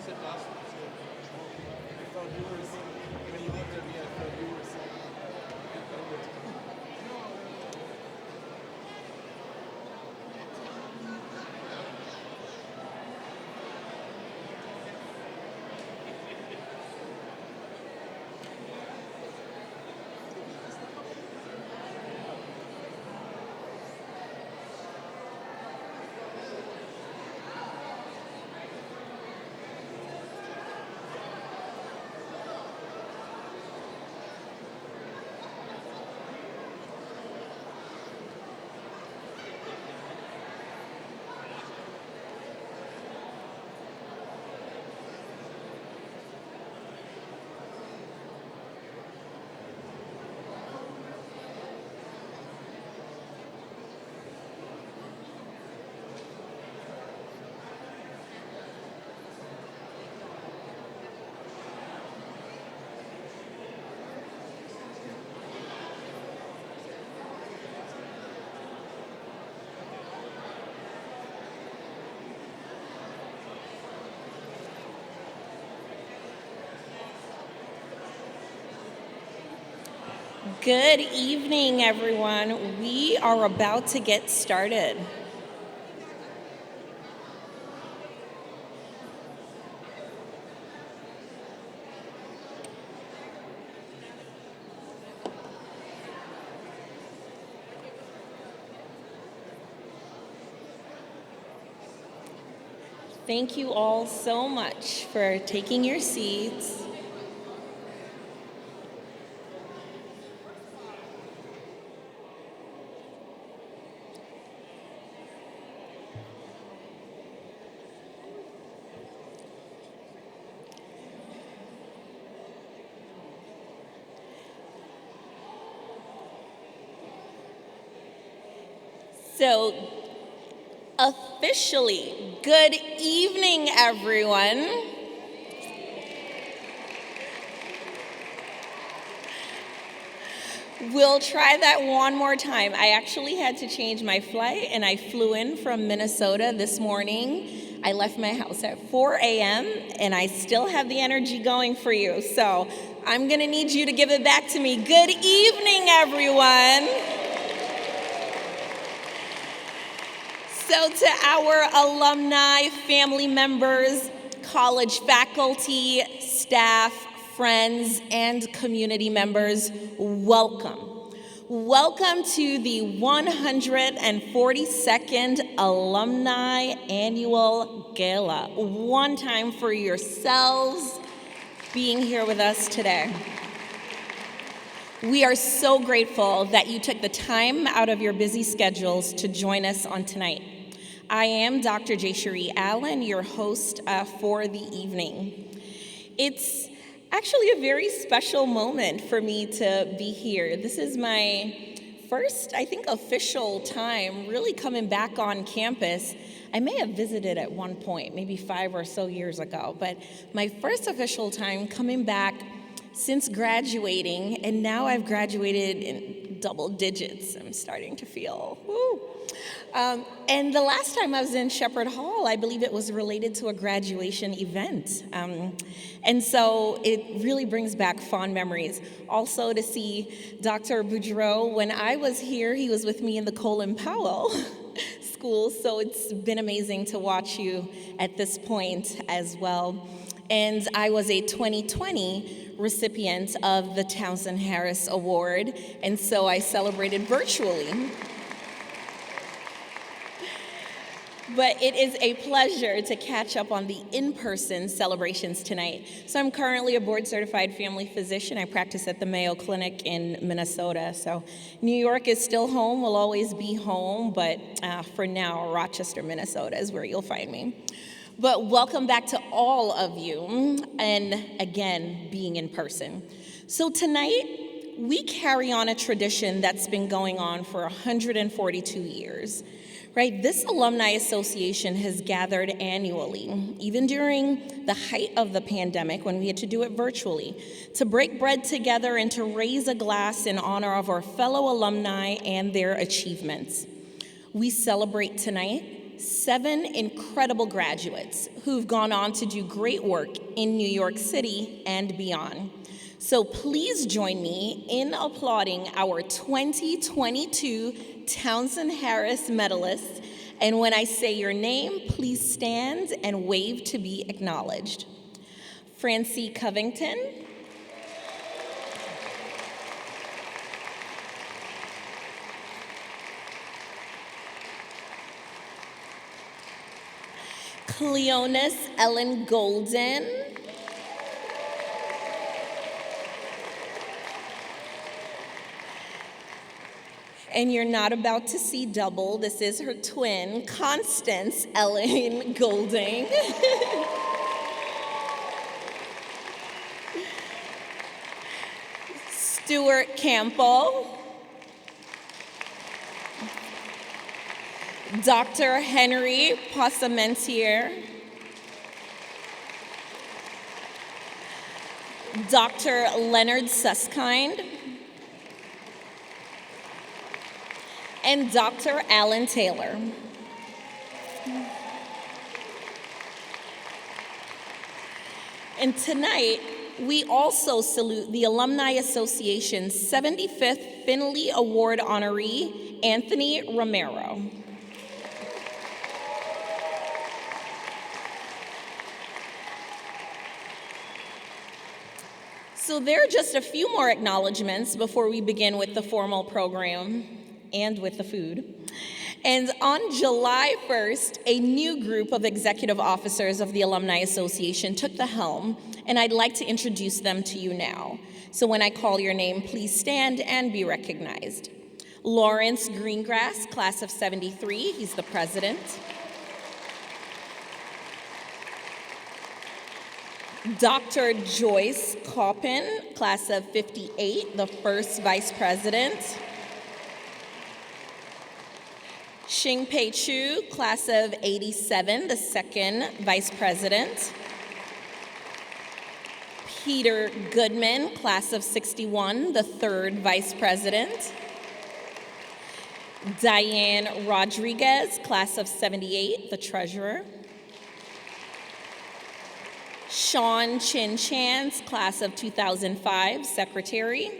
said last week, so I thought you were when you Good evening, everyone. We are about to get started. Thank you all so much for taking your seats. So, officially, good evening, everyone. We'll try that one more time. I actually had to change my flight, and I flew in from Minnesota this morning. I left my house at 4 a.m., and I still have the energy going for you. So I'm going to need you to give it back to me. Good evening, everyone. So to our alumni, family members, college faculty, staff, friends, and community members, welcome. Welcome to the 142nd Alumni Annual Gala. One time for yourselves being here with us today. We are so grateful that you took the time out of your busy schedules to join us on tonight. I am Dr. Jaysheree Allen, your host for the evening. It's actually a very special moment for me to be here. This is my first, I think, official time really coming back on campus. I may have visited at one point, maybe 5 or so years ago, but my first official time coming back since graduating, and now I've graduated in double digits. I'm starting to feel, woo. And the last time I was in Shepherd Hall, I believe it was related to a graduation event. And so it really brings back fond memories. Also to see Dr. Boudreau, when I was here, he was with me in the Colin Powell school, so it's been amazing to watch you at this point as well. And I was a 2020 recipient of the Townsend Harris Award, and so I celebrated virtually. But it is a pleasure to catch up on the in-person celebrations tonight. So I'm currently a board-certified family physician. I practice at the Mayo Clinic in Minnesota. So New York is still home, will always be home, but for now, Rochester, Minnesota is where you'll find me. But welcome back to all of you, and again, being in person. So tonight, we carry on a tradition that's been going on for 142 years. Right, this Alumni Association has gathered annually, even during the height of the pandemic when we had to do it virtually, to break bread together and to raise a glass in honor of our fellow alumni and their achievements. We celebrate tonight 7 incredible graduates who've gone on to do great work in New York City and beyond. So please join me in applauding our 2022 Townsend Harris Medalists. And when I say your name, please stand and wave to be acknowledged. Francee Covington. Elaine Golding. And you're not about to see double. This is her twin, Elaine Golding. Stewart Kampel. Dr. Henry Posamentier. Dr. Leonard Susskind. And Dr. Alan Taylor. And tonight, we also salute the Alumni Association's 75th Finley Award honoree, Anthony Romero. So there are just a few more acknowledgments before we begin with the formal program and with the food. And on July 1st, a new group of executive officers of the Alumni Association took the helm, and I'd like to introduce them to you now. So when I call your name, please stand and be recognized. Lawrence Greengrass, class of 73, he's the president. Dr. Joyce Coppin, class of 58, the first vice president. Xingpei Chu, class of 87, the second vice president. Peter Goodman, class of 61, the third vice president. Diane Rodriguez, class of 78, the treasurer. Sean Chin Chance, class of 2005, secretary.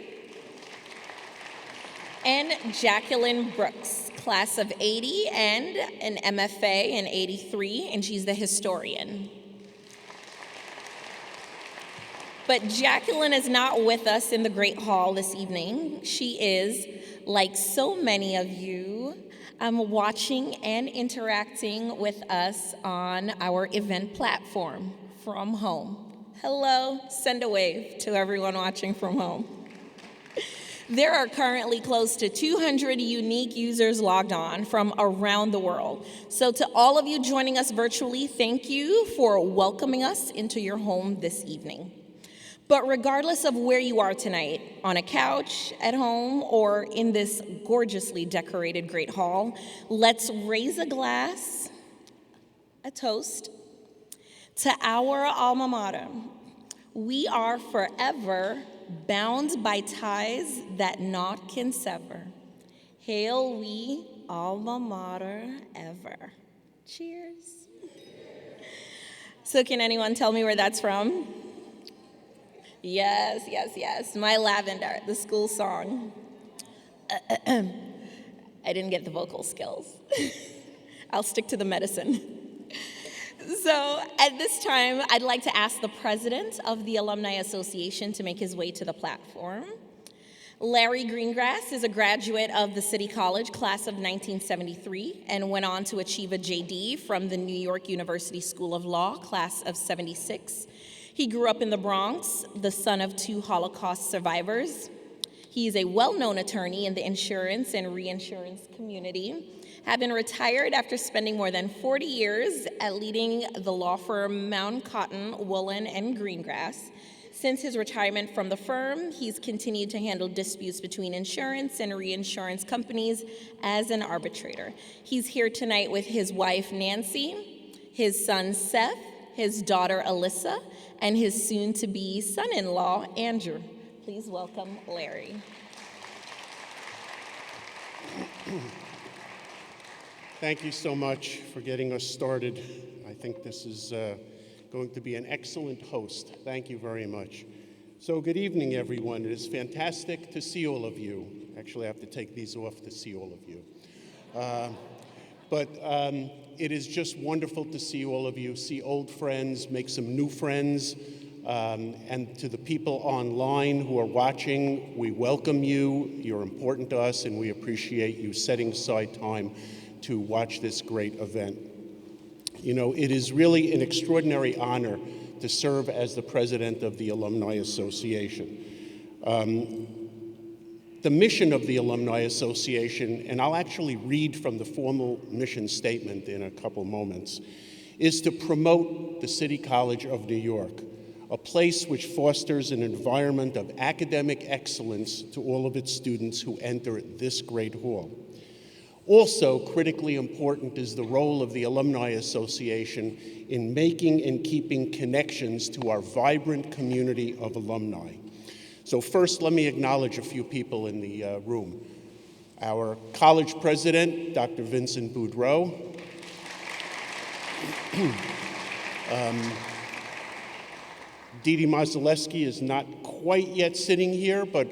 And Jacqueline Brooks, class of 80 and an MFA in 83, and she's the historian. But Jacqueline is not with us in the Great Hall this evening. She is, like so many of you, watching and interacting with us on our event platform from home. Hello, send a wave to everyone watching from home. There are currently close to 200 unique users logged on from around the world. So to all of you joining us virtually, thank you for welcoming us into your home this evening. But regardless of where you are tonight, on a couch, at home, or in this gorgeously decorated Great Hall, let's raise a glass, a toast, to our alma mater. We are forever bound by ties that naught can sever. Hail we, alma mater ever. Cheers. So can anyone tell me where that's from? Yes, yes, yes. My Lavender, the school song. I didn't get the vocal skills. I'll stick to the medicine. So at this time, I'd like to ask the president of the Alumni Association to make his way to the platform. Larry Greengrass is a graduate of the City College class of 1973 and went on to achieve a JD from the New York University School of Law, class of 76. He grew up in the Bronx, the son of 2 Holocaust survivors. He is a well-known attorney in the insurance and reinsurance community, having retired after spending more than 40 years at leading the law firm Mount Cotton, Woolen, and Greengrass. Since his retirement from the firm, he's continued to handle disputes between insurance and reinsurance companies as an arbitrator. He's here tonight with his wife, Nancy, his son, Seth, his daughter, Alyssa, and his soon-to-be son-in-law, Andrew. Please welcome Larry. Thank you so much for getting us started. I think this is going to be an excellent host. Thank you very much. So good evening, everyone. It is fantastic to see all of you. Actually, I have to take these off to see all of you. But it is just wonderful to see all of you, see old friends, make some new friends. And to the people online who are watching, we welcome you. You're important to us, and we appreciate you setting aside time to watch this great event. You know, it is really an extraordinary honor to serve as the president of the Alumni Association. The mission of the Alumni Association, and I'll actually read from the formal mission statement in a couple moments, is to promote the City College of New York, a place which fosters an environment of academic excellence to all of its students who enter this great hall. Also, critically important is the role of the Alumni Association in making and keeping connections to our vibrant community of alumni. So first, let me acknowledge a few people in the room. Our college president, Dr. Vincent Boudreau. . Dee Dee Mazaleski is not quite yet sitting here, but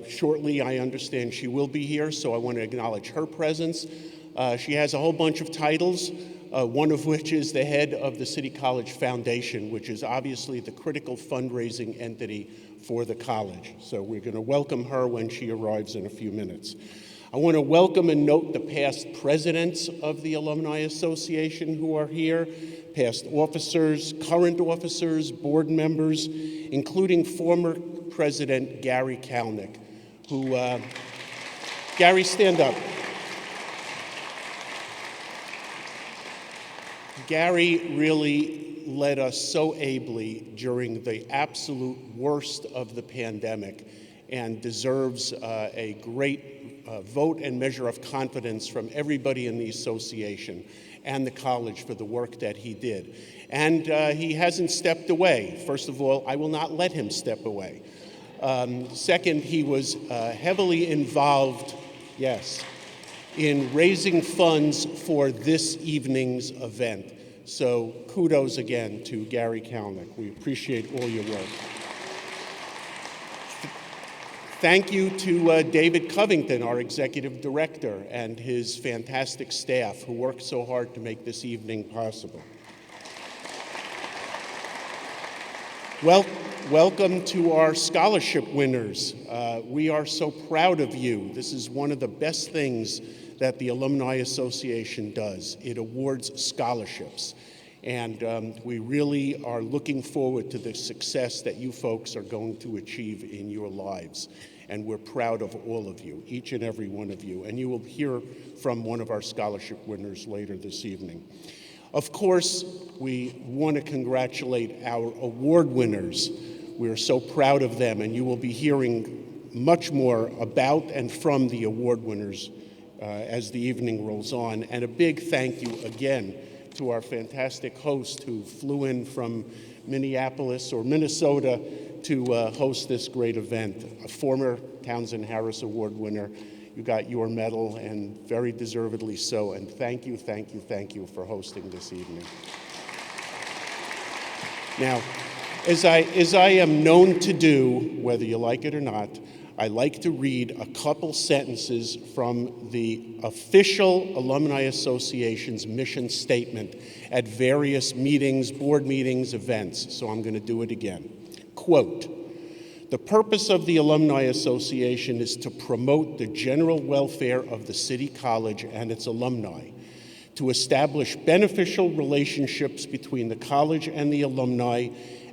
shortly I understand she will be here, so I want to acknowledge her presence. She has a whole bunch of titles, one of which is the head of the City College Foundation, which is obviously the critical fundraising entity for the college. So we're going to welcome her when she arrives in a few minutes. I want to welcome and note the past presidents of the Alumni Association who are here, past officers, current officers, board members, including former President Gary Kalnick, who, Gary, stand up. Gary really led us so ably during the absolute worst of the pandemic and deserves a great vote and measure of confidence from everybody in the association and the college for the work that he did. And he hasn't stepped away. First of all, I will not let him step away. Second, he was heavily involved, yes, in raising funds for this evening's event. So kudos again to Gary Kalnick. We appreciate all your work. Thank you to David Covington, our executive director, and his fantastic staff who worked so hard to make this evening possible. Welcome to our scholarship winners. We are so proud of you. This is one of the best things that the Alumni Association does. It awards scholarships. And we really are looking forward to the success that you folks are going to achieve in your lives. And we're proud of all of you, each and every one of you. And you will hear from one of our scholarship winners later this evening. Of course, we want to congratulate our award winners. We're so proud of them, and you will be hearing much more about and from the award winners as the evening rolls on. And a big thank you again to our fantastic host who flew in from Minneapolis or Minnesota to host this great event, a former Townsend Harris Award winner. You got your medal, and very deservedly so, and thank you for hosting this evening. Now, as I am known to do, whether you like it or not, I like to read a couple sentences from the official Alumni Association's mission statement at various meetings, board meetings, events, so I'm going to do it again. Quote, "The purpose of the Alumni Association is to promote the general welfare of the City College and its alumni, to establish beneficial relationships between the college and the alumni,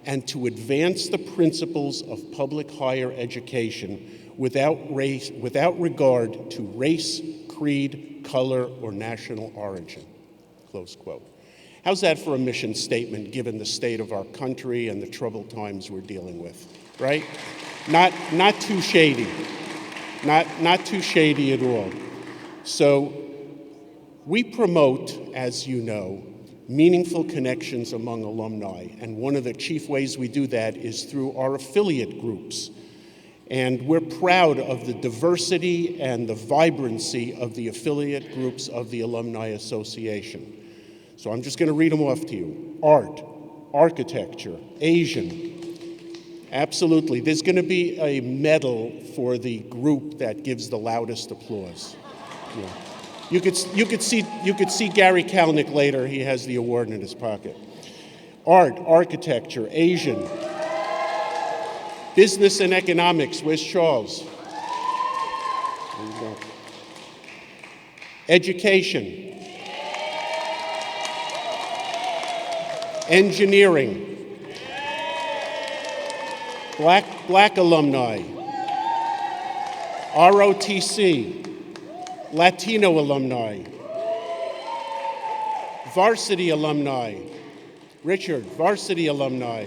and to advance the principles of public higher education without regard to race, creed, color, or national origin." Close quote. How's that for a mission statement given the state of our country and the troubled times we're dealing with, right? Not too shady. Not too shady at all. So we promote, as you know, meaningful connections among alumni, and one of the chief ways we do that is through our affiliate groups. And we're proud of the diversity and the vibrancy of the affiliate groups of the Alumni Association. So I'm just going to read them off to you. Art, architecture, Asian. Absolutely. There's going to be a medal for the group that gives the loudest applause. Yeah. You could see Gary Kalnick later. He has the award in his pocket. Art, architecture, Asian. Business and economics. Where's Charles? There you go. Education. Engineering. Black alumni. ROTC. Latino alumni. Varsity alumni. Richard, varsity alumni.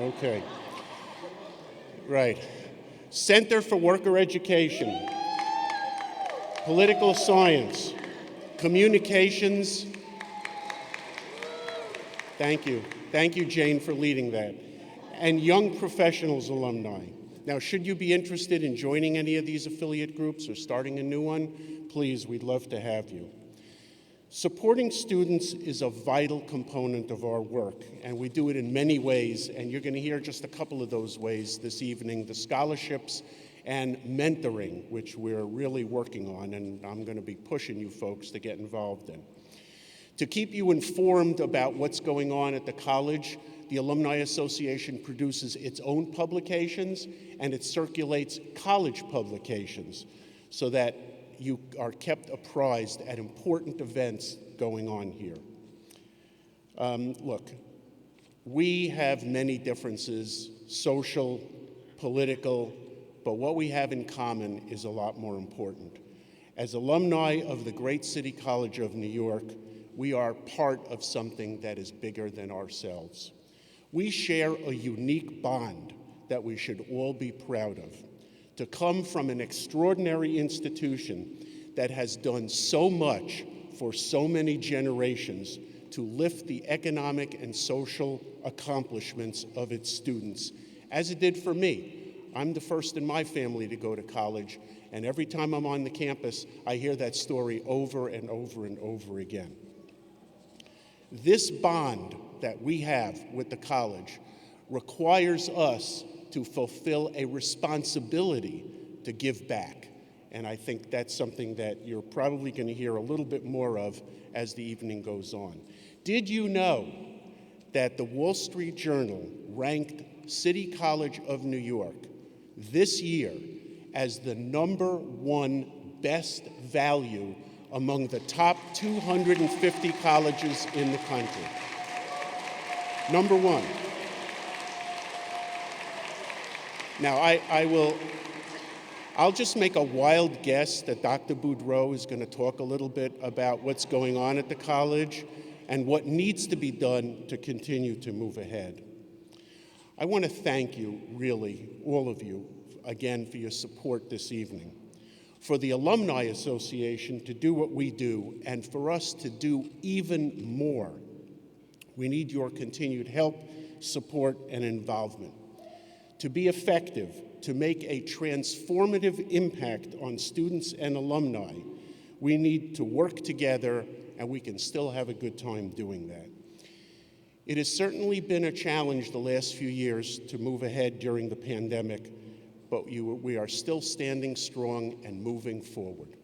Okay. Right. Center for Worker Education. Political science. Communications. Thank you. Thank you, Jane, for leading that. And Young Professionals alumni. Now, should you be interested in joining any of these affiliate groups or starting a new one, please, we'd love to have you. Supporting students is a vital component of our work, and we do it in many ways, and you're going to hear just a couple of those ways this evening: the scholarships and mentoring, which we're really working on, and I'm going to be pushing you folks to get involved in. To keep you informed about what's going on at the college, the Alumni Association produces its own publications, and it circulates college publications so that you are kept apprised at important events going on here. Look, we have many differences, social, political, but what we have in common is a lot more important. As alumni of the great City College of New York, we are part of something that is bigger than ourselves. We share a unique bond that we should all be proud of. To come from an extraordinary institution that has done so much for so many generations to lift the economic and social accomplishments of its students, as it did for me. I'm the first in my family to go to college, and every time I'm on the campus, I hear that story over and over and over again. This bond that we have with the college requires us to fulfill a responsibility to give back. And I think that's something that you're probably going to hear a little bit more of as the evening goes on. Did you know that the Wall Street Journal ranked City College of New York this year as the #1 best value among the top 250 colleges in the country? #1. Now, I'll just make a wild guess that Dr. Boudreau is going to talk a little bit about what's going on at the college and what needs to be done to continue to move ahead. I want to thank you, really, all of you, again, for your support this evening, for the Alumni Association to do what we do, and for us to do even more. We need your continued help, support, and involvement. To be effective, to make a transformative impact on students and alumni, we need to work together, and we can still have a good time doing that. It has certainly been a challenge the last few years to move ahead during the pandemic, but we are still standing strong and moving forward.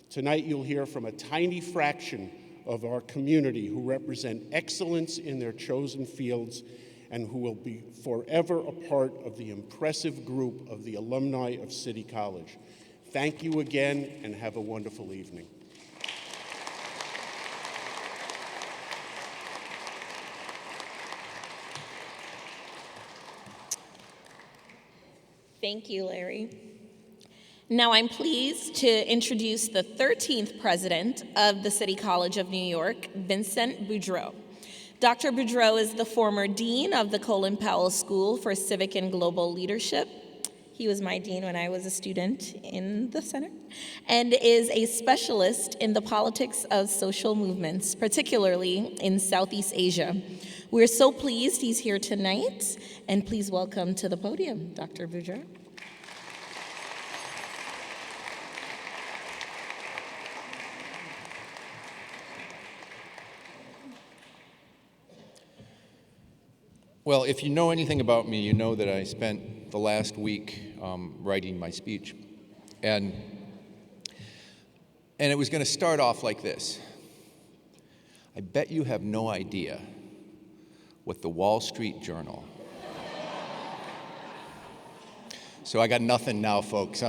Tonight you'll hear from a tiny fraction of our community who represent excellence in their chosen fields and who will be forever a part of the impressive group of the alumni of City College. Thank you again, and have a wonderful evening. Thank you, Larry. Now I'm pleased to introduce the 13th president of the City College of New York, Vincent Boudreau. Dr. Boudreau is the former dean of the Colin Powell School for Civic and Global Leadership. He was my dean when I was a student in the center, and is a specialist in the politics of social movements, particularly in Southeast Asia. We're so pleased he's here tonight, and please welcome to the podium, Dr. Boudreau. Well, if you know anything about me, you know that I spent the last week writing my speech. And it was going to start off like this. I bet you have no idea what the Wall Street Journal. So I got nothing now, folks.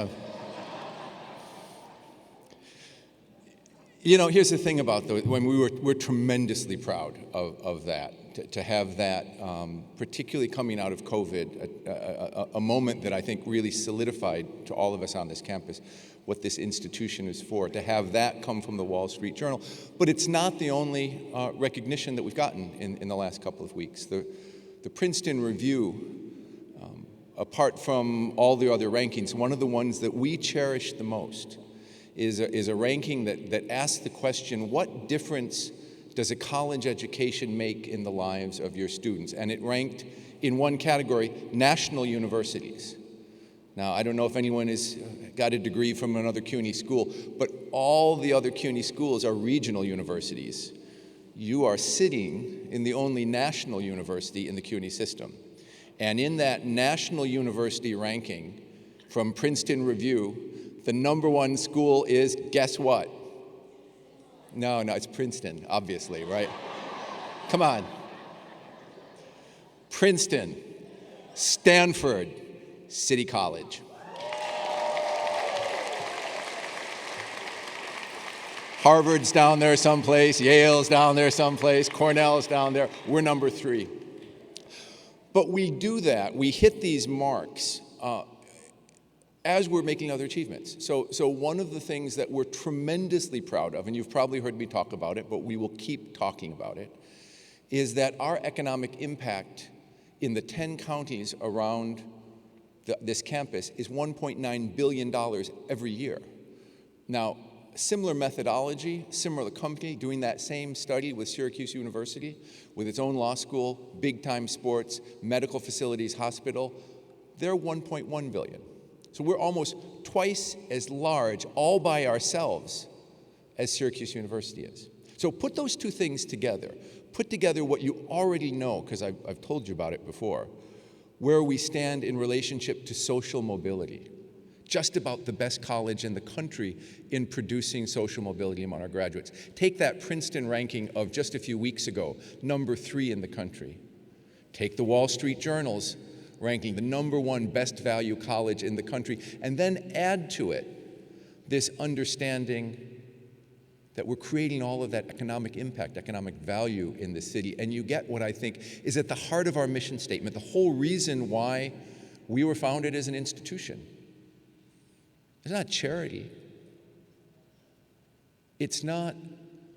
You know, here's the thing about when we're tremendously proud of that. To have that, particularly coming out of COVID, a moment that I think really solidified to all of us on this campus what this institution is for, to have that come from the Wall Street Journal. But it's not the only recognition that we've gotten in the last couple of weeks. The Princeton Review, apart from all the other rankings, one of the ones that we cherish the most is a ranking that asks the question, what difference does a college education make in the lives of your students? And it ranked in one category, national universities. Now, I don't know if anyone has got a degree from another CUNY school, but all the other CUNY schools are regional universities. You are sitting in the only national university in the CUNY system. And in that national university ranking from Princeton Review, the #1 school is, guess what? No, it's Princeton, obviously, right? Come on. Princeton, Stanford, City College. Harvard's down there someplace, Yale's down there someplace, Cornell's down there. We're #3. But we do that, we hit these marks as we're making other achievements. So one of the things that we're tremendously proud of, and you've probably heard me talk about it, but we will keep talking about it, is that our economic impact in the 10 counties around this campus is $1.9 billion every year. Now, similar methodology, similar company, doing that same study with Syracuse University, with its own law school, big-time sports, medical facilities, hospital, they're $1.1 billion. So we're almost twice as large all by ourselves as Syracuse University is. So put those two things together. Put together what you already know, because I've told you about it before, where we stand in relationship to social mobility. Just about the best college in the country in producing social mobility among our graduates. Take that Princeton ranking of just a few weeks ago, #3 in the country. Take the Wall Street Journal's ranking, the #1 best value college in the country, and then add to it this understanding that we're creating all of that economic impact, economic value in the city, and you get what I think is at the heart of our mission statement, the whole reason why we were founded as an institution. It's not charity. It's not,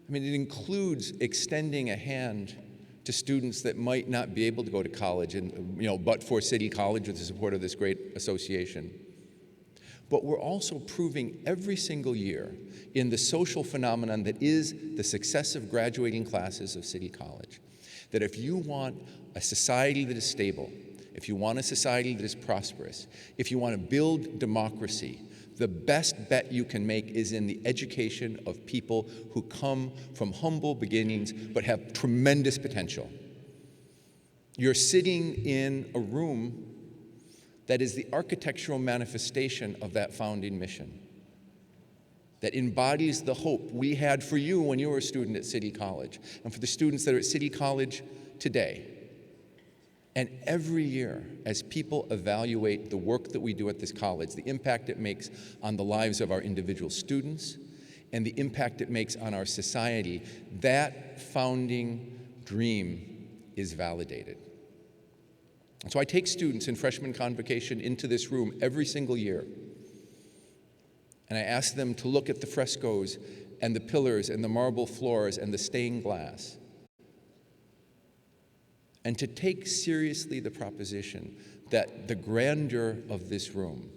it includes extending a hand to students that might not be able to go to college, and but for City College with the support of this great association. But we're also proving every single year in the social phenomenon that is the successive graduating classes of City College, that if you want a society that is stable, if you want a society that is prosperous, if you want to build democracy, the best bet you can make is in the education of people who come from humble beginnings but have tremendous potential. You're sitting in a room that is the architectural manifestation of that founding mission, that embodies the hope we had for you when you were a student at City College, and for the students that are at City College today. And every year, as people evaluate the work that we do at this college, the impact it makes on the lives of our individual students, and the impact it makes on our society, that founding dream is validated. And so I take students in freshman convocation into this room every single year, and I ask them to look at the frescoes and the pillars and the marble floors and the stained glass, and to take seriously the proposition that the grandeur of this room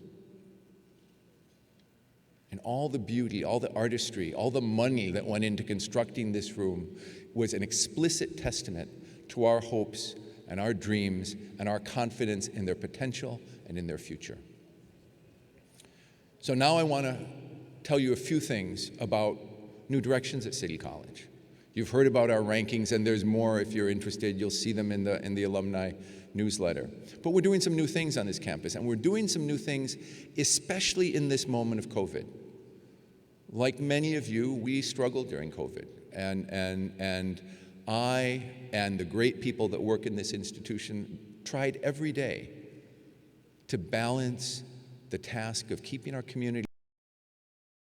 and all the beauty, all the artistry, all the money that went into constructing this room was an explicit testament to our hopes and our dreams and our confidence in their potential and in their future. So now I want to tell you a few things about new directions at City College. You've heard about our rankings, and there's more if you're interested. You'll see them in the alumni newsletter. But we're doing some new things on this campus, and we're doing some new things especially in this moment of COVID. Like many of you, we struggled during COVID, and I and the great people that work in this institution tried every day to balance the task of keeping our community,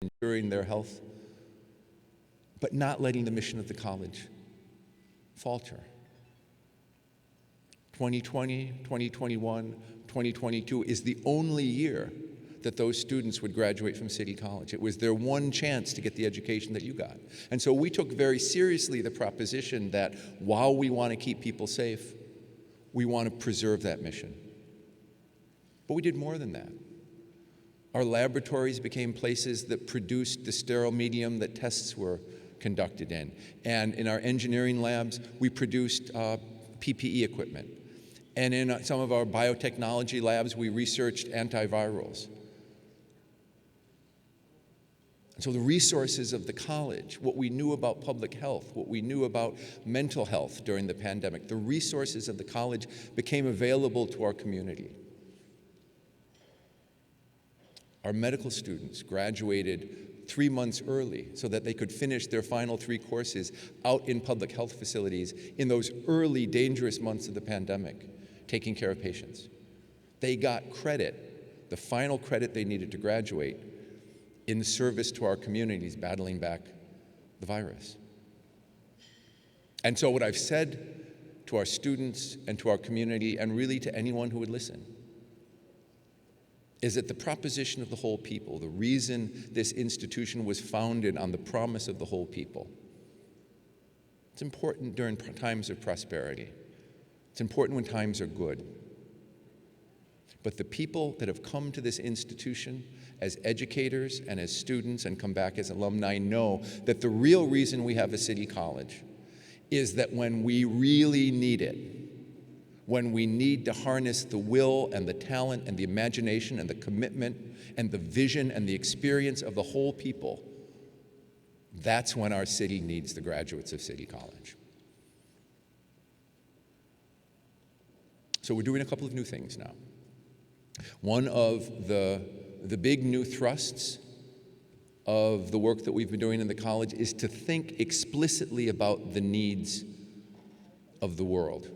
ensuring their health, but not letting the mission of the college falter. 2020, 2021, 2022 is the only year that those students would graduate from City College. It was their one chance to get the education that you got. And so we took very seriously the proposition that while we want to keep people safe, we want to preserve that mission. But we did more than that. Our laboratories became places that produced the sterile medium that tests were conducted in. And in our engineering labs, we produced PPE equipment. And in some of our biotechnology labs, we researched antivirals. So the resources of the college, what we knew about public health, what we knew about mental health during the pandemic, the resources of the college became available to our community. Our medical students graduated 3 months early so that they could finish their final 3 courses out in public health facilities in those early dangerous months of the pandemic, taking care of patients. They got credit, the final credit they needed to graduate, in service to our communities battling back the virus. And so what I've said to our students and to our community, and really to anyone who would listen, is that the proposition of the whole people, the reason this institution was founded on the promise of the whole people, it's important during times of prosperity. It's important when times are good. But the people that have come to this institution as educators and as students and come back as alumni know that the real reason we have a city college is that when we really need it, when we need to harness the will and the talent and the imagination and the commitment and the vision and the experience of the whole people, that's when our city needs the graduates of City College. So we're doing a couple of new things now. One of the big new thrusts of the work that we've been doing in the college is to think explicitly about the needs of the world.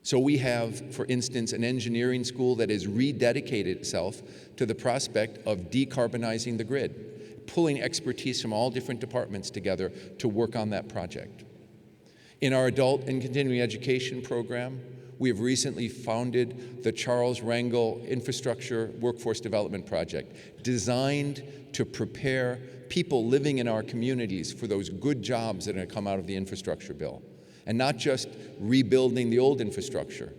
So we have, for instance, an engineering school that has rededicated itself to the prospect of decarbonizing the grid, pulling expertise from all different departments together to work on that project. In our adult and continuing education program, we have recently founded the Charles Rangel Infrastructure Workforce Development Project, designed to prepare people living in our communities for those good jobs that are going to come out of the infrastructure bill. And not just rebuilding the old infrastructure,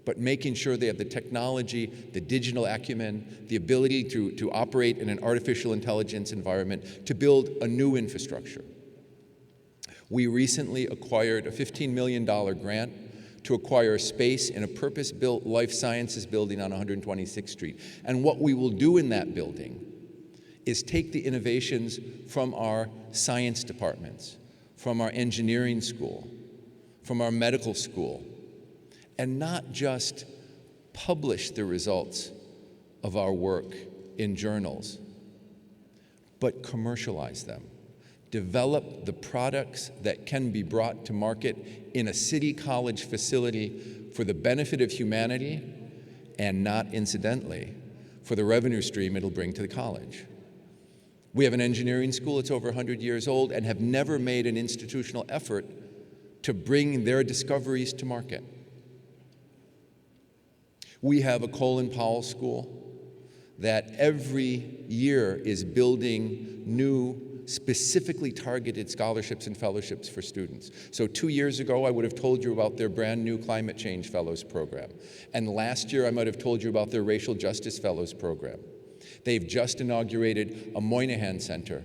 but making sure they have the technology, the digital acumen, the ability to operate in an artificial intelligence environment to build a new infrastructure. We recently acquired a $15 million grant to acquire a space in a purpose-built life sciences building on 126th Street. And what we will do in that building is take the innovations from our science departments, from our engineering school, from our medical school, and not just publish the results of our work in journals, but commercialize them. Develop the products that can be brought to market in a city college facility for the benefit of humanity and not incidentally for the revenue stream it'll bring to the college. We have an engineering school that's over 100 years old and have never made an institutional effort to bring their discoveries to market. We have a Colin Powell School that every year is building new, specifically targeted scholarships and fellowships for students. So 2 years ago, I would have told you about their brand new Climate Change Fellows program. And last year, I might have told you about their Racial Justice Fellows program. They've just inaugurated a Moynihan Center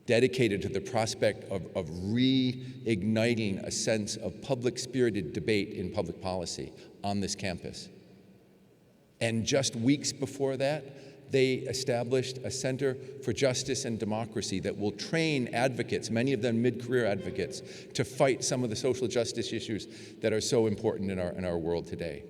dedicated to the prospect of reigniting a sense of public-spirited debate in public policy on this campus. And just weeks before that, they established a Center for Justice and Democracy that will train advocates, many of them mid-career advocates, to fight some of the social justice issues that are so important in our world today.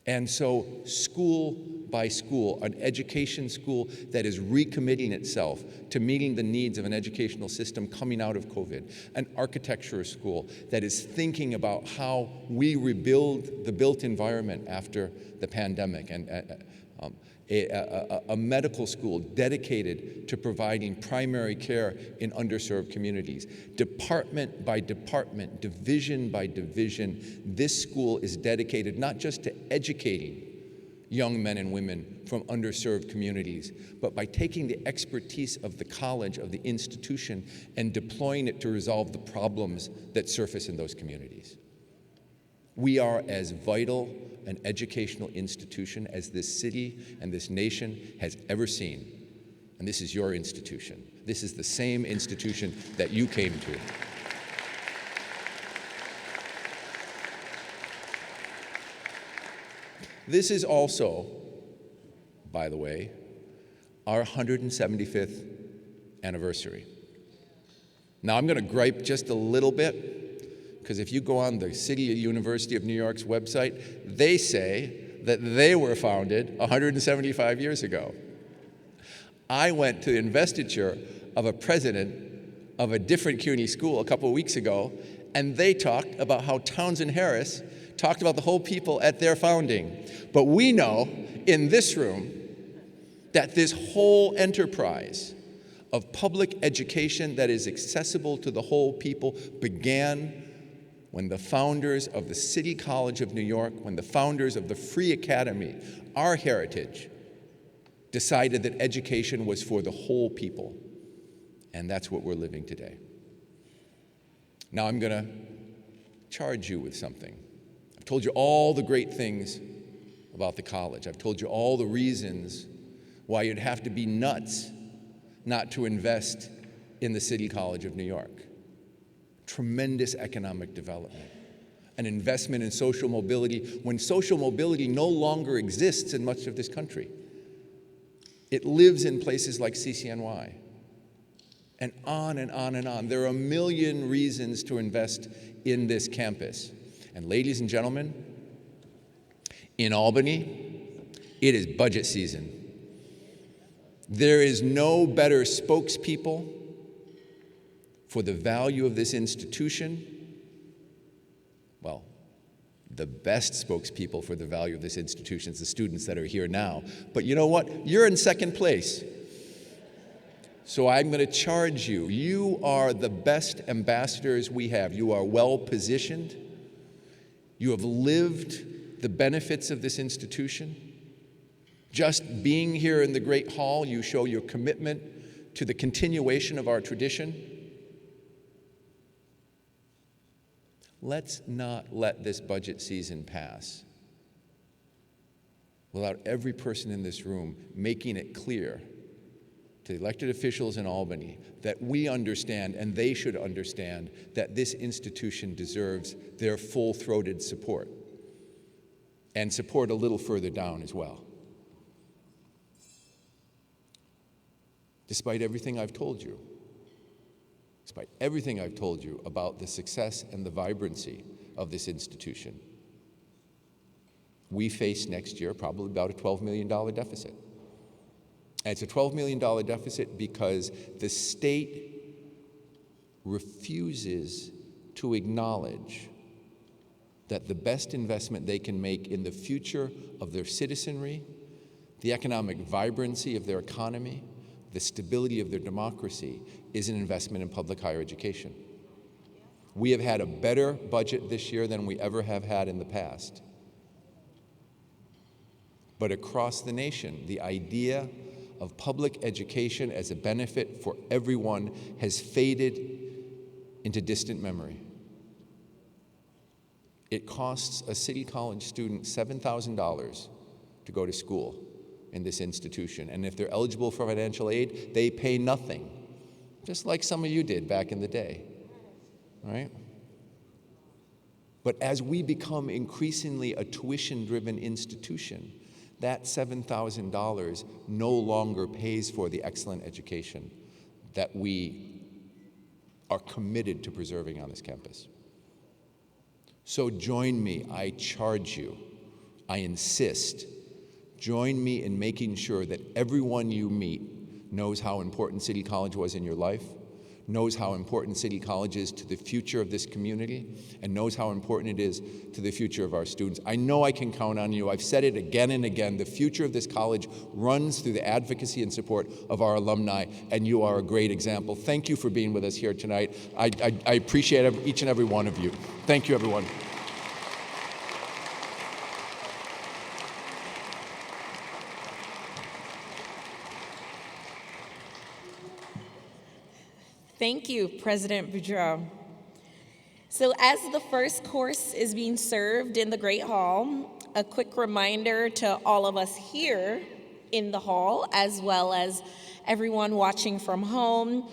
And so school by school, an education school that is recommitting itself to meeting the needs of an educational system coming out of COVID, an architecture school that is thinking about how we rebuild the built environment after the pandemic, and a medical school dedicated to providing primary care in underserved communities. Department by department, division by division, this school is dedicated not just to educating young men and women from underserved communities, but by taking the expertise of the college, of the institution, and deploying it to resolve the problems that surface in those communities. We are as vital an educational institution as this city and this nation has ever seen. And this is your institution. This is the same institution that you came to. This is also, by the way, our 175th anniversary. Now, I'm going to gripe just a little bit, because if you go on the University of New York's website, they say that they were founded 175 years ago. I went to the investiture of a president of a different CUNY school a couple of weeks ago, and they talked about how Townsend Harris talked about the whole people at their founding. But we know in this room that this whole enterprise of public education that is accessible to the whole people began when the founders of the City College of New York, when the founders of the Free Academy, our heritage, decided that education was for the whole people. And that's what we're living today. Now I'm going to charge you with something. I've told you all the great things about the college. I've told you all the reasons why you'd have to be nuts not to invest in the City College of New York. Tremendous economic development, an investment in social mobility when social mobility no longer exists in much of this country. It lives in places like CCNY, and on and on and on. There are a million reasons to invest in this campus. And ladies and gentlemen, in Albany, it is budget season. There is no better spokespeople for the value of this institution. Well, the best spokespeople for the value of this institution is the students that are here now. But you know what? You're in second place. So I'm going to charge you. You are the best ambassadors we have. You are well positioned. You have lived the benefits of this institution. Just being here in the Great Hall, you show your commitment to the continuation of our tradition. Let's not let this budget season pass without every person in this room making it clear to the elected officials in Albany that we understand, and they should understand, that this institution deserves their full-throated support, and support a little further down as well. Despite everything I've told you, about the success and the vibrancy of this institution, we face next year probably about a $12 million deficit. And it's a $12 million deficit because the state refuses to acknowledge that the best investment they can make in the future of their citizenry, the economic vibrancy of their economy, the stability of their democracy, is an investment in public higher education. We have had a better budget this year than we ever have had in the past. But across the nation, the idea of public education as a benefit for everyone has faded into distant memory. It costs a City College student $7,000 to go to school in this institution, and if they're eligible for financial aid, they pay nothing, just like some of you did back in the day, right? But as we become increasingly a tuition-driven institution, that $7,000 no longer pays for the excellent education that we are committed to preserving on this campus. So join me, I charge you, I insist, join me in making sure that everyone you meet knows how important City College was in your life, knows how important City College is to the future of this community, and knows how important it is to the future of our students. I know I can count on you. I've said it again and again. The future of this college runs through the advocacy and support of our alumni, and you are a great example. Thank you for being with us here tonight. I appreciate each and every one of you. Thank you, everyone. Thank you, President Boudreau. So as the first course is being served in the Great Hall, a quick reminder to all of us here in the hall, as well as everyone watching from home,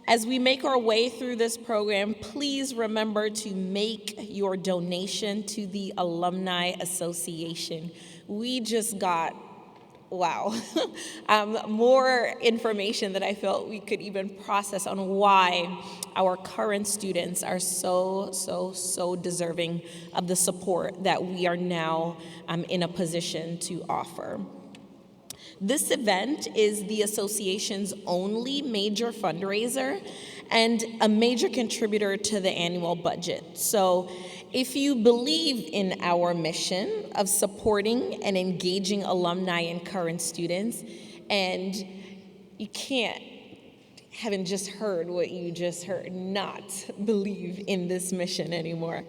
as we make our way through this program, please remember to make your donation to the Alumni Association. we just got, wow, more information that I felt we could even process on why our current students are so deserving of the support that we are now in a position to offer. This event is the association's only major fundraiser and a major contributor to the annual budget. So if you believe in our mission of supporting and engaging alumni and current students, and you can't, having just heard what you just heard, not believe in this mission anymore,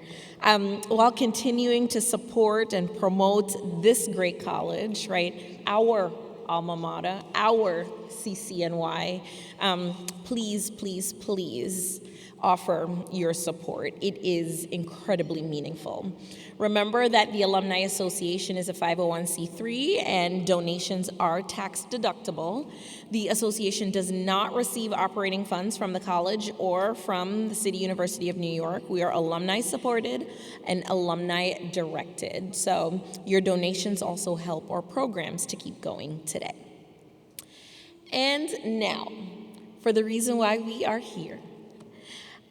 while continuing to support and promote this great college, right, our alma mater, our CCNY, please offer your support. It is incredibly meaningful. Remember that the Alumni Association is a 501c3 and donations are tax deductible. The association does not receive operating funds from the college or from the City University of New York. We are alumni supported and alumni directed. So your donations also help our programs to keep going today. And now, for the reason why we are here,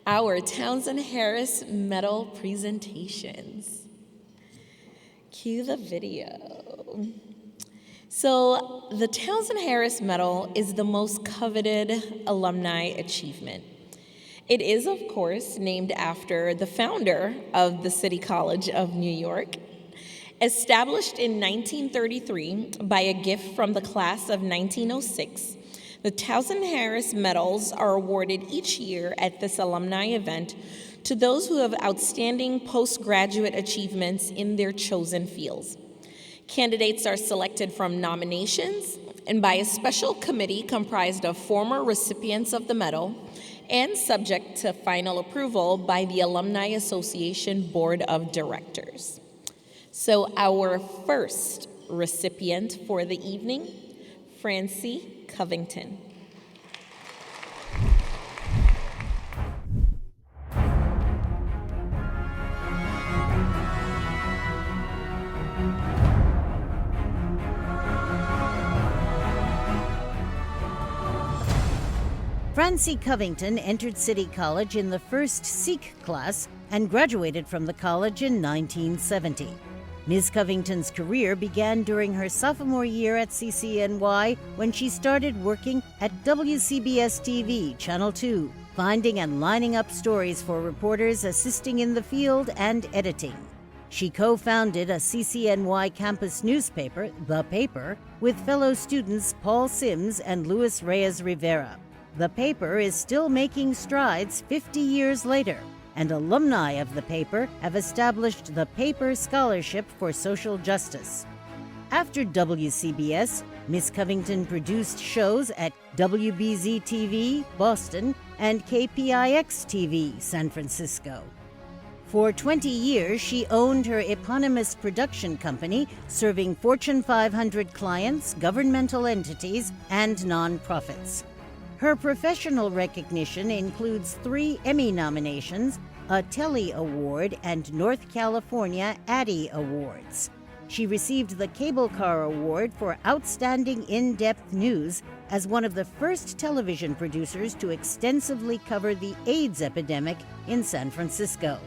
our Townsend Harris Medal presentations. Cue the video. So the Townsend Harris Medal is the most coveted alumni achievement. It is, of course, named after the founder of the City College of New York. Established in 1933 by a gift from the class of 1906, the Townsend Harris Medals are awarded each year at this alumni event to those who have outstanding postgraduate achievements in their chosen fields. Candidates are selected from nominations and by a special committee comprised of former recipients of the medal and subject to final approval by the Alumni Association Board of Directors. So our first recipient for the evening, Francee Covington. Francee Covington entered City College in the first Sikh class and graduated from the college in 1970. Ms. Covington's career began during her sophomore year at CCNY when she started working at WCBS-TV, Channel 2, finding and lining up stories for reporters assisting in the field and editing. She co-founded a CCNY campus newspaper, The Paper, with fellow students Paul Sims and Luis Reyes Rivera. The Paper is still making strides 50 years later, and alumni of the paper have established the Paper Scholarship for Social Justice. After WCBS, Ms. Covington produced shows at WBZ-TV, Boston, and KPIX-TV, San Francisco. For 20 years, she owned her eponymous production company, serving Fortune 500 clients, governmental entities, and nonprofits. Her professional recognition includes 3 Emmy nominations, a Telly Award, and North California Addy Awards. She received the Cable Car Award for Outstanding In-Depth News as one of the first television producers to extensively cover the AIDS epidemic in San Francisco.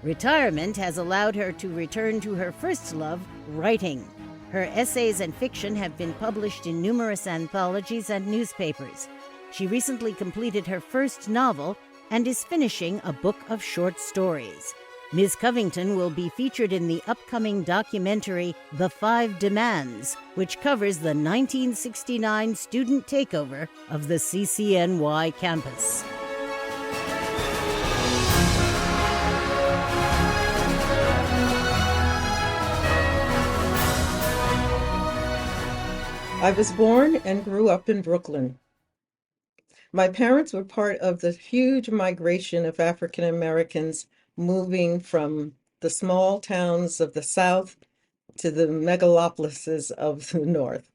Retirement has allowed her to return to her first love, writing. Her essays and fiction have been published in numerous anthologies and newspapers. She recently completed her first novel and is finishing a book of short stories. Ms. Covington will be featured in the upcoming documentary The 5 Demands, which covers the 1969 student takeover of the CCNY campus. I was born and grew up in Brooklyn. My parents were part of the huge migration of African Americans moving from the small towns of the South to the megalopolises of the North.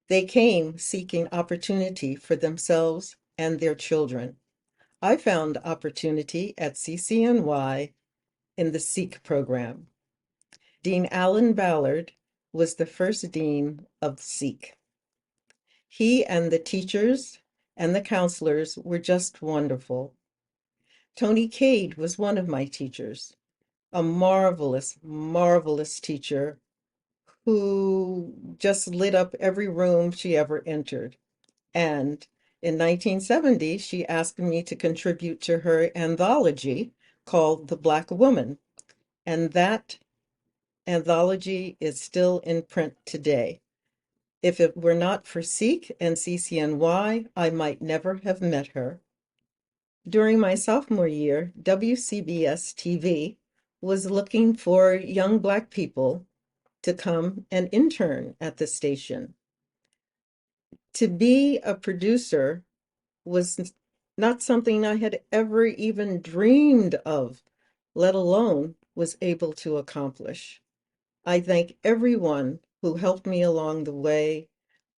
They came seeking opportunity for themselves and their children. I found opportunity at CCNY in the Sikh program. Dean Allen Ballard was the first dean of SEEK. He and the teachers and the counselors were just wonderful. Tony Cade was one of my teachers, a marvelous, marvelous teacher who just lit up every room she ever entered. And in 1970, she asked me to contribute to her anthology called The Black Woman. And that anthology is still in print today. If it were not for SEEK and CCNY, I might never have met her. During my sophomore year, WCBS TV was looking for young Black people to come and intern at the station. To be a producer was not something I had ever even dreamed of, let alone was able to accomplish. I thank everyone who helped me along the way,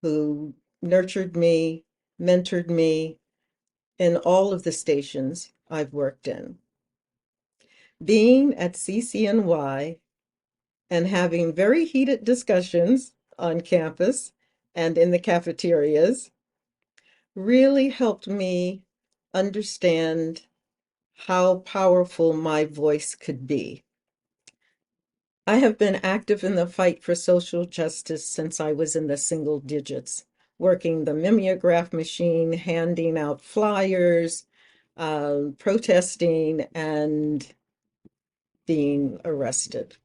who nurtured me, mentored me in all of the stations I've worked in. Being at CCNY and having very heated discussions on campus and in the cafeterias really helped me understand how powerful my voice could be. I have been active in the fight for social justice since I was in the single digits, working the mimeograph machine, handing out flyers, protesting, and being arrested.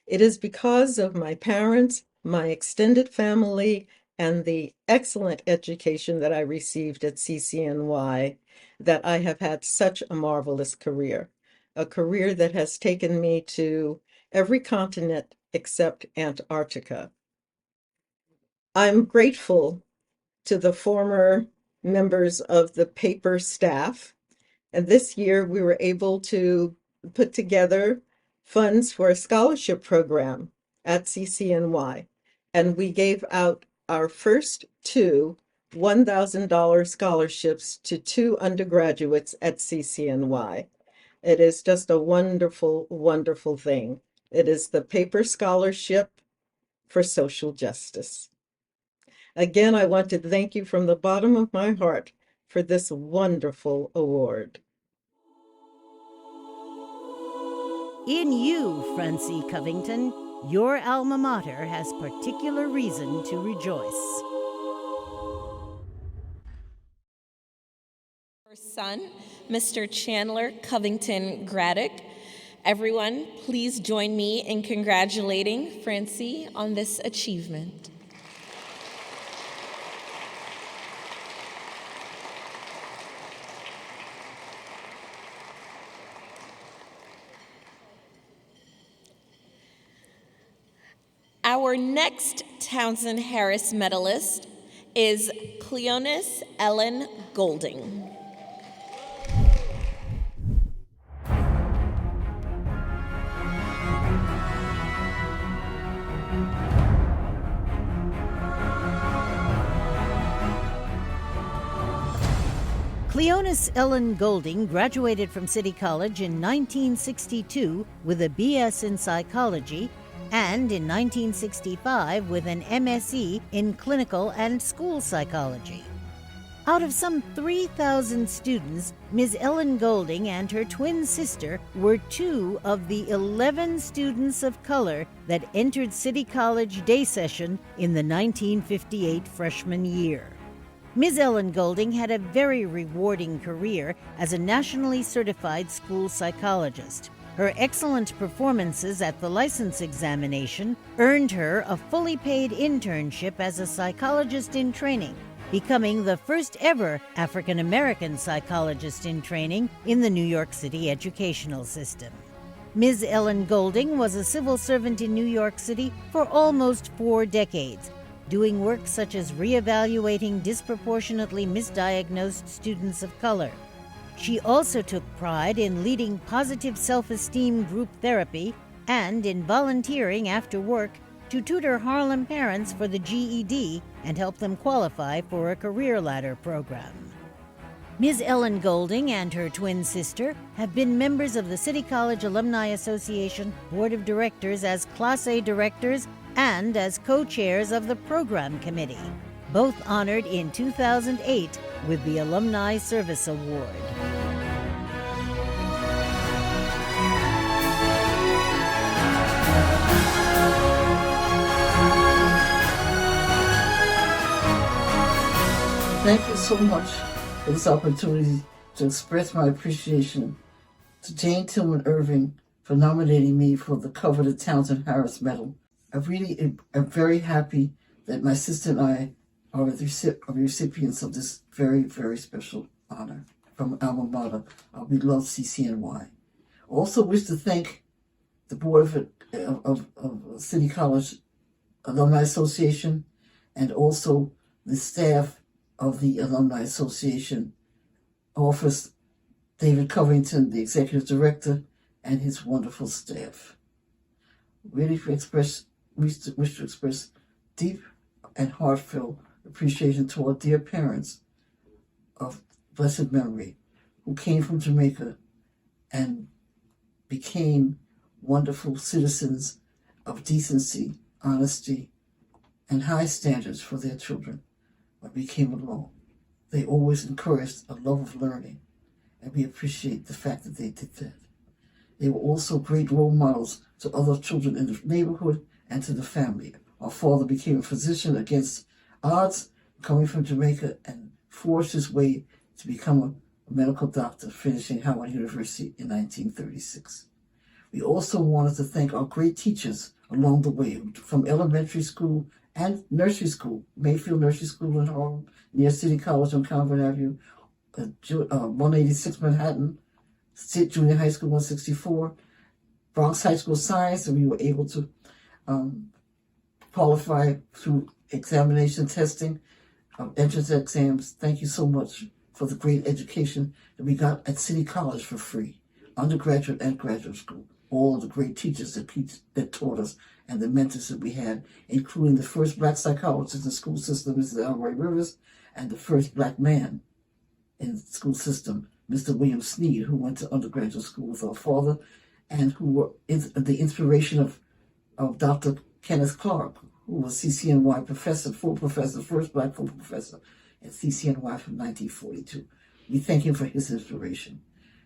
It is because of my parents, my extended family, and the excellent education that I received at CCNY that I have had such a marvelous career, a career that has taken me to every continent except Antarctica. I'm grateful to the former members of the paper staff, and this year we were able to put together funds for a scholarship program at CCNY, and we gave out our first two $1,000 scholarships to two undergraduates at CCNY. It is just a wonderful, wonderful thing. It is the paper scholarship for social justice. Again, I want to thank you from the bottom of my heart for this wonderful award. In you, Francee Covington, your alma mater has particular reason to rejoice. Her son, Mr. Chandler Covington Graddick. Everyone, please join me in congratulating Francee on this achievement. Our next Townsend Harris Medalist is Cleonis Ellen Golding. Cleonis Ellen Golding graduated from City College in 1962 with a BS in psychology and in 1965 with an MSc in clinical and school psychology. Out of some 3,000 students, Ms. Ellen Golding and her twin sister were two of the 11 students of color that entered City College day session in the 1958 freshman year. Ms. Ellen Golding had a very rewarding career as a nationally certified school psychologist. Her excellent performances at the license examination earned her a fully paid internship as a psychologist in training, becoming the first ever African American psychologist in training in the New York City educational system. Ms. Ellen Golding was a civil servant in New York City for almost 4 decades, doing work such as reevaluating disproportionately misdiagnosed students of color. She also took pride in leading positive self-esteem group therapy and in volunteering after work to tutor Harlem parents for the GED and help them qualify for a career ladder program. Ms. Ellen Golding and her twin sister have been members of the City College Alumni Association Board of Directors as Class A directors and as co-chairs of the Program Committee, both honored in 2008 with the Alumni Service Award. Thank you so much for this opportunity to express my appreciation to Jane Tillman Irving for nominating me for the coveted Townsend Harris Medal. I really am very happy that my sister and I are the recipients of this very, very special honor from alma mater, our beloved CCNY. Also wish to thank the Board of City College Alumni Association and also the staff of the Alumni Association office, David Covington, the executive director, and his wonderful staff. Really wish to express deep and heartfelt appreciation to our dear parents of blessed memory who came from Jamaica and became wonderful citizens of decency, honesty, and high standards for their children. When we came along, they always encouraged a love of learning, and we appreciate the fact that they did that. They were also great role models to other children in the neighborhood and to the family. Our father became a physician against odds, coming from Jamaica, and forged his way to become a medical doctor, finishing Howard University in 1936. We also wanted to thank our great teachers along the way, from elementary school and nursery school, Mayfield Nursery School in Harlem, near City College on Convent Avenue, 186 Manhattan, State Junior High School 164, Bronx High School Science, and we were able to qualify through examination testing, entrance exams. Thank you so much for the great education that we got at City College for free, undergraduate and graduate school. All of the great teachers that taught us and the mentors that we had, including the first Black psychologist in the school system, Mr. Elroy Rivers, and the first Black man in the school system, Mr. William Sneed, who went to undergraduate school with our father, and who were the inspiration of Dr. Kenneth Clark, who was CCNY professor, first Black full professor at CCNY from 1942. We thank him for his inspiration.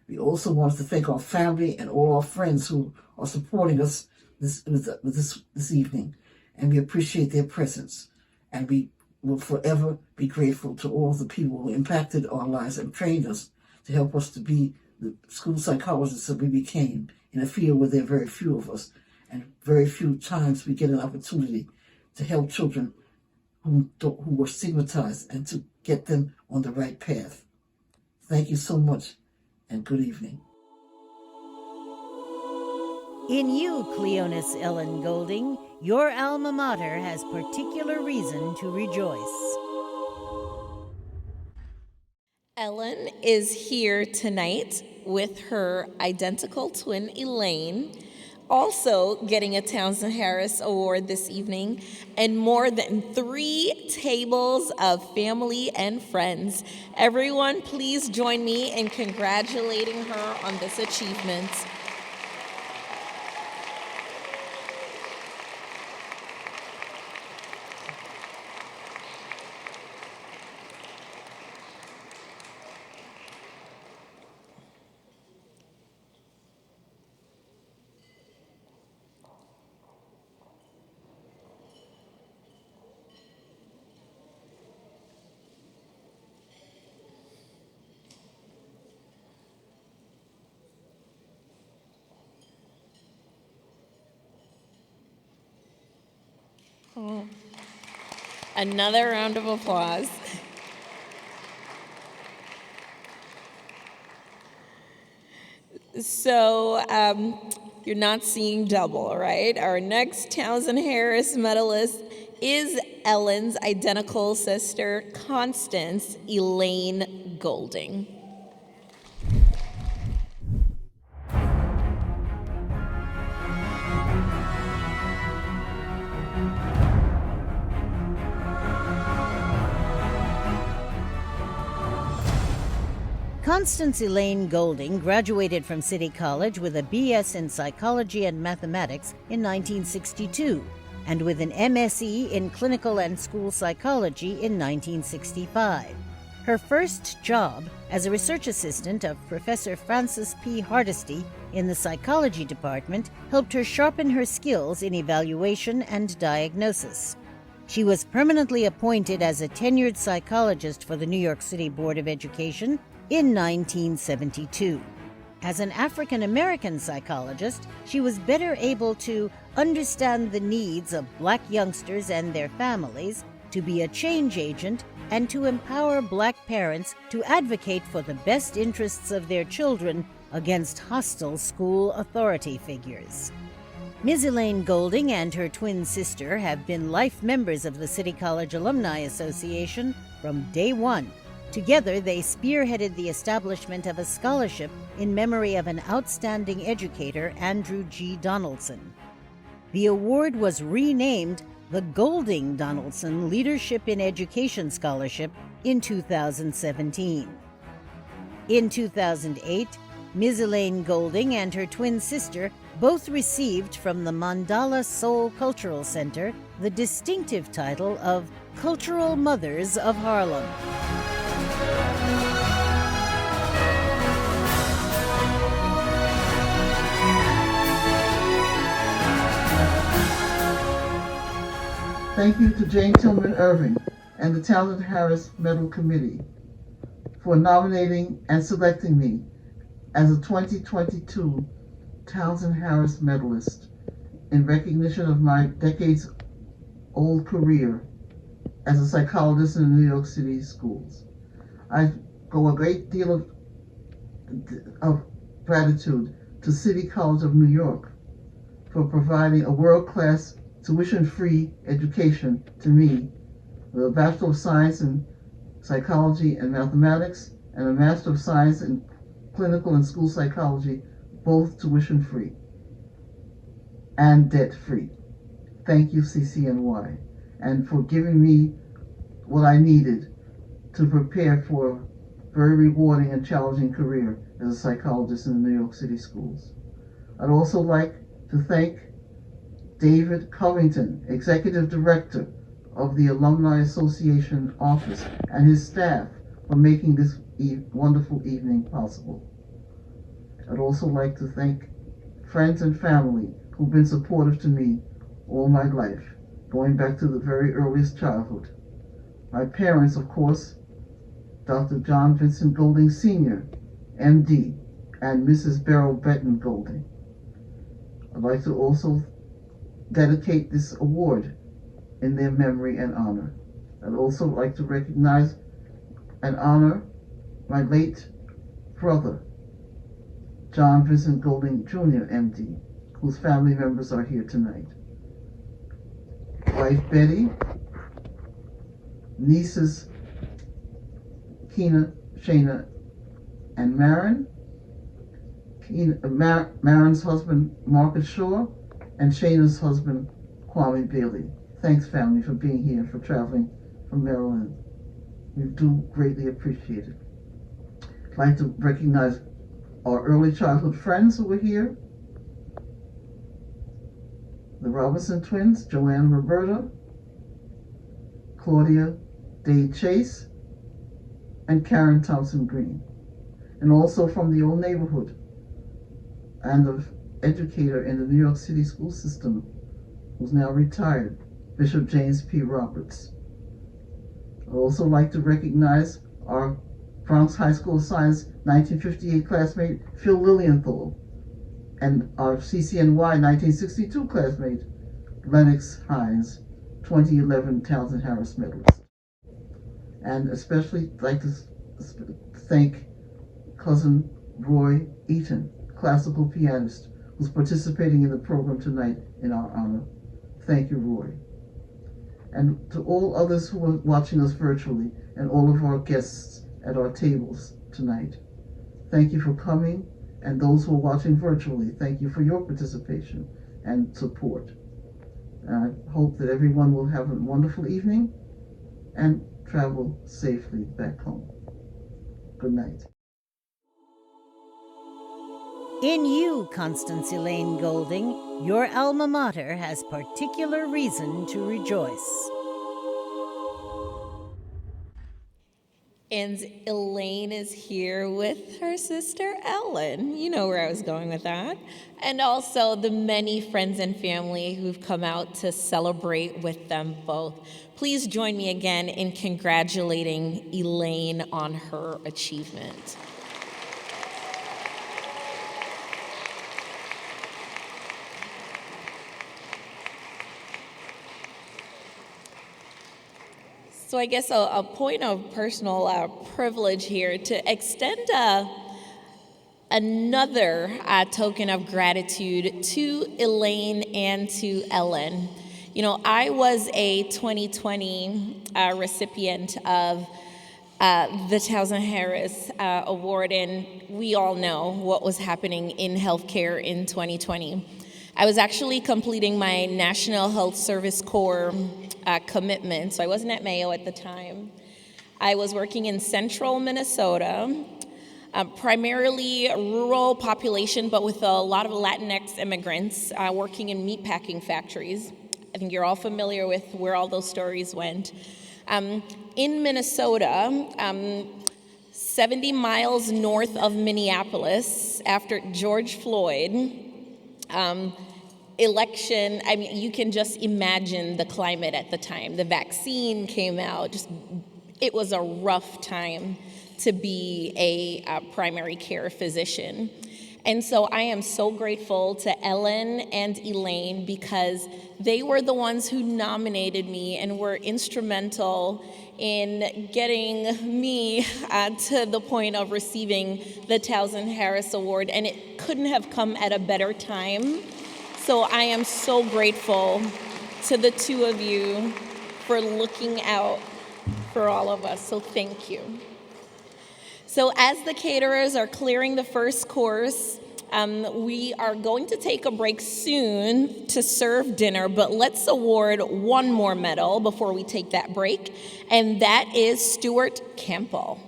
We also wanted to thank our family and all our friends who are supporting us this evening, and we appreciate their presence. And we will forever be grateful to all the people who impacted our lives and trained us to help us to be the school psychologists that we became in a field where there are very few of us, and very few times we get an opportunity to help children who were stigmatized and to get them on the right path. Thank you so much, and good evening. In you, Cleonis Ellen Golding, your alma mater has particular reason to rejoice. Ellen is here tonight with her identical twin Elaine, also getting a Townsend Harris Award this evening, and more than 3 tables of family and friends. Everyone, please join me in congratulating her on this achievement. Oh. Another round of applause. So you're not seeing double, right? Our next Townsend Harris medalist is Ellen's identical sister, Constance Elaine Golding. Constance Elaine Golding graduated from City College with a BS in Psychology and Mathematics in 1962 and with an MSc in Clinical and School Psychology in 1965. Her first job as a research assistant of Professor Francis P. Hardesty in the psychology department helped her sharpen her skills in evaluation and diagnosis. She was permanently appointed as a tenured psychologist for the New York City Board of Education in 1972. As an African American psychologist, she was better able to understand the needs of Black youngsters and their families, to be a change agent, and to empower Black parents to advocate for the best interests of their children against hostile school authority figures. Ms. Elaine Golding and her twin sister have been life members of the City College Alumni Association from day one. Together, they spearheaded the establishment of a scholarship in memory of an outstanding educator, Andrew G. Donaldson. The award was renamed the Golding Donaldson Leadership in Education Scholarship in 2017. In 2008, Ms. Elaine Golding and her twin sister both received from the Mandala Soul Cultural Center the distinctive title of Cultural Mothers of Harlem. Thank you to Jane Tillman Irving and the Townsend Harris Medal Committee for nominating and selecting me as a 2022 Townsend Harris Medalist in recognition of my decades-old career as a psychologist in the New York City schools. I owe a great deal of gratitude to City College of New York for providing a world-class tuition-free education to me with a Bachelor of Science in Psychology and Mathematics and a Master of Science in Clinical and School Psychology, both tuition-free and debt-free. Thank you, CCNY, and for giving me what I needed to prepare for a very rewarding and challenging career as a psychologist in the New York City schools. I'd also like to thank David Covington, Executive Director of the Alumni Association office, and his staff for making this wonderful evening possible. I'd also like to thank friends and family who've been supportive to me all my life, going back to the very earliest childhood. My parents, of course, Dr. John Vincent Golding Sr., MD, and Mrs. Beryl Benton Golding. I'd like to also dedicate this award in their memory and honor. I'd also like to recognize and honor my late brother, John Vincent Golding Jr., MD, whose family members are here tonight. Wife Betty, nieces Keena, Shayna, and Marin, Marin's husband, Marcus Shaw, and Shayna's husband, Kwame Bailey. Thanks, family, for being here, for traveling from Maryland. We do greatly appreciate it. I'd like to recognize our early childhood friends who were here. The Robinson twins, Joanne Roberta, Claudia Day Chase, and Karen Thompson Green. And also from the old neighborhood, and the educator in the New York City school system, who's now retired, Bishop James P. Roberts. I'd also like to recognize our Bronx High School of Science 1958 classmate, Phil Lilienthal, and our CCNY 1962 classmate, Lennox Hines, 2011 Townsend Harris Medals. And especially like to thank cousin Roy Eaton, classical pianist, who's participating in the program tonight in our honor. Thank you, Roy. And to all others who are watching us virtually and all of our guests at our tables tonight, thank you for coming, and those who are watching virtually, thank you for your participation and support. I hope that everyone will have a wonderful evening and travel safely back home. Good night. In you, Constance Elaine Golding, your alma mater has particular reason to rejoice. And Elaine is here with her sister Ellen. You know where I was going with that. And also the many friends and family who've come out to celebrate with them both. Please join me again in congratulating Elaine on her achievement. So I guess a point of personal privilege here to extend another token of gratitude to Elaine and to Ellen. You know, I was a 2020 recipient of the Townsend Harris Award, and we all know what was happening in healthcare in 2020. I was actually completing my National Health Service Corps commitment, so I wasn't at Mayo at the time. I was working in central Minnesota, primarily a rural population, but with a lot of Latinx immigrants working in meatpacking factories. I think you're all familiar with where all those stories went. In Minnesota, 70 miles north of Minneapolis, after George Floyd, election, I mean, you can just imagine the climate at the time. The vaccine came out, it was a rough time to be a primary care physician. And so I am so grateful to Ellen and Elaine because they were the ones who nominated me and were instrumental in getting me to the point of receiving the Townsend Harris Award, and it couldn't have come at a better time. So I am so grateful to the two of you for looking out for all of us, so thank you. So as the caterers are clearing the first course, we are going to take a break soon to serve dinner, but let's award one more medal before we take that break, and that is Stewart Kampel.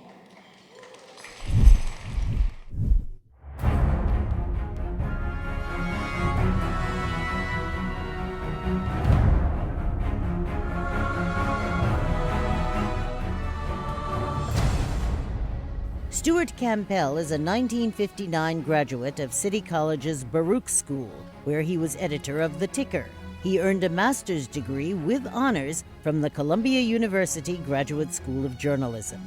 Stewart Kampel is a 1959 graduate of City College's Baruch School, where he was editor of The Ticker. He earned a master's degree with honors from the Columbia University Graduate School of Journalism.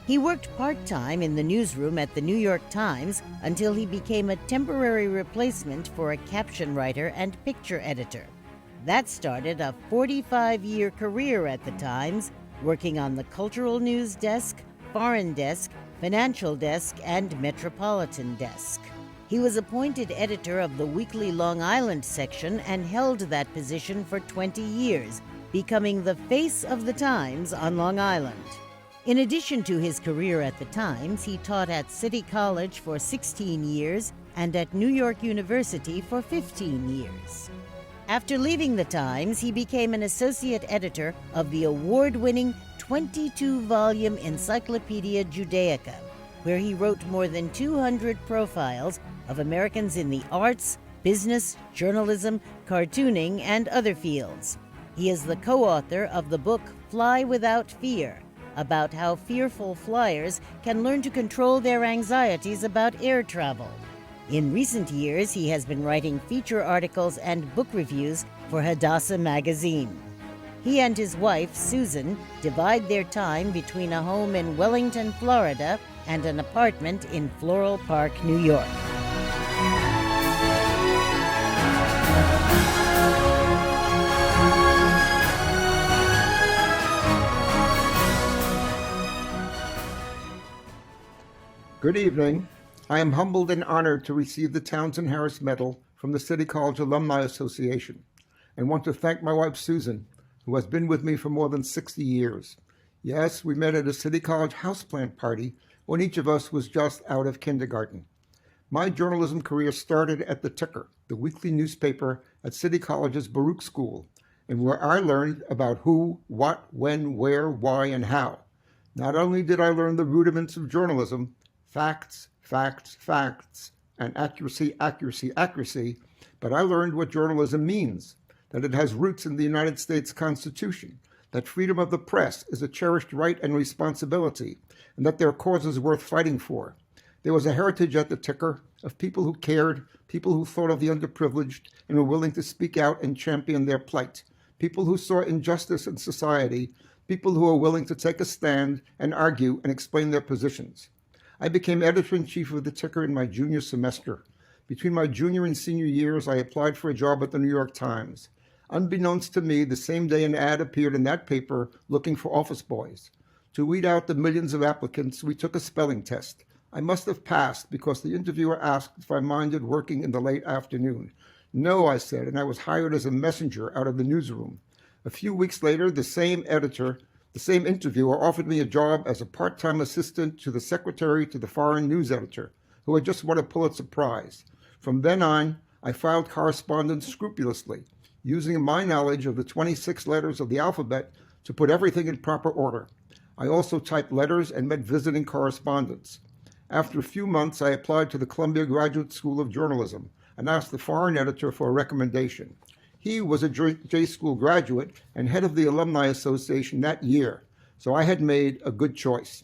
He worked part-time in the newsroom at the New York Times until he became a temporary replacement for a caption writer and picture editor. That started a 45-year career at the Times, working on the cultural news desk, foreign desk, financial desk, and metropolitan desk. He was appointed editor of the weekly Long Island section and held that position for 20 years, becoming the face of the Times on Long Island. In addition to his career at the Times, he taught at City College for 16 years and at New York University for 15 years. After leaving the Times, he became an associate editor of the award-winning 22-volume Encyclopedia Judaica, where he wrote more than 200 profiles of Americans in the arts, business, journalism, cartooning, and other fields. He is the co-author of the book Fly Without Fear, about how fearful flyers can learn to control their anxieties about air travel. In recent years, he has been writing feature articles and book reviews for Hadassah magazine. He and his wife, Susan, divide their time between a home in Wellington, Florida, and an apartment in Floral Park, New York. Good evening. I am humbled and honored to receive the Townsend Harris Medal from the City College Alumni Association, and want to thank my wife, Susan, who has been with me for more than 60 years. Yes, we met at a City College houseplant party when each of us was just out of kindergarten. My journalism career started at The Ticker, the weekly newspaper at City College's Baruch School, and where I learned about who, what, when, where, why, and how. Not only did I learn the rudiments of journalism, facts, facts, facts, and accuracy, accuracy, accuracy, but I learned what journalism means, that it has roots in the United States Constitution, that freedom of the press is a cherished right and responsibility, and that there are causes worth fighting for. There was a heritage at the Ticker of people who cared, people who thought of the underprivileged and were willing to speak out and champion their plight, people who saw injustice in society, people who were willing to take a stand and argue and explain their positions. I became editor-in-chief of the Ticker in my junior semester. Between my junior and senior years, I applied for a job at the New York Times. Unbeknownst to me, the same day an ad appeared in that paper looking for office boys. To weed out the millions of applicants, we took a spelling test. I must have passed because the interviewer asked if I minded working in the late afternoon. No, I said, and I was hired as a messenger out of the newsroom. A few weeks later, the same interviewer offered me a job as a part-time assistant to the secretary to the foreign news editor, who had just won a Pulitzer Prize. From then on, I filed correspondence scrupulously, using my knowledge of the 26 letters of the alphabet to put everything in proper order. I also typed letters and met visiting correspondents. After a few months, I applied to the Columbia Graduate School of Journalism and asked the foreign editor for a recommendation. He was a J School graduate and head of the Alumni Association that year, so I had made a good choice.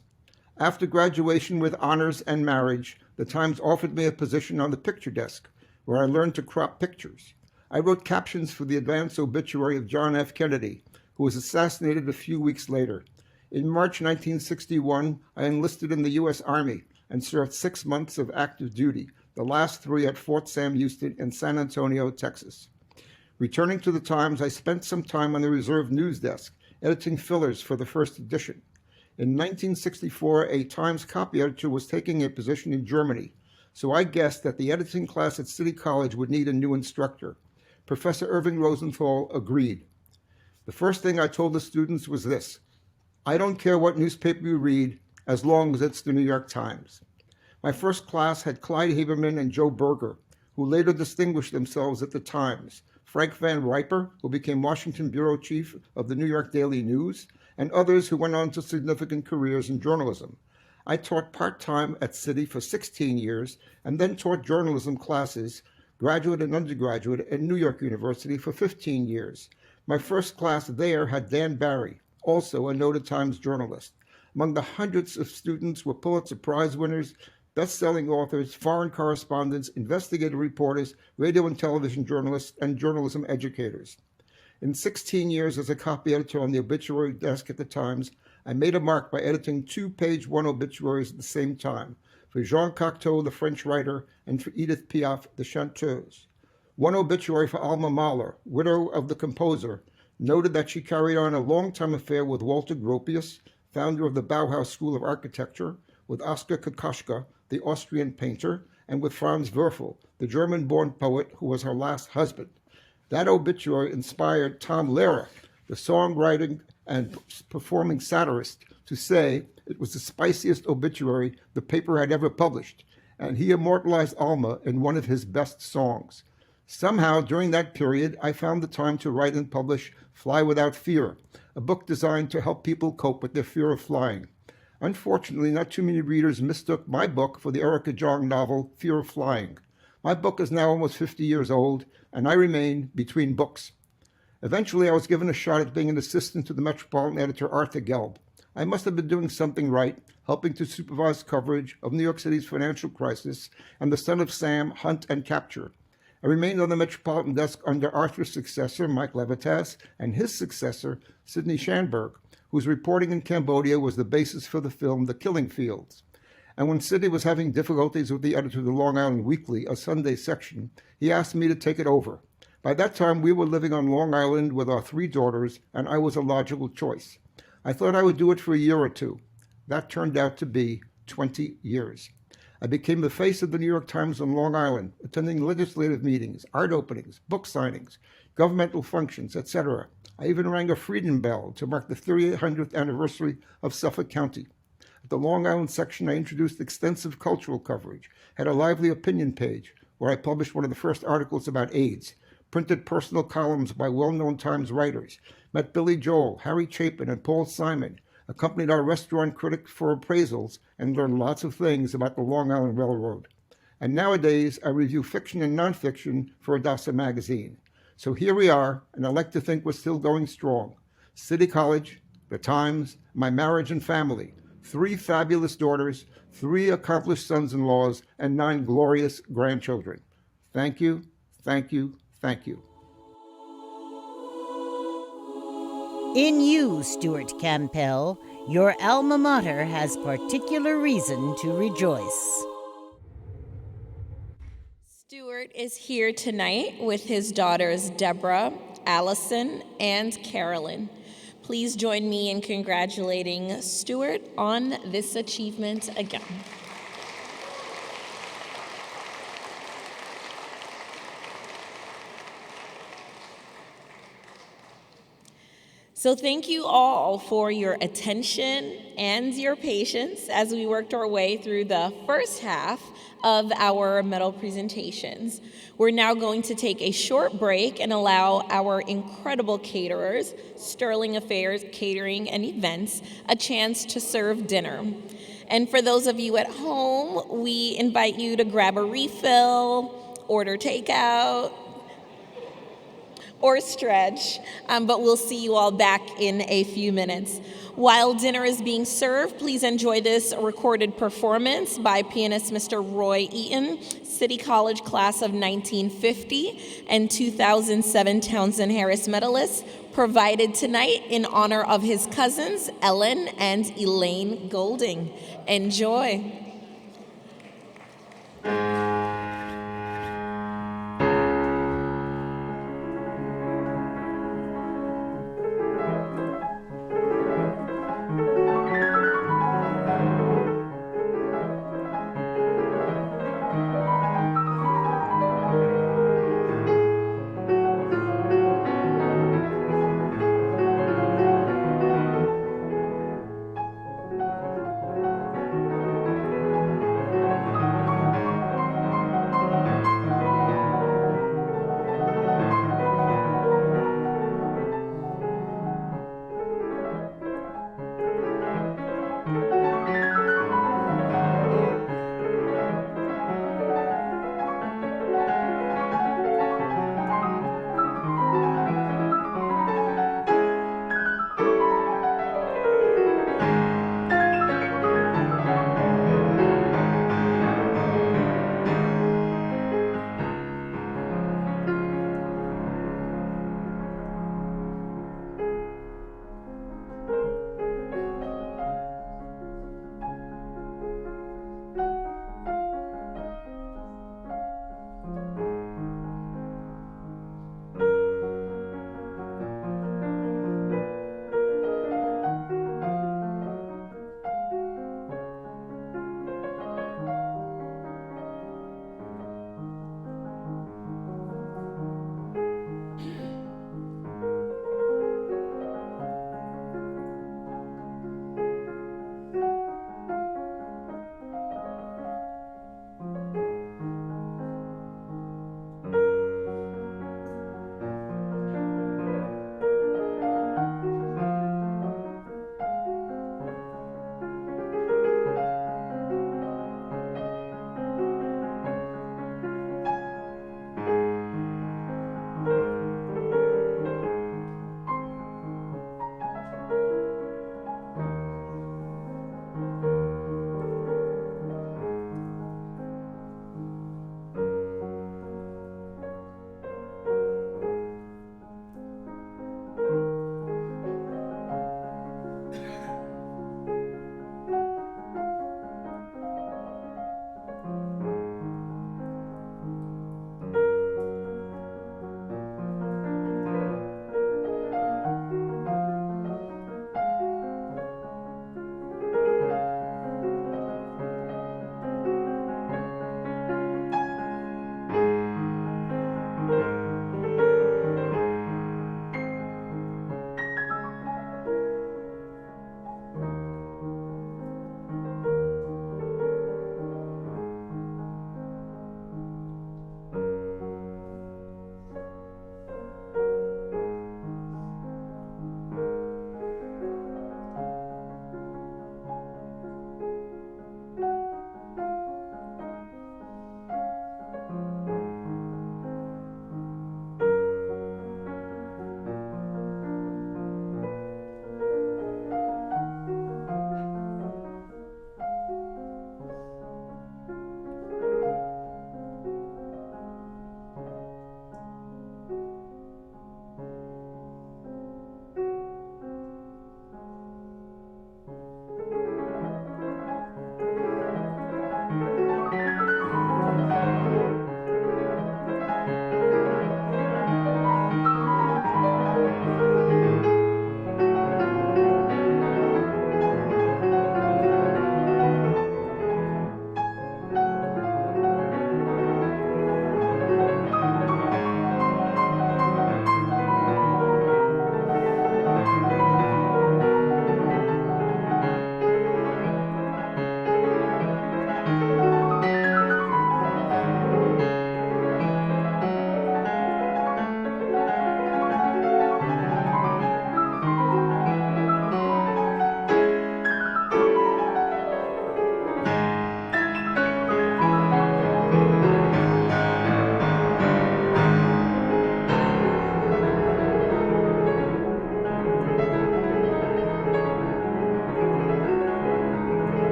After graduation with honors and marriage, the Times offered me a position on the picture desk, where I learned to crop pictures. I wrote captions for the advance obituary of John F. Kennedy, who was assassinated a few weeks later. In March 1961, I enlisted in the U.S. Army and served 6 months of active duty, the last 3 at Fort Sam Houston in San Antonio, Texas. Returning to the Times, I spent some time on the reserve news desk, editing fillers for the first edition. In 1964, a Times copy editor was taking a position in Germany, so I guessed that the editing class at City College would need a new instructor. Professor Irving Rosenthal agreed. The first thing I told the students was this: I don't care what newspaper you read, as long as it's the New York Times. My first class had Clyde Haberman and Joe Berger, who later distinguished themselves at the Times, Frank Van Riper, who became Washington bureau chief of the New York Daily News, and others who went on to significant careers in journalism. I taught part-time at City for 16 years and then taught journalism classes, graduate and undergraduate, at New York University for 15 years. My first class there had Dan Barry, also a noted Times journalist. Among the hundreds of students were Pulitzer Prize winners, best-selling authors, foreign correspondents, investigative reporters, radio and television journalists, and journalism educators. In 16 years as a copy editor on the obituary desk at the Times, I made a mark by editing 2 page-one obituaries at the same time, for Jean Cocteau, the French writer, and for Edith Piaf, the chanteuse. One obituary for Alma Mahler, widow of the composer, noted that she carried on a long-time affair with Walter Gropius, founder of the Bauhaus School of Architecture, with Oskar Kokoschka, the Austrian painter, and with Franz Werfel, the German-born poet who was her last husband. That obituary inspired Tom Lehrer, the songwriting and performing satirist, to say it was the spiciest obituary the paper had ever published, and he immortalized Alma in one of his best songs. Somehow, during that period, I found the time to write and publish Fly Without Fear, a book designed to help people cope with their fear of flying. Unfortunately, not too many readers mistook my book for the Erica Jong novel Fear of Flying. My book is now almost 50 years old, and I remain between books. Eventually, I was given a shot at being an assistant to the Metropolitan editor Arthur Gelb. I must have been doing something right, helping to supervise coverage of New York City's financial crisis and the Son of Sam hunt and capture. I remained on the Metropolitan desk under Arthur's successor, Mike Levitas, and his successor, Sidney Schanberg, whose reporting in Cambodia was the basis for the film The Killing Fields. And when Sidney was having difficulties with the editor of the Long Island Weekly, a Sunday section, he asked me to take it over. By that time, we were living on Long Island with our 3 daughters, and I was a logical choice. I thought I would do it for a year or 2. That turned out to be 20 years. I became the face of the New York Times on Long Island, attending legislative meetings, art openings, book signings, governmental functions, etc. I even rang a freedom bell to mark the 300th anniversary of Suffolk County. At the Long Island section, I introduced extensive cultural coverage, had a lively opinion page where I published one of the first articles about AIDS, printed personal columns by well-known Times writers, met Billy Joel, Harry Chapin, and Paul Simon, accompanied our restaurant critic for appraisals, and learned lots of things about the Long Island Railroad. and nowadays I review fiction and nonfiction for Adasa magazine. So here we are, and I like to think we're still going strong. City College, the Times, my marriage and family, 3 fabulous daughters, 3 accomplished sons-in-laws, and 9 glorious grandchildren. Thank you, thank you, thank you. In you, Stewart Kampel, your alma mater has particular reason to rejoice. Stewart is here tonight with his daughters Deborah, Allison, and Carolyn. Please join me in congratulating Stewart on this achievement again. So thank you all for your attention and your patience as we worked our way through the first half of our medal presentations. We're now going to take a short break and allow our incredible caterers, Sterling Affairs Catering and Events, a chance to serve dinner. And for those of you at home, we invite you to grab a refill, order takeout, or stretch, but we'll see you all back in a few minutes. While dinner is being served, please enjoy this recorded performance by pianist Mr. Roy Eaton, City College class of 1950 and 2007 Townsend Harris Medalist, provided tonight in honor of his cousins, Ellen and Elaine Golding. Enjoy.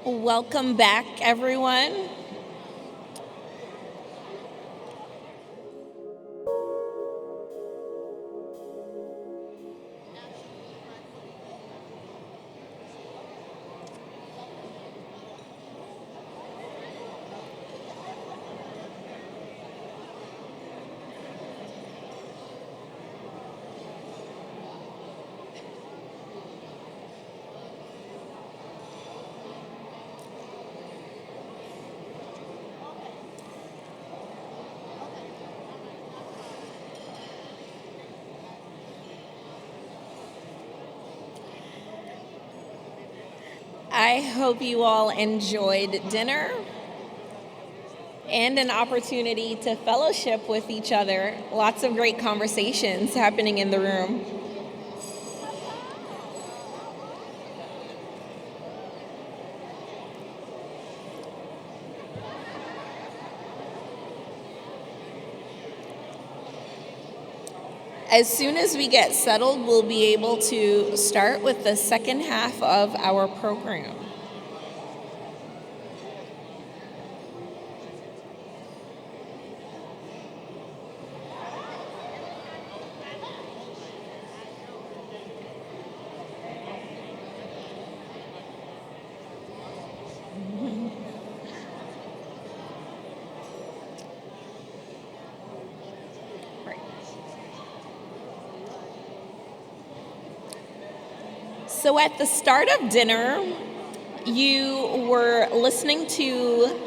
Welcome back, everyone. I hope you all enjoyed dinner and an opportunity to fellowship with each other. Lots of great conversations happening in the room. As soon as we get settled, we'll be able to start with the second half of our program. So at the start of dinner, you were listening to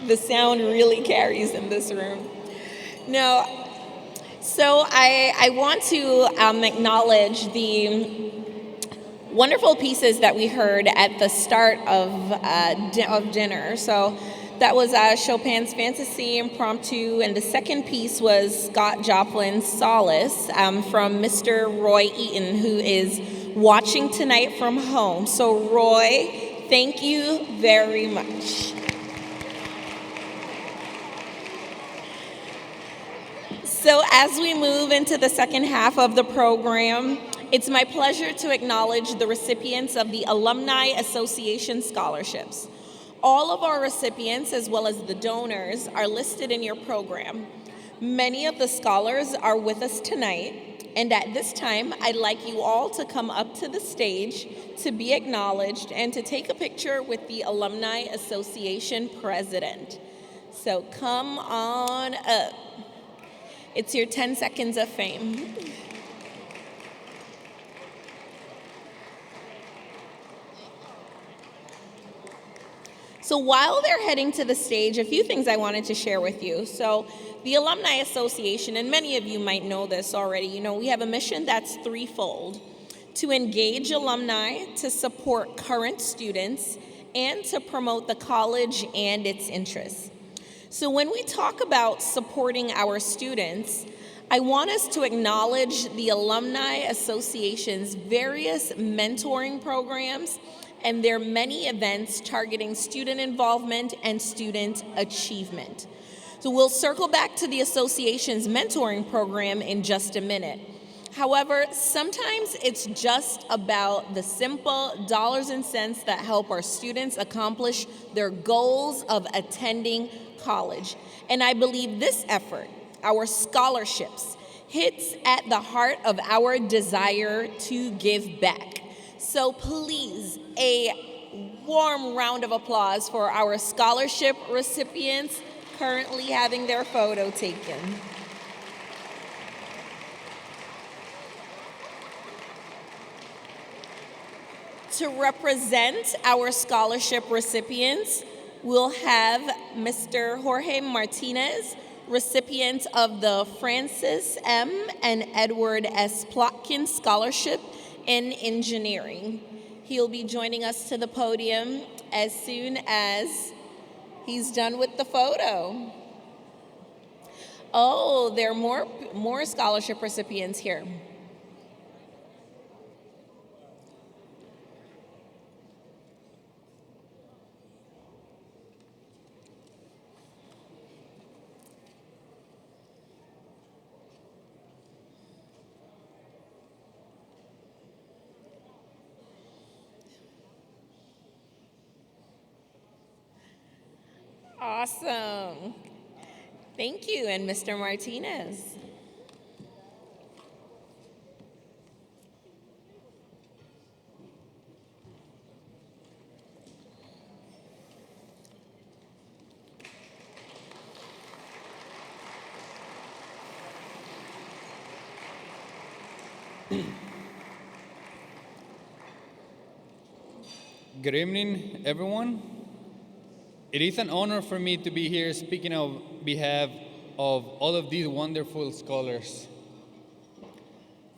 the sound really carries in this room. No, so I want to acknowledge the wonderful pieces that we heard at the start of dinner. So that was Chopin's Fantasy Impromptu, and the second piece was Scott Joplin's Solace from Mr. Roy Eaton, who is watching tonight from home. So Roy, thank you very much. So as we move into the second half of the program, it's my pleasure to acknowledge the recipients of the Alumni Association scholarships. All of our recipients, as well as the donors, are listed in your program. Many of the scholars are with us tonight, and at this time, I'd like you all to come up to the stage to be acknowledged and to take a picture with the Alumni Association president. So come on up. It's your 10 seconds of fame. So while they're heading to the stage, a few things I wanted to share with you. So the Alumni Association, and many of you might know this already, we have a mission that's threefold: to engage alumni, to support current students, and to promote the college and its interests. So when we talk about supporting our students, I want us to acknowledge the Alumni Association's various mentoring programs and their many events targeting student involvement and student achievement. So we'll circle back to the association's mentoring program in just a minute. However, sometimes it's just about the simple dollars and cents that help our students accomplish their goals of attending college. And I believe this effort, our scholarships, hits at the heart of our desire to give back. So please, a warm round of applause for our scholarship recipients currently having their photo taken. To represent our scholarship recipients, we'll have Mr. Jorge Martinez, recipient of the Francis M. and Edward S. Plotkin Scholarship in Engineering. He'll be joining us to the podium as soon as he's done with the photo. Oh, there are more scholarship recipients here. Awesome. Thank you, and Mr. Martinez. Good evening, everyone. It is an honor for me to be here speaking on behalf of all of these wonderful scholars.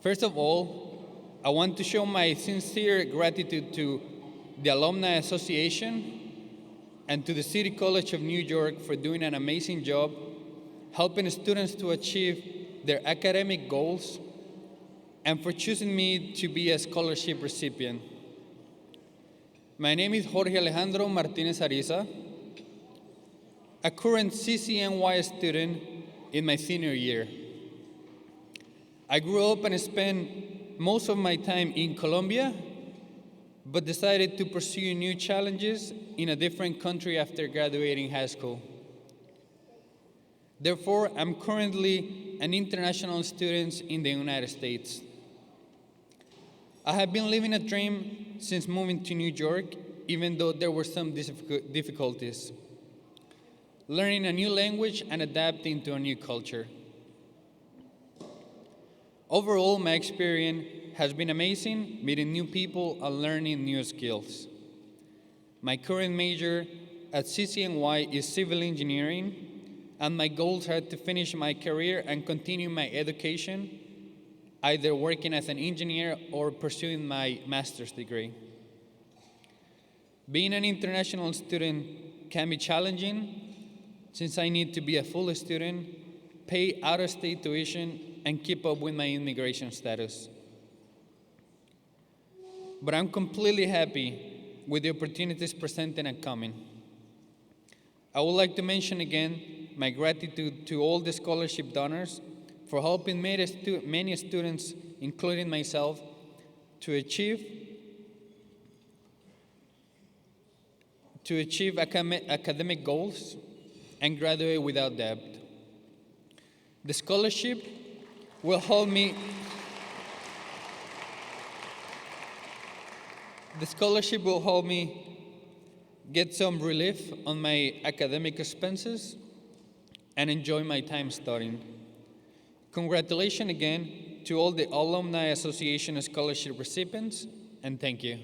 First of all, I want to show my sincere gratitude to the Alumni Association and to the City College of New York for doing an amazing job helping students to achieve their academic goals and for choosing me to be a scholarship recipient. My name is Jorge Alejandro Martinez Ariza, a current CCNY student in my senior year. I grew up and spent most of my time in Colombia, but decided to pursue new challenges in a different country after graduating high school. Therefore, I'm currently an international student in the United States. I have been living a dream since moving to New York, even though there were some difficulties. Learning a new language and adapting to a new culture. Overall, my experience has been amazing, meeting new people and learning new skills. My current major at CCNY is civil engineering, and my goals are to finish my career and continue my education, either working as an engineer or pursuing my master's degree. Being an international student can be challenging since I need to be a full student, pay out-of-state tuition, and keep up with my immigration status. But I'm completely happy with the opportunities presented and coming. I would like to mention again my gratitude to all the scholarship donors for helping many students, including myself, to achieve academic goals and graduate without debt. The scholarship will help me get some relief on my academic expenses and enjoy my time studying. Congratulations again to all the Alumni Association scholarship recipients, and thank you.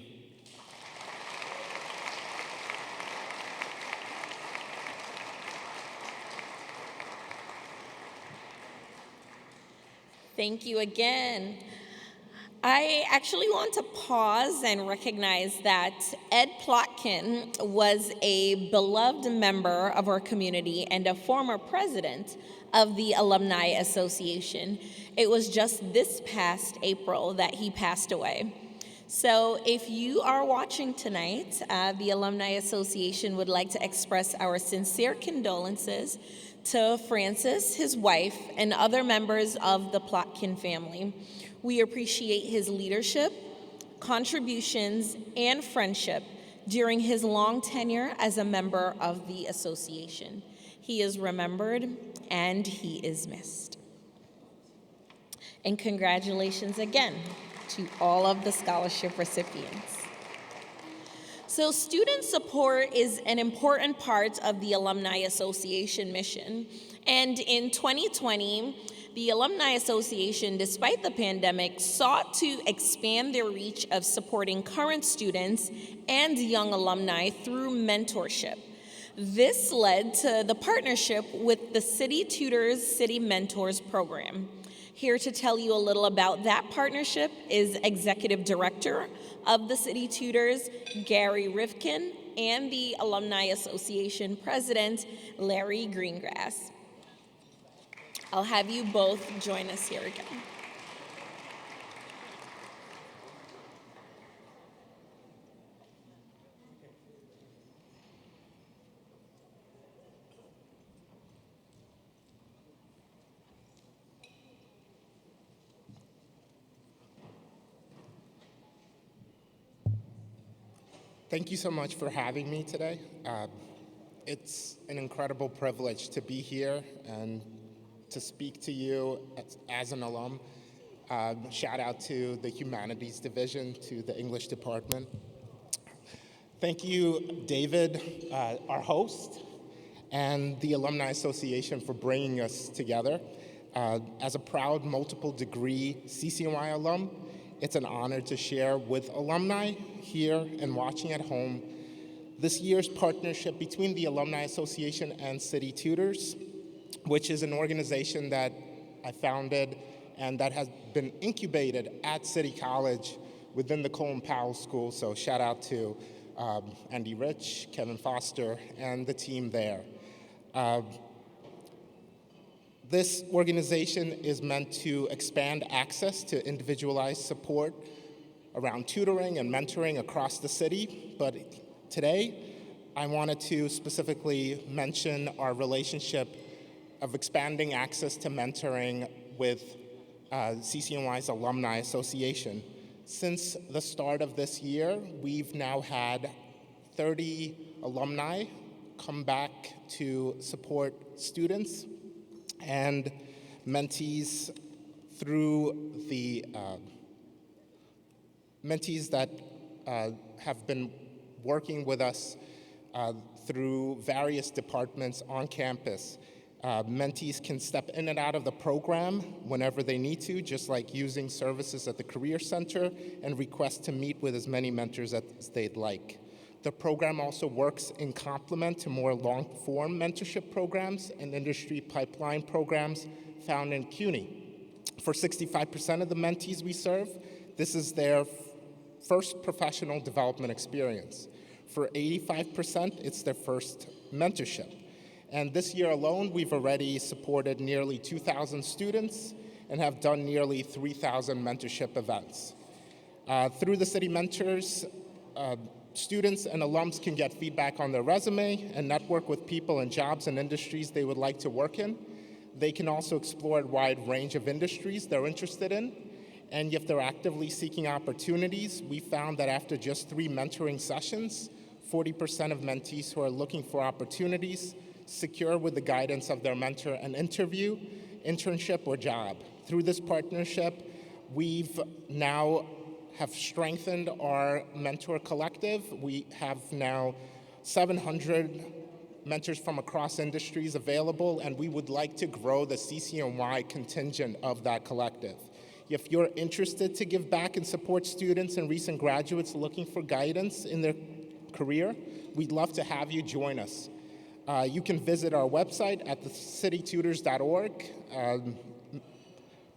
Thank you again. I actually want to pause and recognize that Ed Plotkin was a beloved member of our community and a former president of the Alumni Association. It was just this past April that he passed away. So if you are watching tonight, the Alumni Association would like to express our sincere condolences to Francis, his wife, and other members of the Plotkin family. We appreciate his leadership, contributions, and friendship during his long tenure as a member of the association. He is remembered and he is missed. And congratulations again to all of the scholarship recipients. So student support is an important part of the Alumni Association mission. And in 2020, the Alumni Association, despite the pandemic, sought to expand their reach of supporting current students and young alumni through mentorship. This led to the partnership with the City Tutors City Mentors program. Here to tell you a little about that partnership is Executive Director of the City Tutors, Gary Rifkin, and the Alumni Association President, Larry Greengrass. I'll have you both join us here again. Thank you so much for having me today. It's an incredible privilege to be here and to speak to you as an alum. Shout out to the Humanities Division, to the English Department. Thank you, David, our host, and the Alumni Association for bringing us together. As a proud multiple degree CCNY alum, it's an honor to share with alumni here and watching at home this year's partnership between the Alumni Association and City Tutors, which is an organization that I founded and that has been incubated at City College within the Colin Powell School. So shout out to Andy Rich, Kevin Foster, and the team there. This organization is meant to expand access to individualized support around tutoring and mentoring across the city, but today, I wanted to specifically mention our relationship of expanding access to mentoring with CCNY's Alumni Association. Since the start of this year, we've now had 30 alumni come back to support students and mentees through the mentees that have been working with us through various departments on campus. Mentees can step in and out of the program whenever they need to, just like using services at the Career Center, and request to meet with as many mentors as they'd like. The program also works in complement to more long-form mentorship programs and industry pipeline programs found in CUNY. For 65% of the mentees we serve, this is their first professional development experience. For 85%, it's their first mentorship. And this year alone, we've already supported nearly 2,000 students and have done nearly 3,000 mentorship events. Through the City Mentors, students and alums can get feedback on their resume and network with people in jobs and industries they would like to work in. They can also explore a wide range of industries they're interested in. And if they're actively seeking opportunities, we found that after just 3 mentoring sessions, 40% of mentees who are looking for opportunities secure with the guidance of their mentor an interview, internship, or job. Through this partnership, we've now have strengthened our mentor collective. We have now 700 mentors from across industries available, and we would like to grow the CCNY contingent of that collective. If you're interested to give back and support students and recent graduates looking for guidance in their career, we'd love to have you join us. You can visit our website at thecitytutors.org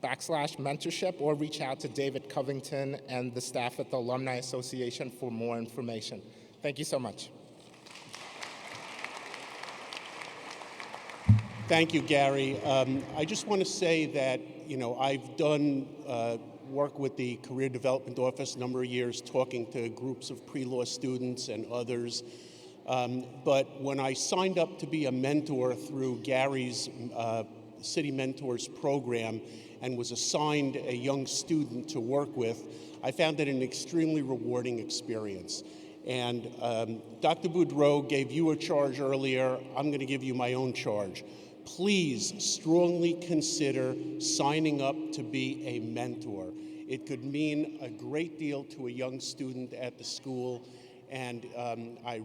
/mentorship, or reach out to David Covington and the staff at the Alumni Association for more information. Thank you so much. Thank you, Gary. I just want to say that, I've done work with the Career Development Office a number of years, talking to groups of pre-law students and others. But when I signed up to be a mentor through Gary's City Mentors program and was assigned a young student to work with, I found it an extremely rewarding experience. And Dr. Boudreau gave you a charge earlier. I'm going to give you my own charge. Please strongly consider signing up to be a mentor. It could mean a great deal to a young student at the school, and I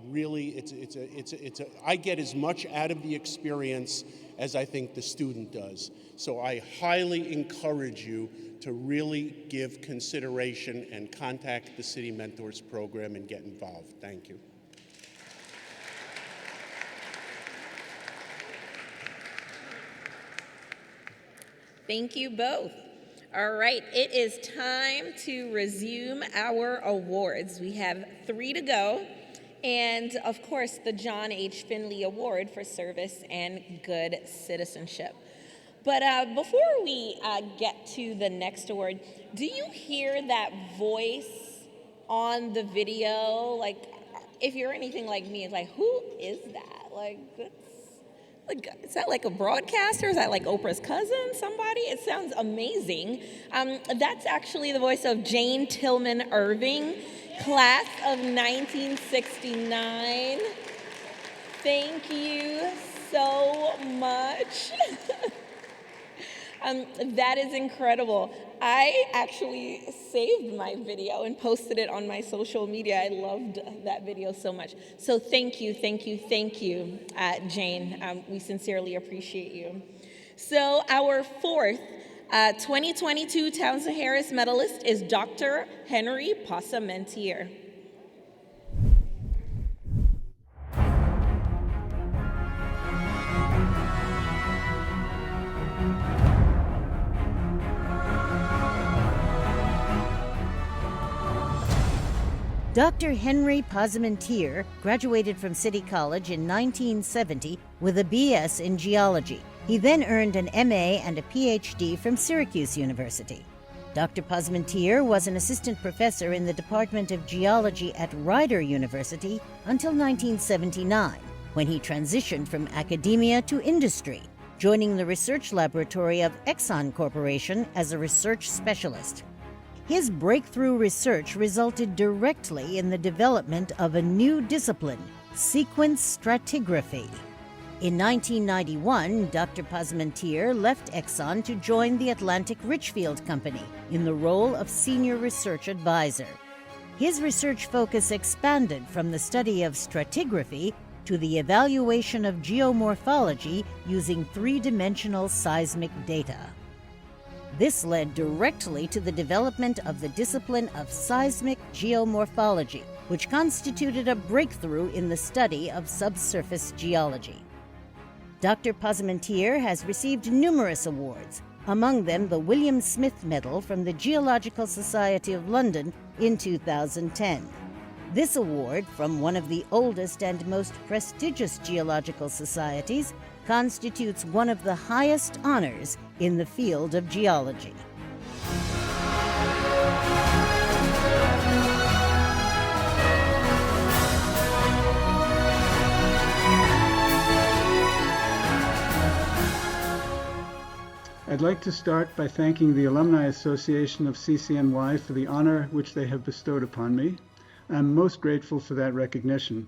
get as much out of the experience as I think the student does. So I highly encourage you to really give consideration and contact the City Mentors program and get involved. Thank you. Thank you both. All right, it is time to resume our awards. We have 3 to go. And of course, the John H. Finley Award for Service and Good Citizenship. But before we get to the next award, do you hear that voice on the video? Like, if you're anything like me, it's like, who is that? Like, is that like a broadcaster? Is that like Oprah's cousin, somebody? It sounds amazing. That's actually the voice of Jane Tillman Irving, class of 1969. Thank you so much. That is incredible. I actually saved my video and posted it on my social media. I loved that video so much. So thank you, Jane. We sincerely appreciate you. So our fourth 2022 Townsend Harris Medalist is Dr. Henry Posamentier. Dr. Henry Posamentier graduated from City College in 1970 with a BS in geology. He then earned an MA and a PhD from Syracuse University. Dr. Posamentier was an assistant professor in the Department of Geology at Rider University until 1979, when he transitioned from academia to industry, joining the research laboratory of Exxon Corporation as a research specialist. His breakthrough research resulted directly in the development of a new discipline, sequence stratigraphy. In 1991, Dr. Posamentier left Exxon to join the Atlantic Richfield Company in the role of senior research advisor. His research focus expanded from the study of stratigraphy to the evaluation of geomorphology using three-dimensional seismic data. This led directly to the development of the discipline of seismic geomorphology, which constituted a breakthrough in the study of subsurface geology. Dr. Posamentier has received numerous awards, among them the William Smith Medal from the Geological Society of London in 2010. This award, from one of the oldest and most prestigious geological societies, constitutes one of the highest honors in the field of geology. I'd like to start by thanking the Alumni Association of CCNY for the honor which they have bestowed upon me. I'm most grateful for that recognition.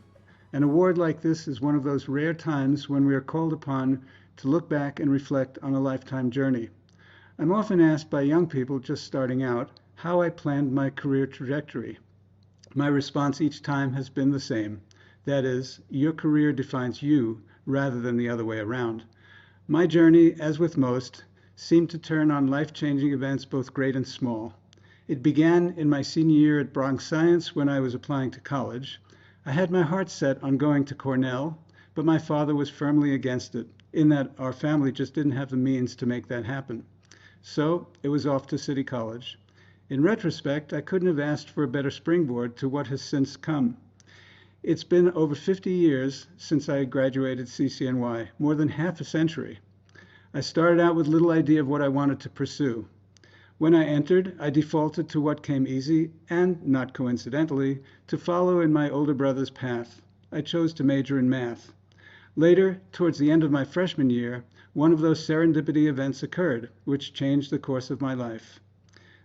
An award like this is one of those rare times when we are called upon to look back and reflect on a lifetime journey. I'm often asked by young people just starting out how I planned my career trajectory. My response each time has been the same. That is, your career defines you rather than the other way around. My journey, as with most, seemed to turn on life-changing events both great and small. It began in my senior year at Bronx Science when I was applying to college. I had my heart set on going to Cornell, but my father was firmly against it, in that our family just didn't have the means to make that happen. So it was off to City College. In retrospect, I couldn't have asked for a better springboard to what has since come. It's been over 50 years since I graduated CCNY, more than half a century. I started out with little idea of what I wanted to pursue. When I entered, I defaulted to what came easy and, not coincidentally, to follow in my older brother's path. I chose to major in math. Later, towards the end of my freshman year, one of those serendipity events occurred, which changed the course of my life.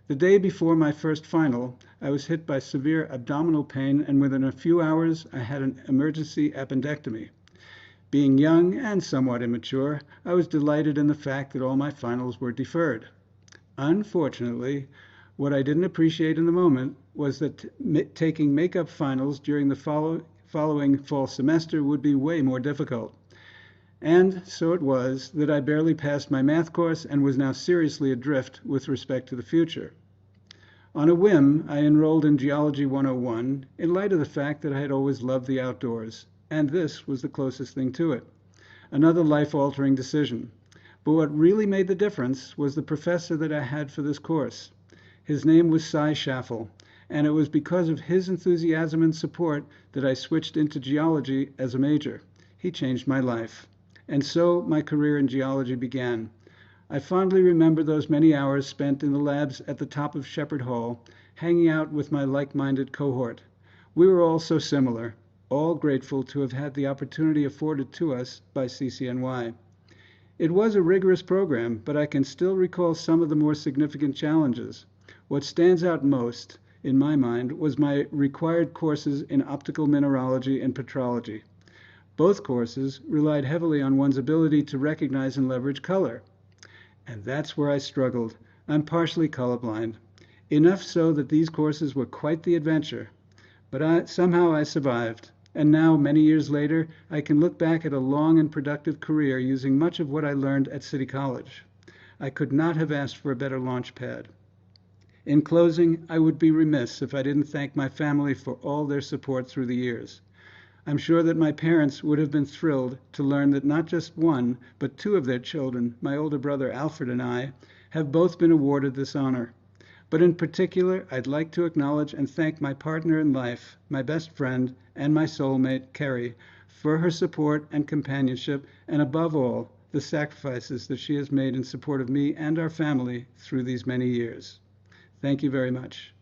The day before my first final, I was hit by severe abdominal pain, and within a few hours, I had an emergency appendectomy. Being young and somewhat immature, I was delighted in the fact that all my finals were deferred. Unfortunately, what I didn't appreciate in the moment was that taking makeup finals during the following fall semester would be way more difficult. And so it was that I barely passed my math course and was now seriously adrift with respect to the future. On a whim, I enrolled in Geology 101 in light of the fact that I had always loved the outdoors, and this was the closest thing to it. Another life-altering decision. But what really made the difference was the professor that I had for this course. His name was Cy Schaffel, and it was because of his enthusiasm and support that I switched into geology as a major. He changed my life. And so my career in geology began. I fondly remember those many hours spent in the labs at the top of Shepherd Hall, hanging out with my like-minded cohort. We were all so similar, all grateful to have had the opportunity afforded to us by CCNY. It was a rigorous program, but I can still recall some of the more significant challenges. What stands out most, in my mind, was my required courses in optical mineralogy and petrology. Both courses relied heavily on one's ability to recognize and leverage color. And that's where I struggled. I'm partially colorblind. Enough so that these courses were quite the adventure. But somehow I survived. And now, many years later, I can look back at a long and productive career using much of what I learned at City College. I could not have asked for a better launch pad. In closing, I would be remiss if I didn't thank my family for all their support through the years. I'm sure that my parents would have been thrilled to learn that not just one, but two of their children, my older brother Alfred and I, have both been awarded this honor. But in particular, I'd like to acknowledge and thank my partner in life, my best friend, and my soulmate, Kerry, for her support and companionship, and above all, the sacrifices that she has made in support of me and our family through these many years. Thank you very much.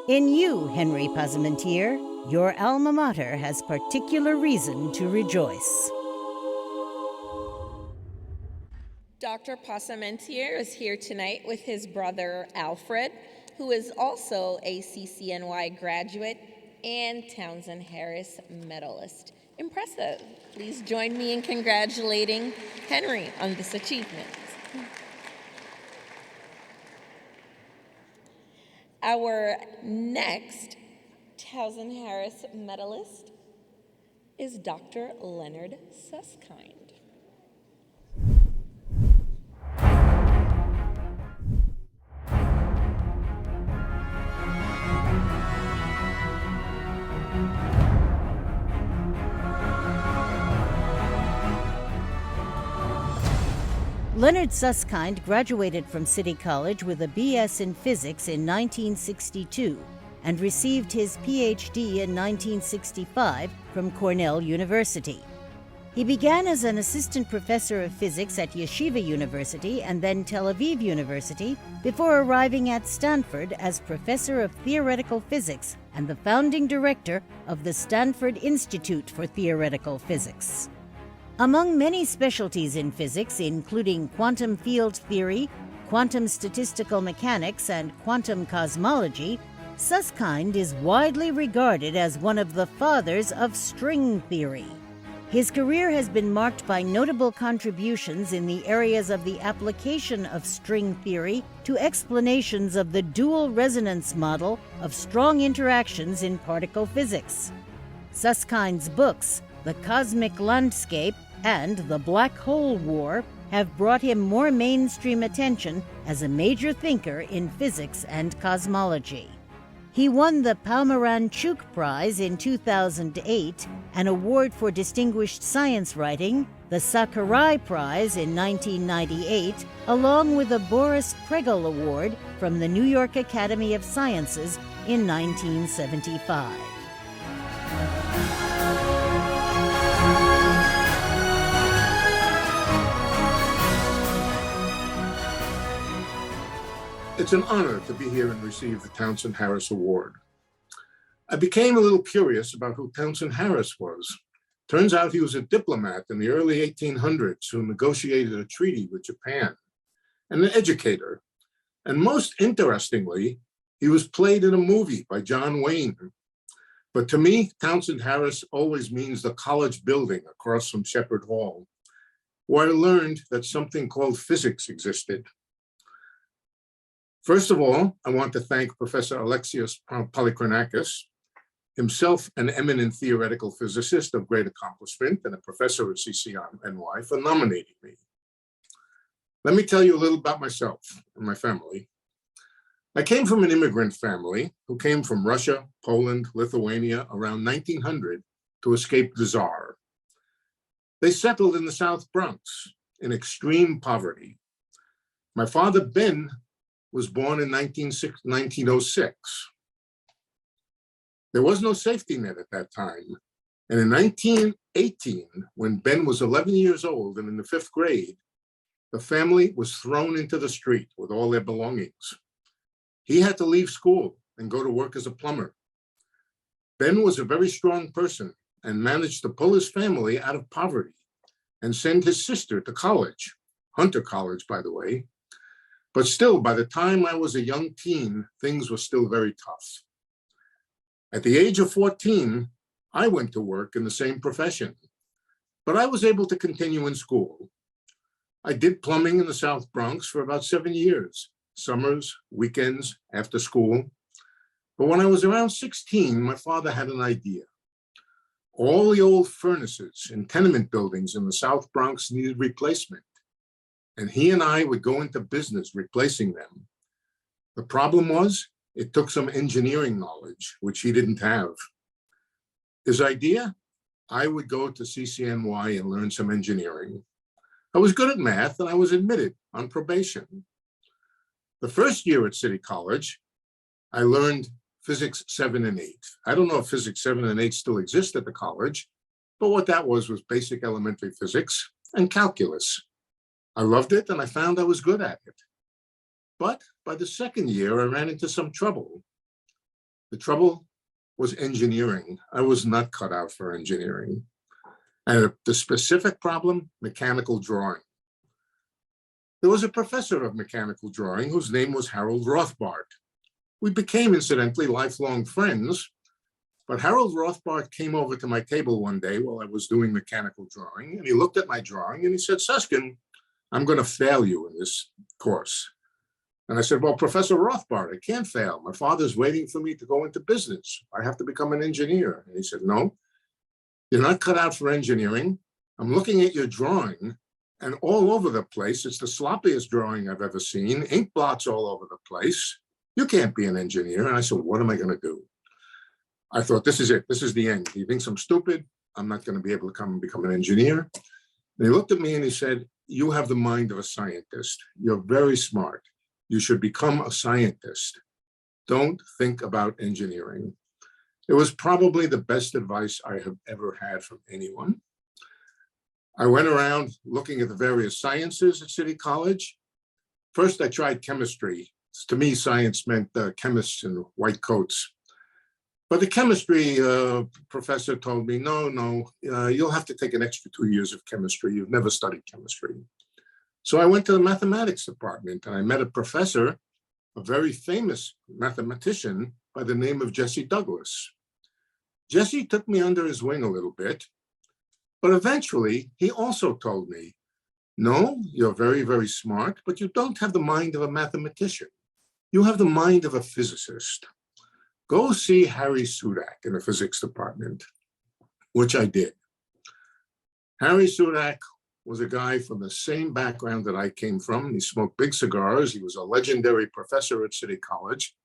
In you, Henry Posamentier, your alma mater has particular reason to rejoice. Dr. Posamentier is here tonight with his brother Alfred, who is also a AACCNY graduate and Townsend Harris Medalist. Impressive. Please join me in congratulating Henry on this achievement. Our next Townsend Harris Medalist is Dr. Leonard Susskind. Leonard Susskind graduated from City College with a B.S. in physics in 1962 and received his Ph.D. in 1965 from Cornell University. He began as an assistant professor of physics at Yeshiva University and then Tel Aviv University before arriving at Stanford as professor of theoretical physics and the founding director of the Stanford Institute for Theoretical Physics. Among many specialties in physics, including quantum field theory, quantum statistical mechanics, and quantum cosmology, Susskind is widely regarded as one of the fathers of string theory. His career has been marked by notable contributions in the areas of the application of string theory to explanations of the dual resonance model of strong interactions in particle physics. Susskind's books, The Cosmic Landscape and The Black Hole War, have brought him more mainstream attention as a major thinker in physics and cosmology. He won the Palmeran-Chuk Prize in 2008, an award for distinguished science writing, the Sakurai Prize in 1998, along with the Boris Pregel Award from the New York Academy of Sciences in 1975. It's an honor to be here and receive the Townsend Harris Award. I became a little curious about who Townsend Harris was. Turns out he was a diplomat in the early 1800s who negotiated a treaty with Japan, and an educator. And most interestingly, he was played in a movie by John Wayne. But to me, Townsend Harris always means the college building across from Shepherd Hall, where I learned that something called physics existed. First of all, I want to thank Professor Alexios Polychronakis, himself an eminent theoretical physicist of great accomplishment and a professor at CCNY, for nominating me. Let me tell you a little about myself and my family. I came from an immigrant family who came from Russia, Poland, Lithuania around 1900 to escape the Tsar. They settled in the South Bronx in extreme poverty. My father, Ben, was born in 1906. There was no safety net at that time. And in 1918, when Ben was 11 years old and in the 5th grade, the family was thrown into the street with all their belongings. He had to leave school and go to work as a plumber. Ben was a very strong person and managed to pull his family out of poverty and send his sister to college, Hunter College, by the way. But still, by the time I was a young teen, things were still very tough. At the age of 14, I went to work in the same profession, but I was able to continue in school. I did plumbing in the South Bronx for about 7 years, summers, weekends, after school. But when I was around 16, my father had an idea. All the old furnaces in tenement buildings in the South Bronx needed replacement, and he and I would go into business replacing them. The problem was, it took some engineering knowledge, which he didn't have. His idea? I would go to CCNY and learn some engineering. I was good at math and I was admitted on probation. The first year at City College, I learned physics 7 and 8. I don't know if physics 7 and 8 still exist at the college, but what that was basic elementary physics and calculus. I loved it and I found I was good at it. But by the second year, I ran into some trouble. The trouble was engineering. I was not cut out for engineering. And the specific problem, mechanical drawing. There was a professor of mechanical drawing whose name was Harold Rothbard. We became, incidentally, lifelong friends, but Harold Rothbard came over to my table one day while I was doing mechanical drawing, and he looked at my drawing and he said, "Susskind, I'm going to fail you in this course." And I said, "Well, Professor Rothbard, I can't fail. My father's waiting for me to go into business. I have to become an engineer." And he said, "No, you're not cut out for engineering. I'm looking at your drawing, and all over the place, it's the sloppiest drawing I've ever seen, ink blots all over the place. You can't be an engineer." And I said, "What am I going to do?" I thought, this is it. This is the end. He thinks I'm stupid. I'm not going to be able to come and become an engineer. And he looked at me and he said, "You have the mind of a scientist. You're very smart. You should become a scientist. Don't think about engineering." It was probably the best advice I have ever had from anyone. I went around looking at the various sciences at City College. First, I tried chemistry. To me, science meant chemists in white coats. But the chemistry professor told me, no, you'll have to take an extra 2 years of chemistry. You've never studied chemistry. So I went to the mathematics department and I met a professor, a very famous mathematician by the name of Jesse Douglas. Jesse took me under his wing a little bit, but eventually he also told me, "No, you're very, very smart, but you don't have the mind of a mathematician. You have the mind of a physicist. Go see Harry Sudak in the physics department," which I did. Harry Sudak was a guy from the same background that I came from. He smoked big cigars. He was a legendary professor at City College,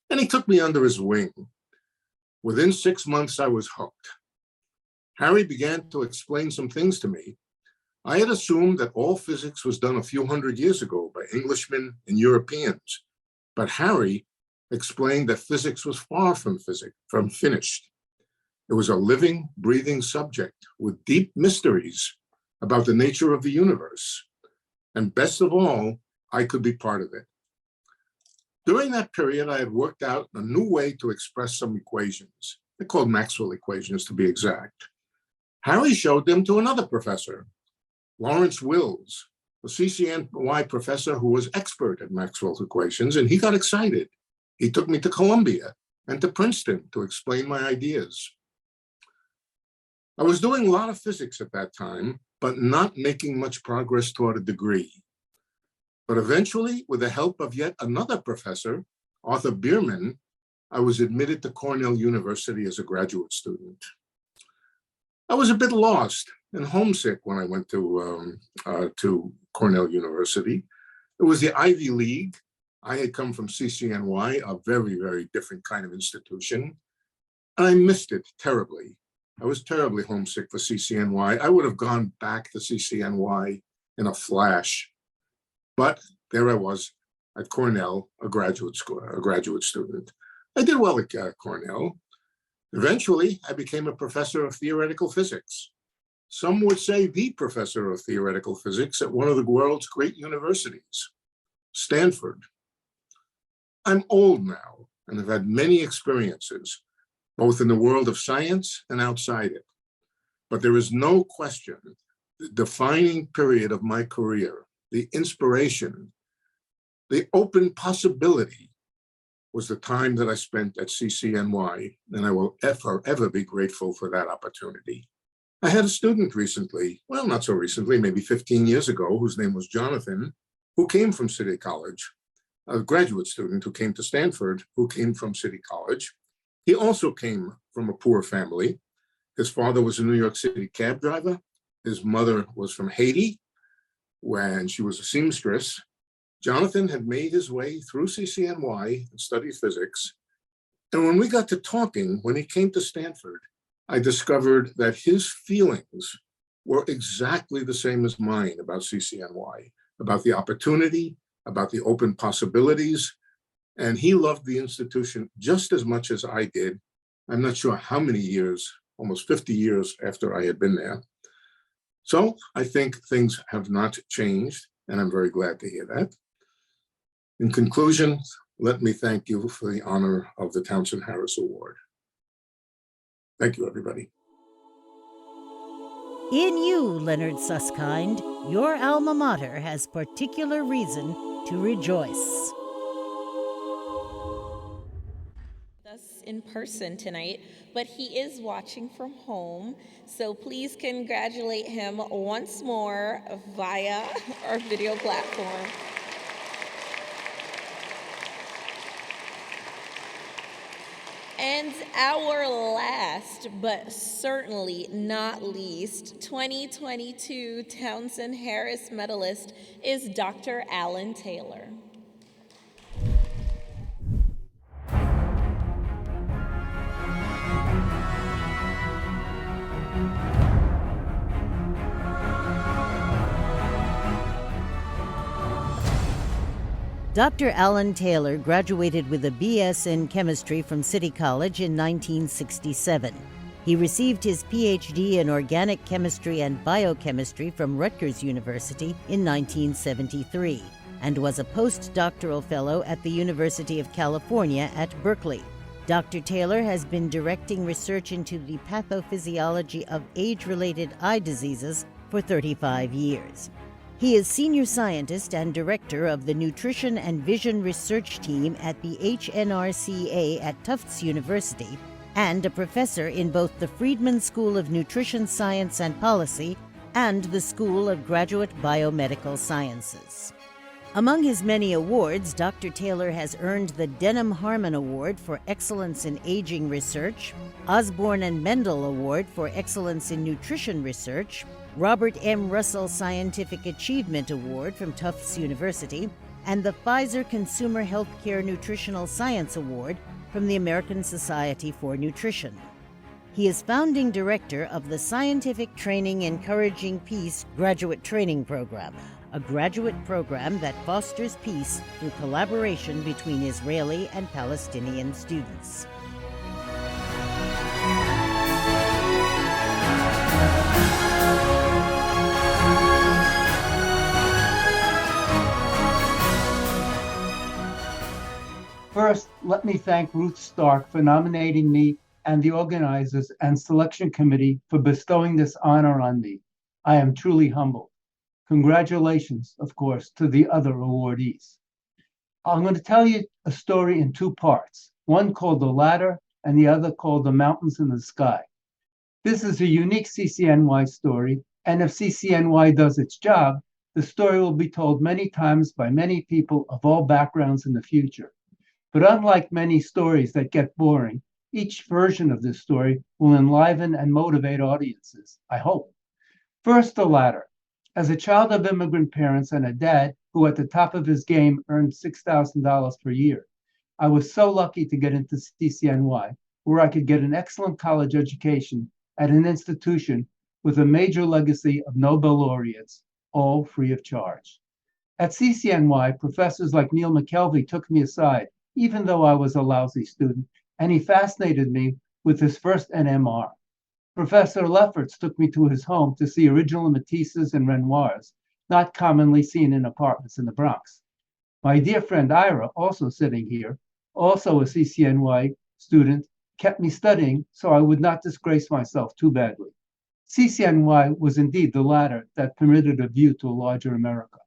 and he took me under his wing. Within 6 months, I was hooked. Harry began to explain some things to me. I had assumed that all physics was done a few hundred years ago by Englishmen and Europeans, but Harry explained that physics was far from finished. It was a living, breathing subject with deep mysteries about the nature of the universe. And best of all, I could be part of it. During that period, I had worked out a new way to express some equations. They're called Maxwell equations, to be exact. Harry showed them to another professor, Lawrence Wills, a CCNY professor who was expert at Maxwell's equations, and he got excited. He took me to Columbia and to Princeton to explain my ideas. I was doing a lot of physics at that time, but not making much progress toward a degree. But eventually, with the help of yet another professor, Arthur Bierman, I was admitted to Cornell University as a graduate student. I was a bit lost and homesick when I went to Cornell University. It was the Ivy League. I had come from CCNY, a very, very different kind of institution, and I missed it terribly. I was terribly homesick for CCNY. I would have gone back to CCNY in a flash. But there I was at Cornell, a graduate student. I did well at Cornell. Eventually, I became a professor of theoretical physics. Some would say the professor of theoretical physics at one of the world's great universities, Stanford. I'm old now and have had many experiences, both in the world of science and outside it. But there is no question, the defining period of my career, the inspiration, the open possibility was the time that I spent at CCNY, and I will forever be grateful for that opportunity. I had a student recently, well, not so recently, maybe 15 years ago, whose name was Jonathan, who came from City College, a graduate student who came to Stanford, who came from City College. He also came from a poor family. His father was a New York City cab driver. His mother was from Haiti, when she was a seamstress. Jonathan had made his way through CCNY and studied physics. And when we got to talking, when he came to Stanford, I discovered that his feelings were exactly the same as mine about CCNY, about the opportunity, about the open possibilities. And he loved the institution just as much as I did. I'm not sure how many years, almost 50 years after I had been there. So I think things have not changed, and I'm very glad to hear that. In conclusion, let me thank you for the honor of the Townsend Harris Award. Thank you, everybody. In you, Leonard Susskind, your alma mater has particular reason to rejoice. Us in person tonight, but he is watching from home, so please congratulate him once more via our video platform. And our last, but certainly not least, 2022 Townsend Harris Medalist is Dr. Alan Taylor. Dr. Alan Taylor graduated with a BS in chemistry from City College in 1967. He received his PhD in organic chemistry and biochemistry from Rutgers University in 1973 and was a postdoctoral fellow at the University of California at Berkeley. Dr. Taylor has been directing research into the pathophysiology of age-related eye diseases for 35 years. He is senior scientist and director of the Nutrition and Vision Research Team at the HNRCA at Tufts University and a professor in both the Friedman School of Nutrition Science and Policy and the School of Graduate Biomedical Sciences. Among his many awards, Dr. Taylor has earned the Denham-Harmon Award for Excellence in Aging Research, Osborne and Mendel Award for Excellence in Nutrition Research, Robert M. Russell Scientific Achievement Award from Tufts University, and the Pfizer Consumer Healthcare Nutritional Science Award from the American Society for Nutrition. He is founding director of the Scientific Training Encouraging Peace Graduate Training Program, a graduate program that fosters peace through collaboration between Israeli and Palestinian students. First, let me thank Ruth Stark for nominating me and the organizers and selection committee for bestowing this honor on me. I am truly humbled. Congratulations, of course, to the other awardees. I'm going to tell you a story in two parts, one called The Ladder and the other called The Mountains in the Sky. This is a unique CCNY story, and if CCNY does its job, the story will be told many times by many people of all backgrounds in the future. But unlike many stories that get boring, each version of this story will enliven and motivate audiences, I hope. First, The Ladder. As a child of immigrant parents and a dad who at the top of his game earned $6,000 per year, I was so lucky to get into CCNY, where I could get an excellent college education at an institution with a major legacy of Nobel laureates, all free of charge. At CCNY, professors like Neil McKelvey took me aside, even though I was a lousy student, and he fascinated me with his first NMR. Professor Lefferts took me to his home to see original Matisses and Renoirs, not commonly seen in apartments in the Bronx. My dear friend Ira, also sitting here, also a CCNY student, kept me studying so I would not disgrace myself too badly. CCNY was indeed the ladder that permitted a view to a larger America.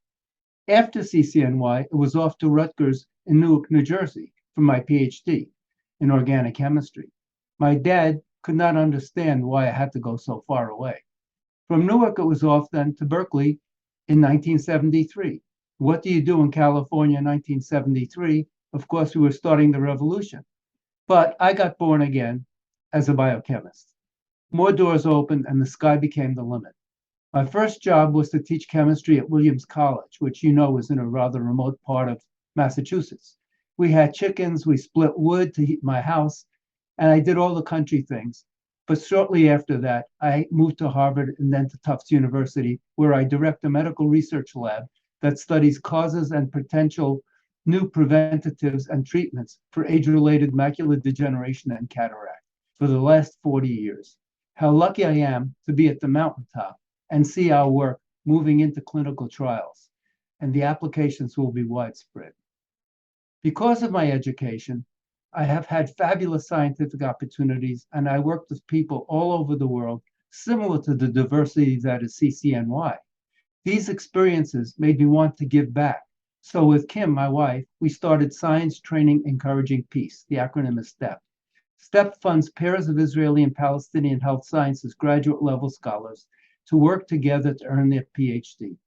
After CCNY, it was off to Rutgers in Newark, New Jersey, for my PhD in organic chemistry. My dad could not understand why I had to go so far away. From Newark, it was off then to Berkeley in 1973. What do you do in California in 1973? Of course, we were starting the revolution. But I got born again as a biochemist. More doors opened and the sky became the limit. My first job was to teach chemistry at Williams College, which you know is in a rather remote part of Massachusetts. We had chickens, we split wood to heat my house, and I did all the country things. But shortly after that, I moved to Harvard and then to Tufts University, where I direct a medical research lab that studies causes and potential new preventatives and treatments for age-related macular degeneration and cataract for the last 40 years. How lucky I am to be at the mountaintop and see our work moving into clinical trials, and the applications will be widespread. Because of my education, I have had fabulous scientific opportunities, and I worked with people all over the world, similar to the diversity that is CCNY. These experiences made me want to give back. So with Kim, my wife, we started Science Training Encouraging Peace. The acronym is STEP. STEP funds pairs of Israeli and Palestinian health sciences graduate level scholars to work together to earn their PhD.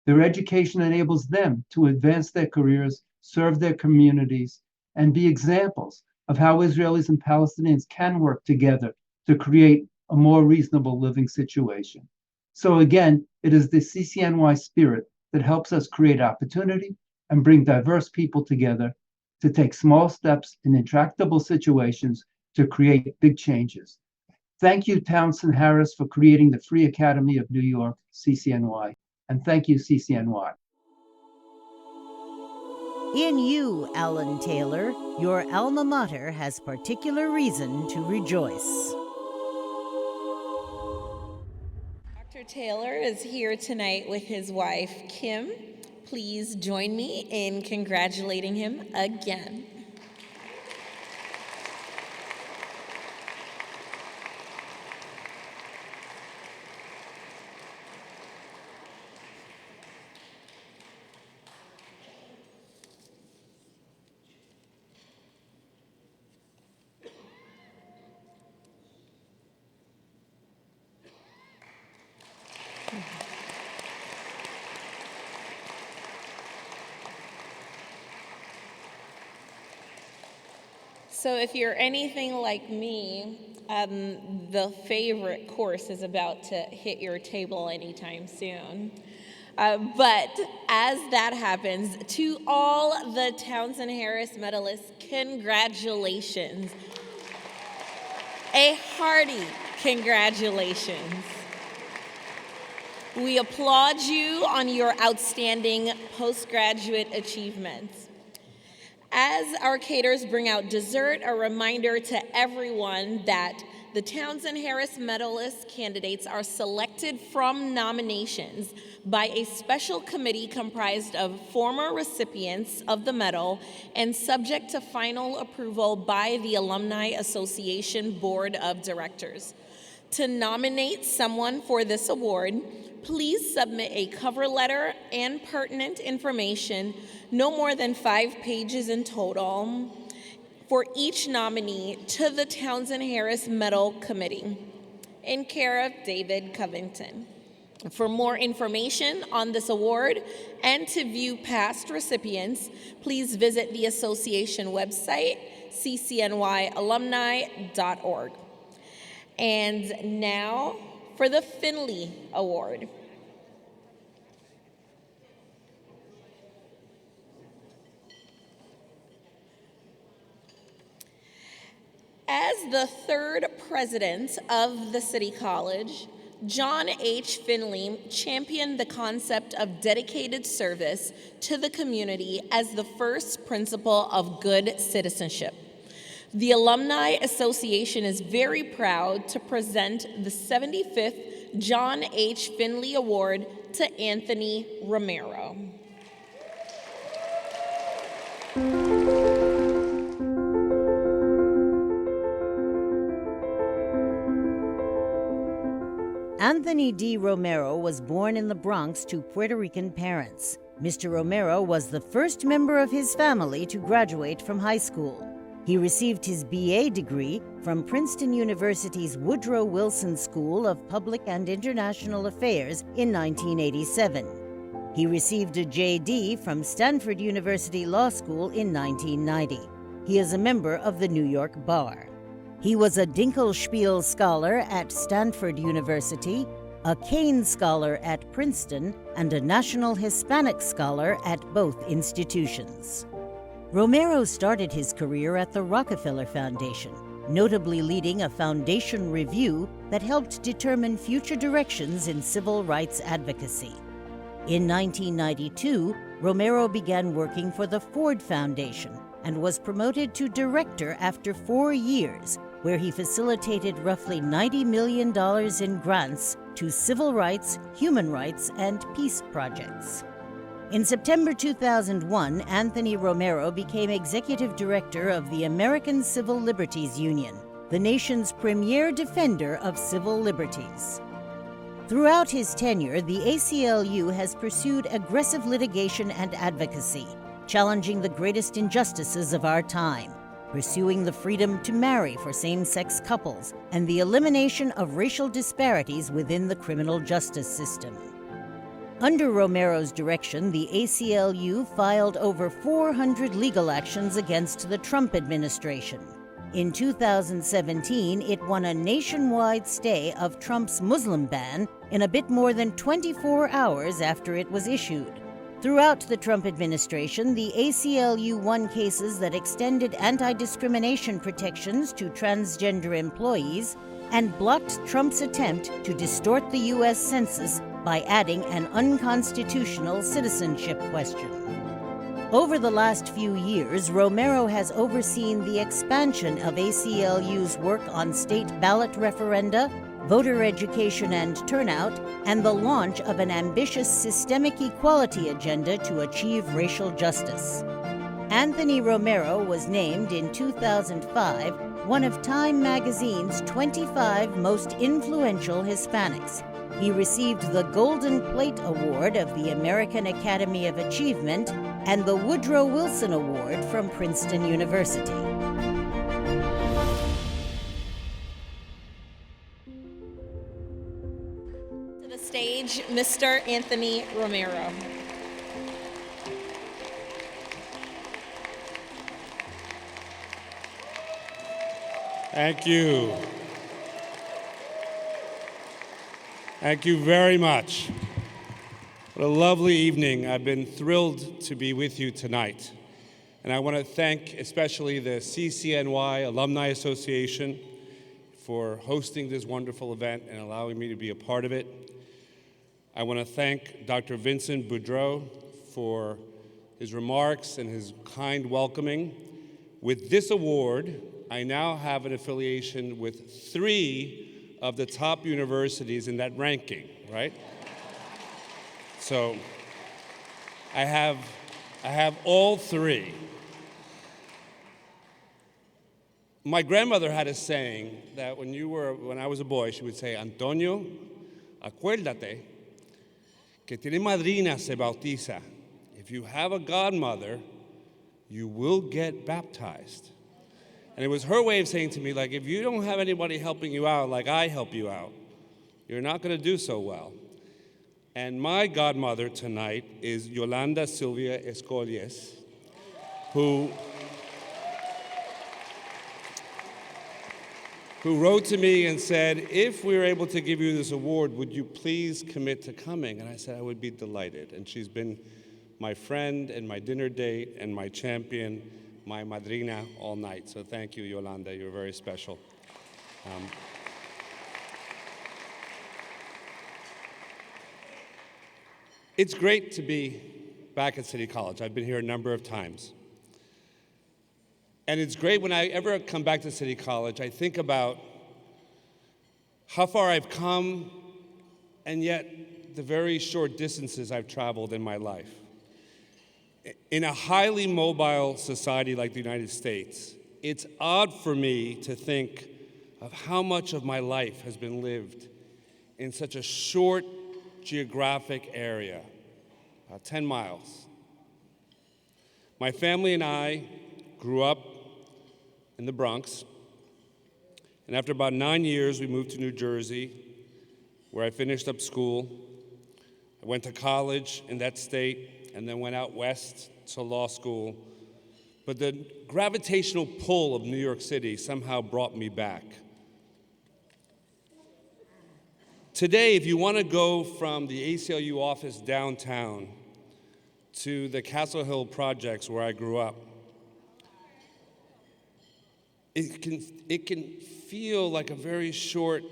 Their education enables them to advance their careers, serve their communities, and be examples of how Israelis and Palestinians can work together to create a more reasonable living situation. So again, it is the CCNY spirit that helps us create opportunity and bring diverse people together to take small steps in intractable situations to create big changes. Thank you, Townsend Harris, for creating the Free Academy of New York, CCNY. And thank you, CCNY. In you, Alan Taylor, your alma mater has particular reason to rejoice. Dr. Taylor is here tonight with his wife, Kim. Please join me in congratulating him again. So if you're anything like me, the favorite course is about to hit your table anytime soon. But as that happens, to all the Townsend Harris medalists, congratulations. A hearty congratulations. We applaud you on your outstanding postgraduate achievements. As our caterers bring out dessert, a reminder to everyone that the Townsend Harris Medalist candidates are selected from nominations by a special committee comprised of former recipients of the medal and subject to final approval by the Alumni Association Board of Directors. To nominate someone for this award, please submit a cover letter and pertinent information, no more than 5 pages in total, for each nominee to the Townsend Harris Medal Committee, in care of David Covington. For more information on this award and to view past recipients, please visit the association website, ccnyalumni.org. And now for the Finley Award. As the third president of the City College, John H. Finley championed the concept of dedicated service to the community as the first principle of good citizenship. The Alumni Association is very proud to present the 75th John H. Finley Award to Anthony Romero. Anthony D. Romero was born in the Bronx to Puerto Rican parents. Mr. Romero was the first member of his family to graduate from high school. He received his BA degree from Princeton University's Woodrow Wilson School of Public and International Affairs in 1987. He received a JD from Stanford University Law School in 1990. He is a member of the New York Bar. He was a Dinkelspiel Scholar at Stanford University, a Kane Scholar at Princeton, and a National Hispanic Scholar at both institutions. Romero started his career at the Rockefeller Foundation, notably leading a foundation review that helped determine future directions in civil rights advocacy. In 1992, Romero began working for the Ford Foundation and was promoted to director after 4 years, where he facilitated roughly $90 million in grants to civil rights, human rights, and peace projects. In September 2001, Anthony Romero became executive director of the American Civil Liberties Union, the nation's premier defender of civil liberties. Throughout his tenure, the ACLU has pursued aggressive litigation and advocacy, challenging the greatest injustices of our time, pursuing the freedom to marry for same-sex couples, and the elimination of racial disparities within the criminal justice system. Under Romero's direction, the ACLU filed over 400 legal actions against the Trump administration. In 2017, it won a nationwide stay of Trump's Muslim ban in a bit more than 24 hours after it was issued. Throughout the Trump administration, the ACLU won cases that extended anti-discrimination protections to transgender employees and blocked Trump's attempt to distort the U.S. Census by adding an unconstitutional citizenship question. Over the last few years, Romero has overseen the expansion of ACLU's work on state ballot referenda, voter education and turnout, and the launch of an ambitious systemic equality agenda to achieve racial justice. Anthony Romero was named in 2005 one of Time magazine's 25 most influential Hispanics. He received the Golden Plate Award of the American Academy of Achievement and the Woodrow Wilson Award from Princeton University. To the stage, Mr. Anthony Romero. Thank you. Thank you very much. What a lovely evening. I've been thrilled to be with you tonight. And I want to thank especially the CCNY Alumni Association for hosting this wonderful event and allowing me to be a part of it. I want to thank Dr. Vincent Boudreau for his remarks and his kind welcoming. With this award, I now have an affiliation with 3 of the top universities in that ranking, right? So I have all 3. My grandmother had a saying that when I was a boy, she would say, Antonio, acuérdate que tiene madrina se bautiza. If you have a godmother, you will get baptized. And it was her way of saying to me, like, if you don't have anybody helping you out like I help you out, you're not going to do so well. And my godmother tonight is Yolanda Silvia Escolies, who wrote to me and said, if we were able to give you this award, would you please commit to coming? And I said, I would be delighted. And she's been my friend and my dinner date and my champion, my madrina all night. So thank you, Yolanda. You're very special. It's great to be back at City College. I've been here a number of times. And it's great when I ever come back to City College, I think about how far I've come and yet the very short distances I've traveled in my life. In a highly mobile society like the United States, it's odd for me to think of how much of my life has been lived in such a short geographic area about 10 miles. My family and I grew up in the Bronx, and after about 9 years, we moved to New Jersey, where I finished up school. I went to college in that state, and then went out west to law school. But the gravitational pull of New York City somehow brought me back. Today, if you want to go from the ACLU office downtown to the Castle Hill projects where I grew up, it can feel like a very short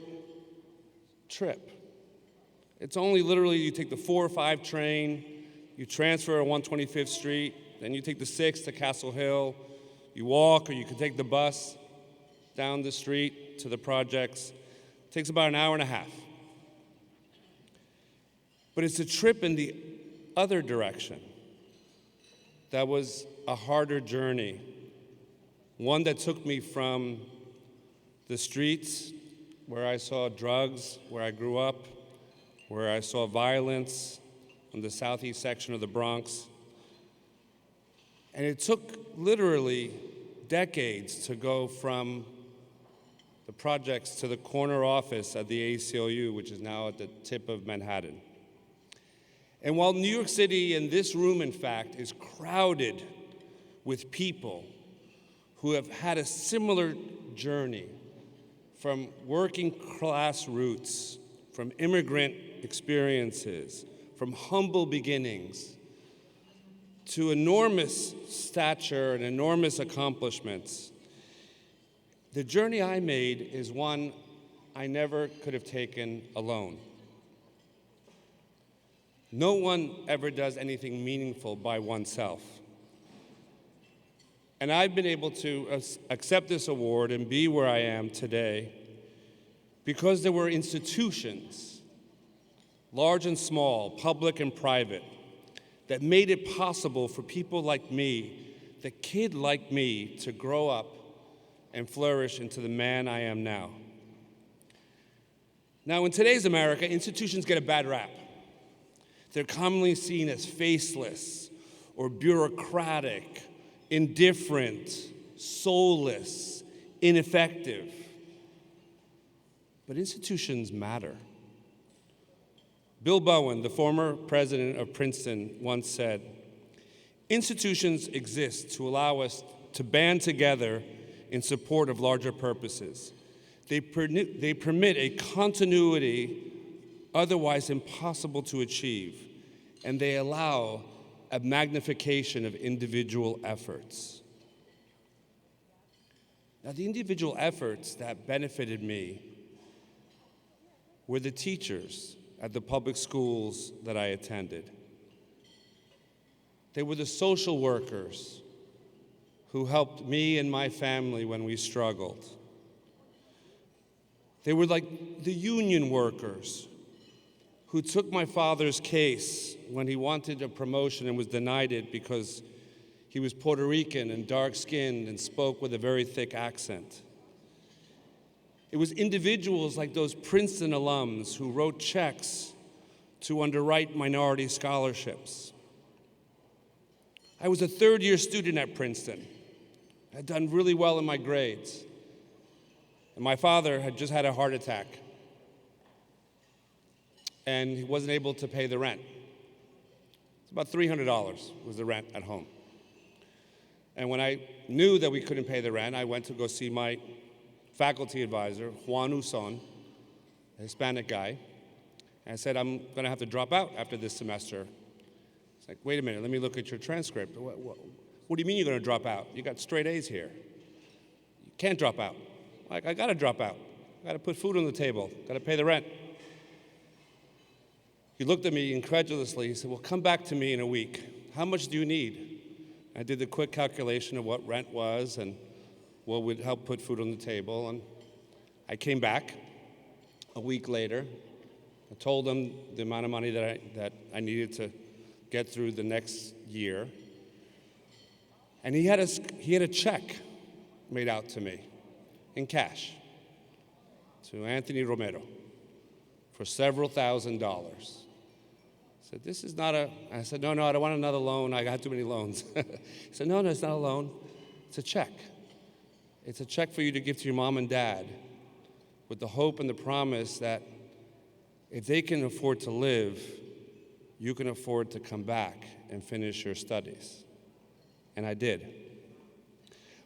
trip. It's only literally you take the 4 or 5 train, you transfer on 125th Street, then you take the 6 to Castle Hill, you walk or you can take the bus down the street to the projects. It takes about an hour and a half. But it's a trip in the other direction that was a harder journey, one that took me from the streets where I saw drugs, where I grew up, where I saw violence in the southeast section of the Bronx. And it took literally decades to go from the projects to the corner office at the ACLU, which is now at the tip of Manhattan. And while New York City, and this room, in fact, is crowded with people who have had a similar journey from working class roots, from immigrant experiences, from humble beginnings, to enormous stature and enormous accomplishments, the journey I made is one I never could have taken alone. No one ever does anything meaningful by oneself. And I've been able to accept this award and be where I am today because there were institutions, large and small, public and private, that made it possible for people like me, the kid like me, to grow up and flourish into the man I am now. Now, in today's America, institutions get a bad rap. They're commonly seen as faceless or bureaucratic, indifferent, soulless, ineffective. But institutions matter. Bill Bowen, the former president of Princeton, once said, "Institutions exist to allow us to band together in support of larger purposes. They permit a continuity otherwise impossible to achieve, and they allow a magnification of individual efforts." Now, the individual efforts that benefited me were the teachers at the public schools that I attended. They were the social workers who helped me and my family when we struggled. They were like the union workers who took my father's case when he wanted a promotion and was denied it because he was Puerto Rican and dark-skinned and spoke with a very thick accent. It was individuals like those Princeton alums who wrote checks to underwrite minority scholarships. I was a third-year student at Princeton. I had done really well in my grades. And my father had just had a heart attack. And he wasn't able to pay the rent. It's about $300 was the rent at home. And when I knew that we couldn't pay the rent, I went to go see my faculty advisor, Juan Uson, a Hispanic guy, and I said, "I'm going to have to drop out after this semester." He's like, "Wait a minute, let me look at your transcript." What do you mean you're going to drop out? You got straight A's here. You can't drop out. Like, I got to drop out. I got to put food on the table. Got to pay the rent. He looked at me incredulously. He said, "Well, come back to me in a week. How much do you need?" I did the quick calculation of what rent was and what would help put food on the table. And I came back a week later. I told him the amount of money that I needed to get through the next year. And he had a check made out to me in cash to Anthony Romero for several $1,000s. said, this is not a, I said, no, I don't want another loan. I got too many loans. He said, no, it's not a loan. It's a check. It's a check for you to give to your mom and dad with the hope and the promise that if they can afford to live, you can afford to come back and finish your studies. And I did.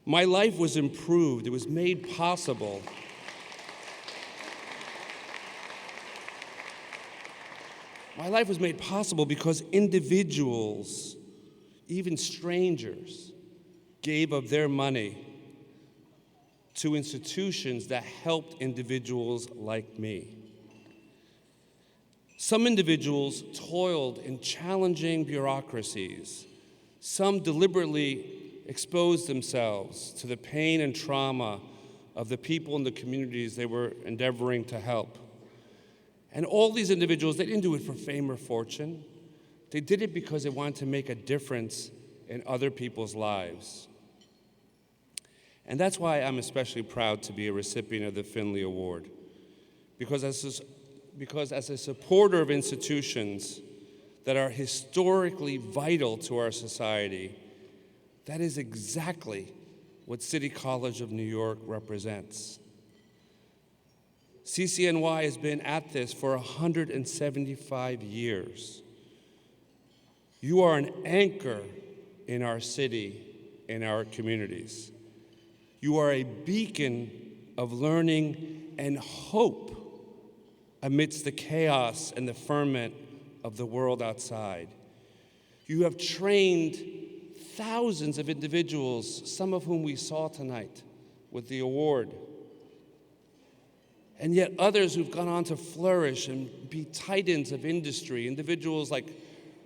My life was improved. It was made possible. My life was made possible because individuals, even strangers, gave of their money to institutions that helped individuals like me. Some individuals toiled in challenging bureaucracies. Some deliberately exposed themselves to the pain and trauma of the people in the communities they were endeavoring to help. And all these individuals, they didn't do it for fame or fortune. They did it because they wanted to make a difference in other people's lives. And that's why I'm especially proud to be a recipient of the Finley Award. Because as a supporter of institutions that are historically vital to our society, that is exactly what City College of New York represents. CCNY has been at this for 175 years. You are an anchor in our city, in our communities. You are a beacon of learning and hope amidst the chaos and the ferment of the world outside. You have trained thousands of individuals, some of whom we saw tonight with the award, and yet others who've gone on to flourish and be titans of industry, individuals like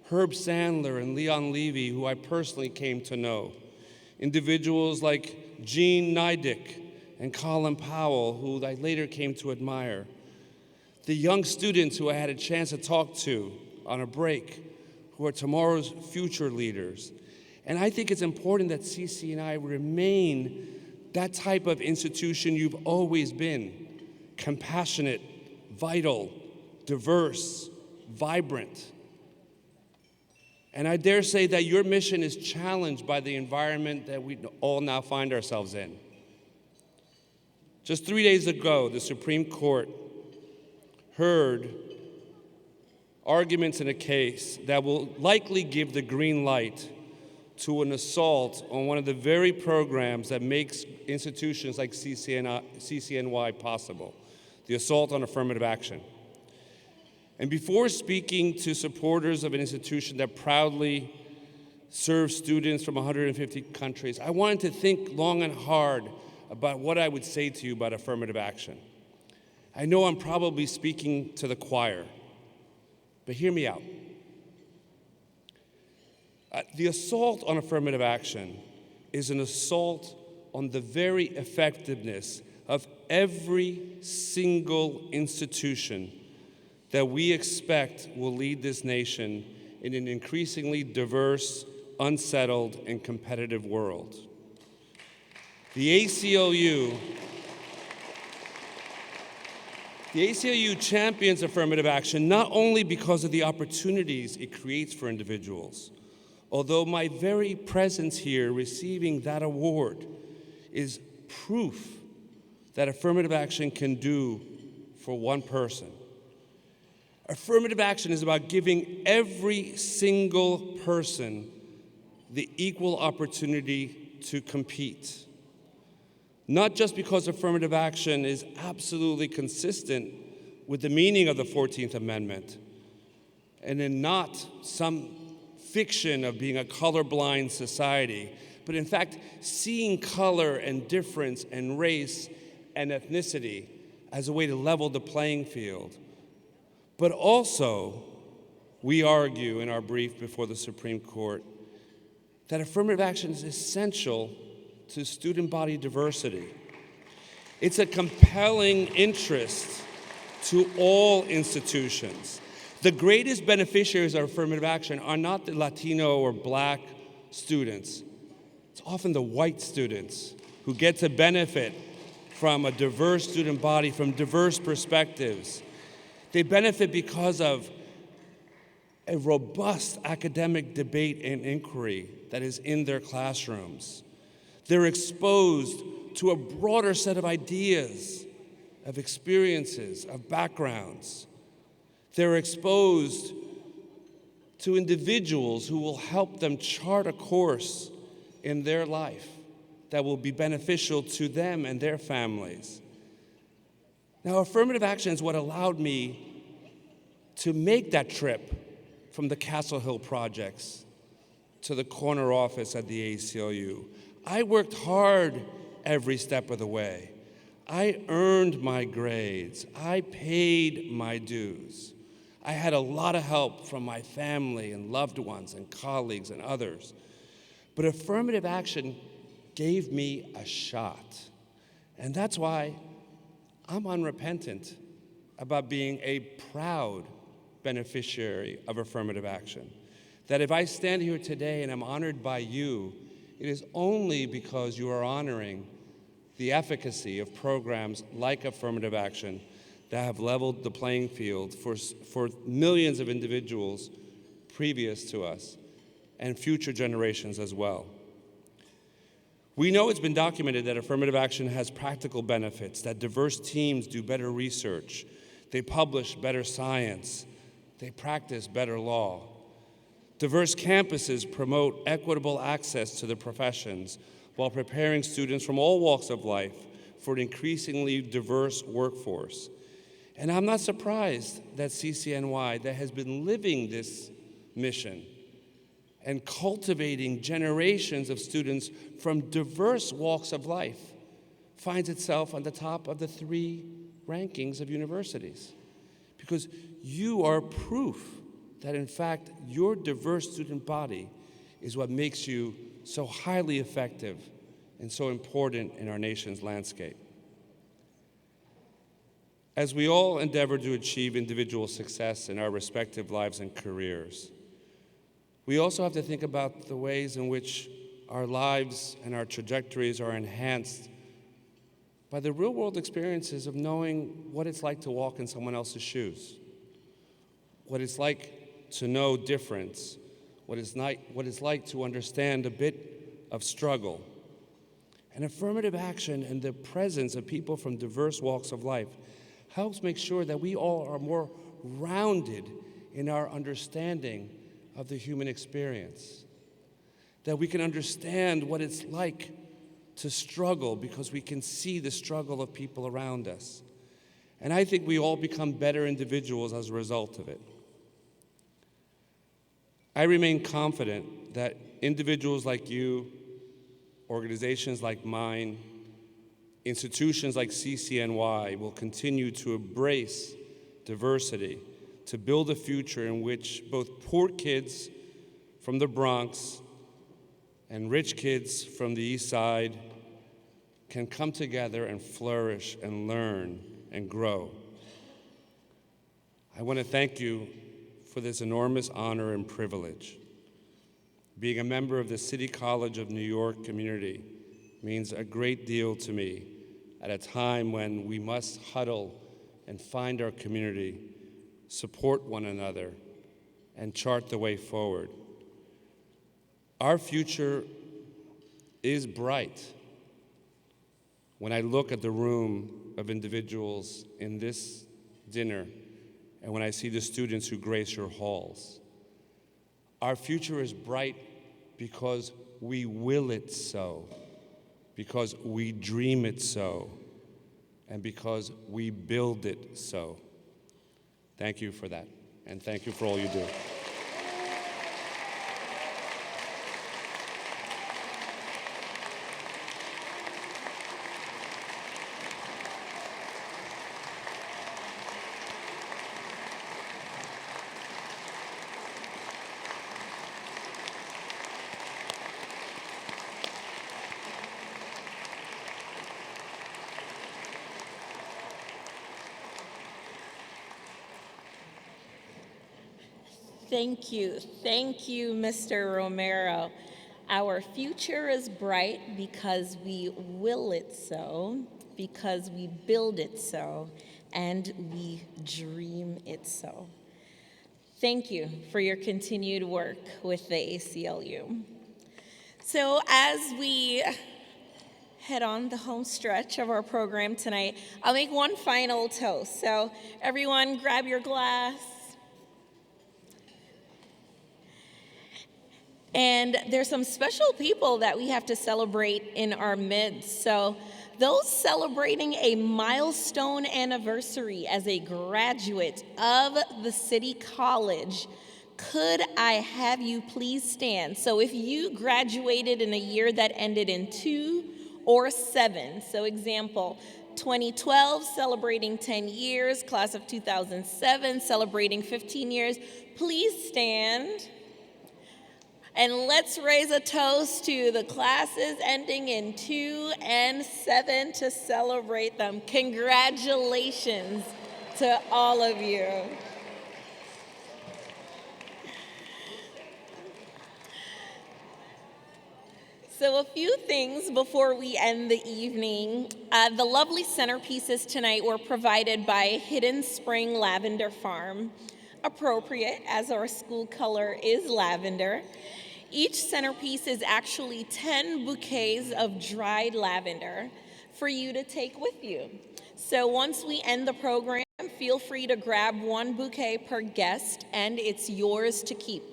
Herb Sandler and Leon Levy, who I personally came to know, individuals like Gene Neidick and Colin Powell, who I later came to admire, the young students who I had a chance to talk to on a break, who are tomorrow's future leaders. And I think it's important that CCNY remain that type of institution you've always been: compassionate, vital, diverse, vibrant. And I dare say that your mission is challenged by the environment that we all now find ourselves in. Just 3 days ago, the Supreme Court heard arguments in a case that will likely give the green light to an assault on one of the very programs that makes institutions like CCNY possible, the assault on affirmative action. And before speaking to supporters of an institution that proudly serves students from 150 countries, I wanted to think long and hard about what I would say to you about affirmative action. I know I'm probably speaking to the choir, but hear me out. The assault on affirmative action is an assault on the very effectiveness of every single institution that we expect will lead this nation in an increasingly diverse, unsettled, and competitive world. The ACLU champions affirmative action not only because of the opportunities it creates for individuals, although my very presence here receiving that award is proof that affirmative action can do for one person. Affirmative action is about giving every single person the equal opportunity to compete. Not just because affirmative action is absolutely consistent with the meaning of the 14th Amendment, and in not some fiction of being a colorblind society, but in fact, seeing color and difference and race and ethnicity as a way to level the playing field. But also, we argue in our brief before the Supreme Court that affirmative action is essential to student body diversity. It's a compelling interest to all institutions. The greatest beneficiaries of affirmative action are not the Latino or Black students. It's often the white students who get to benefit from a diverse student body, from diverse perspectives. They benefit because of a robust academic debate and inquiry that is in their classrooms. They're exposed to a broader set of ideas, of experiences, of backgrounds. They're exposed to individuals who will help them chart a course in their life that will be beneficial to them and their families. Now, affirmative action is what allowed me to make that trip from the Castle Hill projects to the corner office at the ACLU. I worked hard every step of the way. I earned my grades. I paid my dues. I had a lot of help from my family and loved ones and colleagues and others. But affirmative action gave me a shot. And that's why I'm unrepentant about being a proud beneficiary of affirmative action. That if I stand here today and I'm honored by you, it is only because you are honoring the efficacy of programs like affirmative action that have leveled the playing field for millions of individuals previous to us and future generations as well. We know it's been documented that affirmative action has practical benefits, that diverse teams do better research, they publish better science, they practice better law. Diverse campuses promote equitable access to the professions while preparing students from all walks of life for an increasingly diverse workforce. And I'm not surprised that CCNY, that has been living this mission and cultivating generations of students from diverse walks of life, finds itself on the top of the 3 rankings of universities. Because you are proof that, in fact, your diverse student body is what makes you so highly effective and so important in our nation's landscape. As we all endeavor to achieve individual success in our respective lives and careers, we also have to think about the ways in which our lives and our trajectories are enhanced by the real-world experiences of knowing what it's like to walk in someone else's shoes, what it's like to know difference, what it's like to understand a bit of struggle. And affirmative action and the presence of people from diverse walks of life helps make sure that we all are more rounded in our understanding of the human experience, that we can understand what it's like to struggle because we can see the struggle of people around us. And I think we all become better individuals as a result of it. I remain confident that individuals like you, organizations like mine, institutions like CCNY will continue to embrace diversity to build a future in which both poor kids from the Bronx and rich kids from the East Side can come together and flourish and learn and grow. I want to thank you for this enormous honor and privilege. Being a member of the City College of New York community means a great deal to me at a time when we must huddle and find our community, support one another, and chart the way forward. Our future is bright. When I look at the room of individuals in this dinner, and when I see the students who grace your halls, our future is bright because we will it so, because we dream it so, and because we build it so. Thank you for that, and thank you for all you do. Thank you, Mr. Romero. Our future is bright because we will it so, because we build it so, and we dream it so. Thank you for your continued work with the ACLU. So as we head on the home stretch of our program tonight, I'll make one final toast. So everyone grab your glass. And there's some special people that we have to celebrate in our midst. So those celebrating a milestone anniversary as a graduate of the City College, could I have you please stand? So if you graduated in a year that ended in 2 or 7, so example, 2012 celebrating 10 years, class of 2007 celebrating 15 years, please stand. And let's raise a toast to the classes ending in 2 and 7 to celebrate them. Congratulations to all of you. So a few things before we end the evening. The lovely centerpieces tonight were provided by Hidden Spring Lavender Farm, appropriate as our school color is lavender. Each centerpiece is actually 10 bouquets of dried lavender for you to take with you. So once we end the program, feel free to grab 1 bouquet per guest, and it's yours to keep.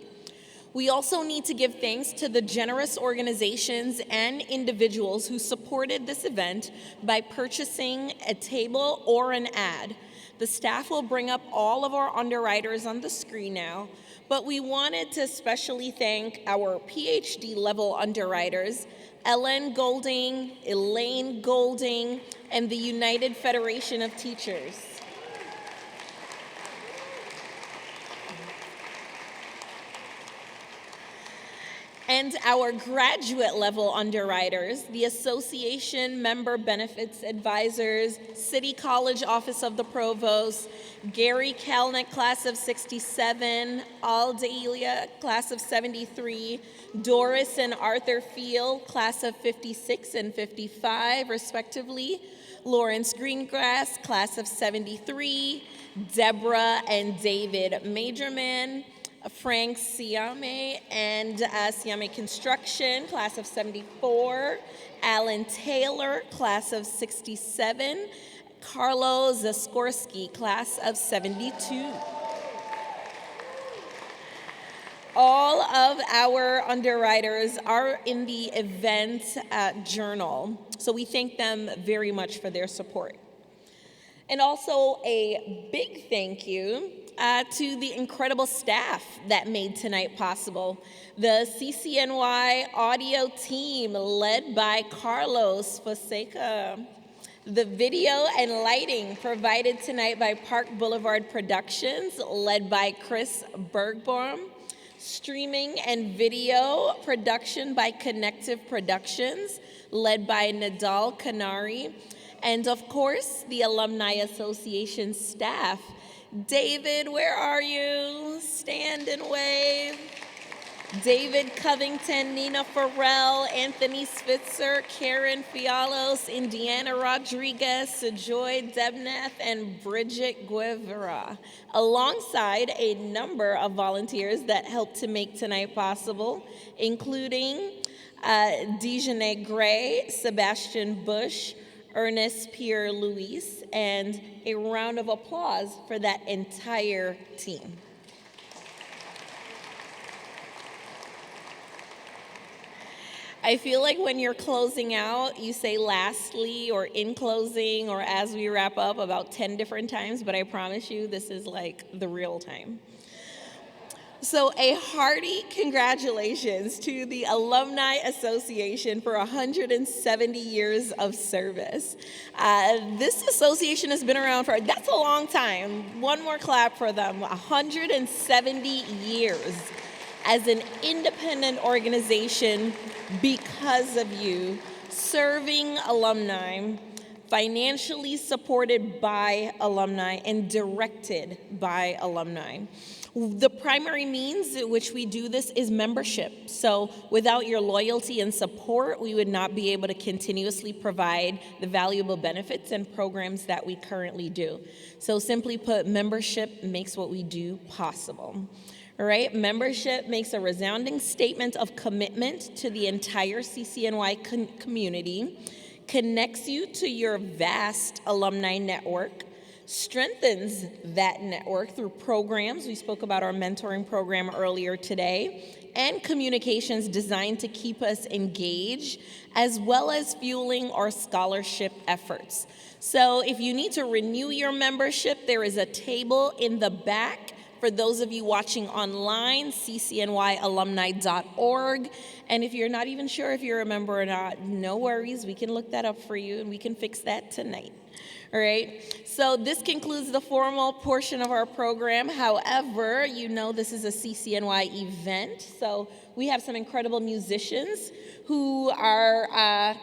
We also need to give thanks to the generous organizations and individuals who supported this event by purchasing a table or an ad. The staff will bring up all of our underwriters on the screen now, but we wanted to especially thank our PhD level underwriters, Elaine Golding, and the United Federation of Teachers. And our graduate level underwriters, the Association Member Benefits Advisors, City College Office of the Provost, Gary Kalnick, class of 67, Aldelia, class of 73, Doris and Arthur Field, class of 56 and 55, respectively, Lawrence Greengrass, class of 73, Deborah and David Majorman, Frank Siame and Siame Construction, class of 74, Alan Taylor, class of 67, Carlo Zaskorsky, class of 72. All of our underwriters are in the event journal, so we thank them very much for their support. And also a big thank you to the incredible staff that made tonight possible. The CCNY audio team led by Carlos Fonseca. The video and lighting provided tonight by Park Boulevard Productions led by Chris Bergbaum. Streaming and video production by Connective Productions led by Nadal Kanari. And of course, the Alumni Association staff. David, where are you? Stand and wave. David Covington, Nina Farrell, Anthony Spitzer, Karen Fialos, Indiana Rodriguez, Sejoy Debnath, and Bridget Guevara, alongside a number of volunteers that helped to make tonight possible, including Dejanay Gray, Sebastian Bush, Ernest Pierre-Louis, and a round of applause for that entire team. I feel like when you're closing out, you say lastly or in closing or as we wrap up about 10 different times, but I promise you this is like the real time. So a hearty congratulations to the Alumni Association for 170 years of service. This association has been around for, that's a long time. One more clap for them, 170 years as an independent organization because of you, serving alumni financially supported by alumni and directed by alumni. The primary means in which we do this is membership. So without your loyalty and support, we would not be able to continuously provide the valuable benefits and programs that we currently do. So simply put, membership makes what we do possible. All right, membership makes a resounding statement of commitment to the entire CCNY community, connects you to your vast alumni network, strengthens that network through programs. We spoke about our mentoring program earlier today, and communications designed to keep us engaged, as well as fueling our scholarship efforts. So if you need to renew your membership, there is a table in the back. For those of you watching online, ccnyalumni.org. And if you're not even sure if you're a member or not, no worries, we can look that up for you and we can fix that tonight. All right, so this concludes the formal portion of our program. However, you know this is a CCNY event, so we have some incredible musicians who have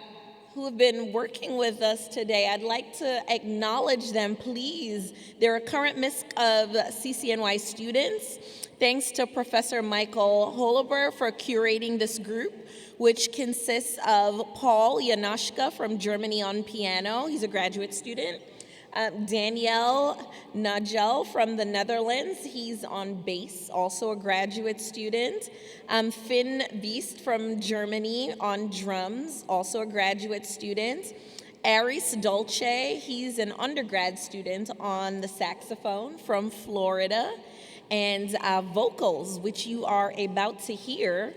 been working with us today. I'd like to acknowledge them, please. They're a current MISC of CCNY students. Thanks to Professor Michael Holober for curating this group, which consists of Paul Janaszka from Germany on piano. He's a graduate student. Danielle Nagel from the Netherlands. He's on bass, also a graduate student. Finn Beast from Germany on drums, also a graduate student. Aris Dolce, he's an undergrad student on the saxophone from Florida. And vocals, which you are about to hear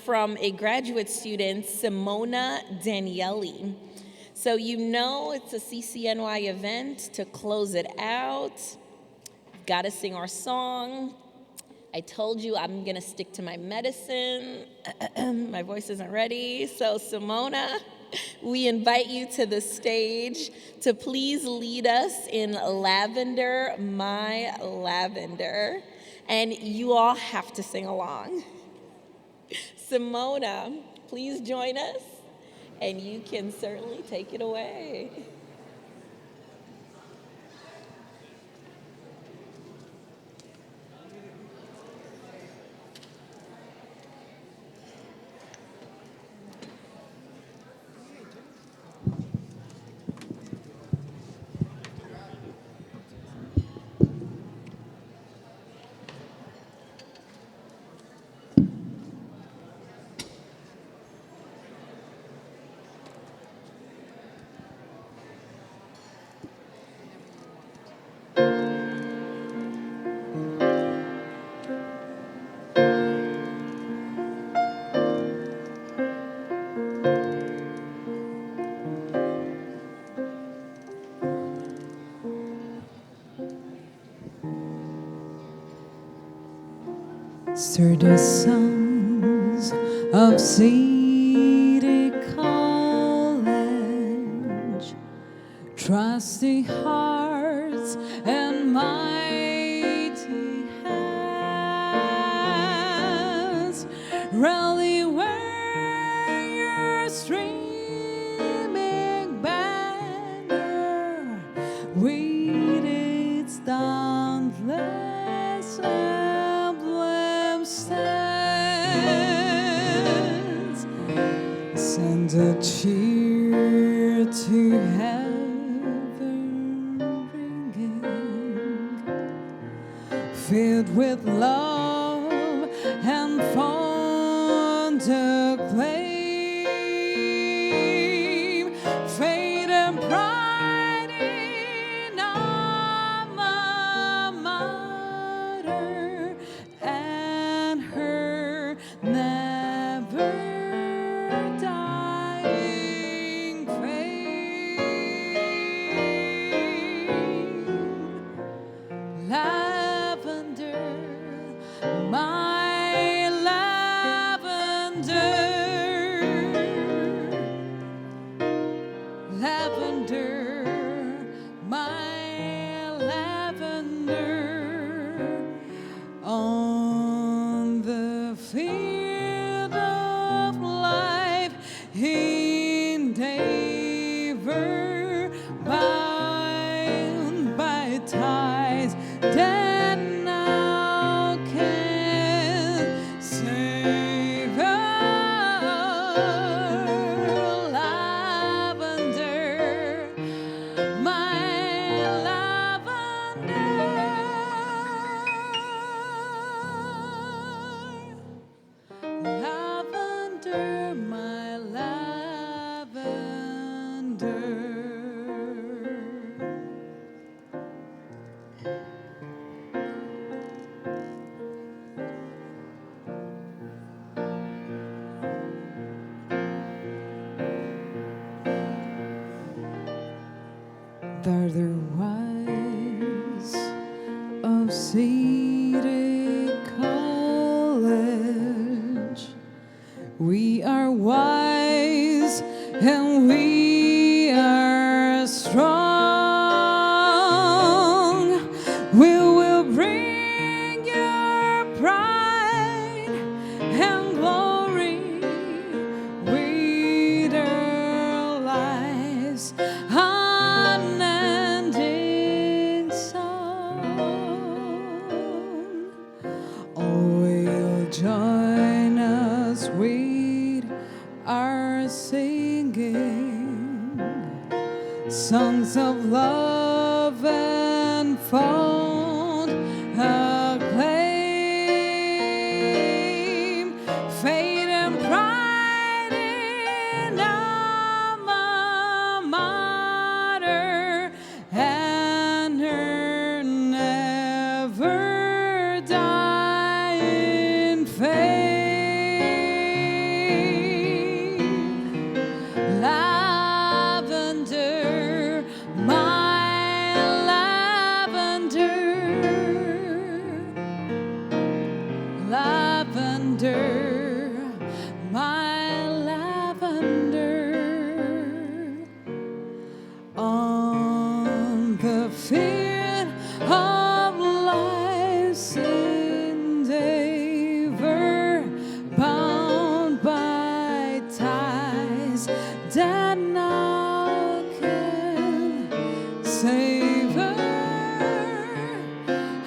from a graduate student, Simona Danieli. So you know it's a CCNY event. To close it out, we've got to sing our song. I told you I'm gonna stick to my medicine. My voice isn't ready. So Simona, we invite you to the stage to please lead us in Lavender, My Lavender. And you all have to sing along. Simona, please join us. And you can certainly take it away. Sturdy sons of City College, trusty hearts and mighty hands, rally where your streaming banner with its dauntless emblem stands. Send a cheer to heaven ringing, filled with love and fond acclaim, fate and pride in alma mater and her never dying fame. Lavender, my lavender, lavender, my lavender, on the field of life endeavor of City College. We are wise and we are strong. We will bring your pride and glory with our lives. Unending song. Oh, will join us with our singing songs of love and fond acclaim, fate and pride in alma mater, and her never dying fame. Lavender, my lavender, lavender, my lavender. On the field of life's endeavor, bound by ties that now can savor,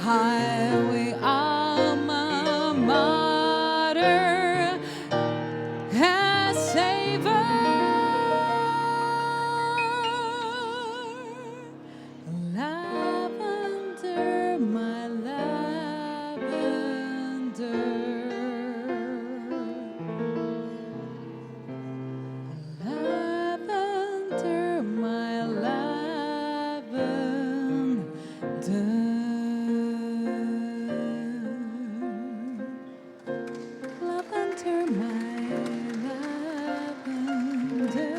highway alma mater has savor. Lavender, my lavender. Lavender, my lavender. Lavender, my lavender.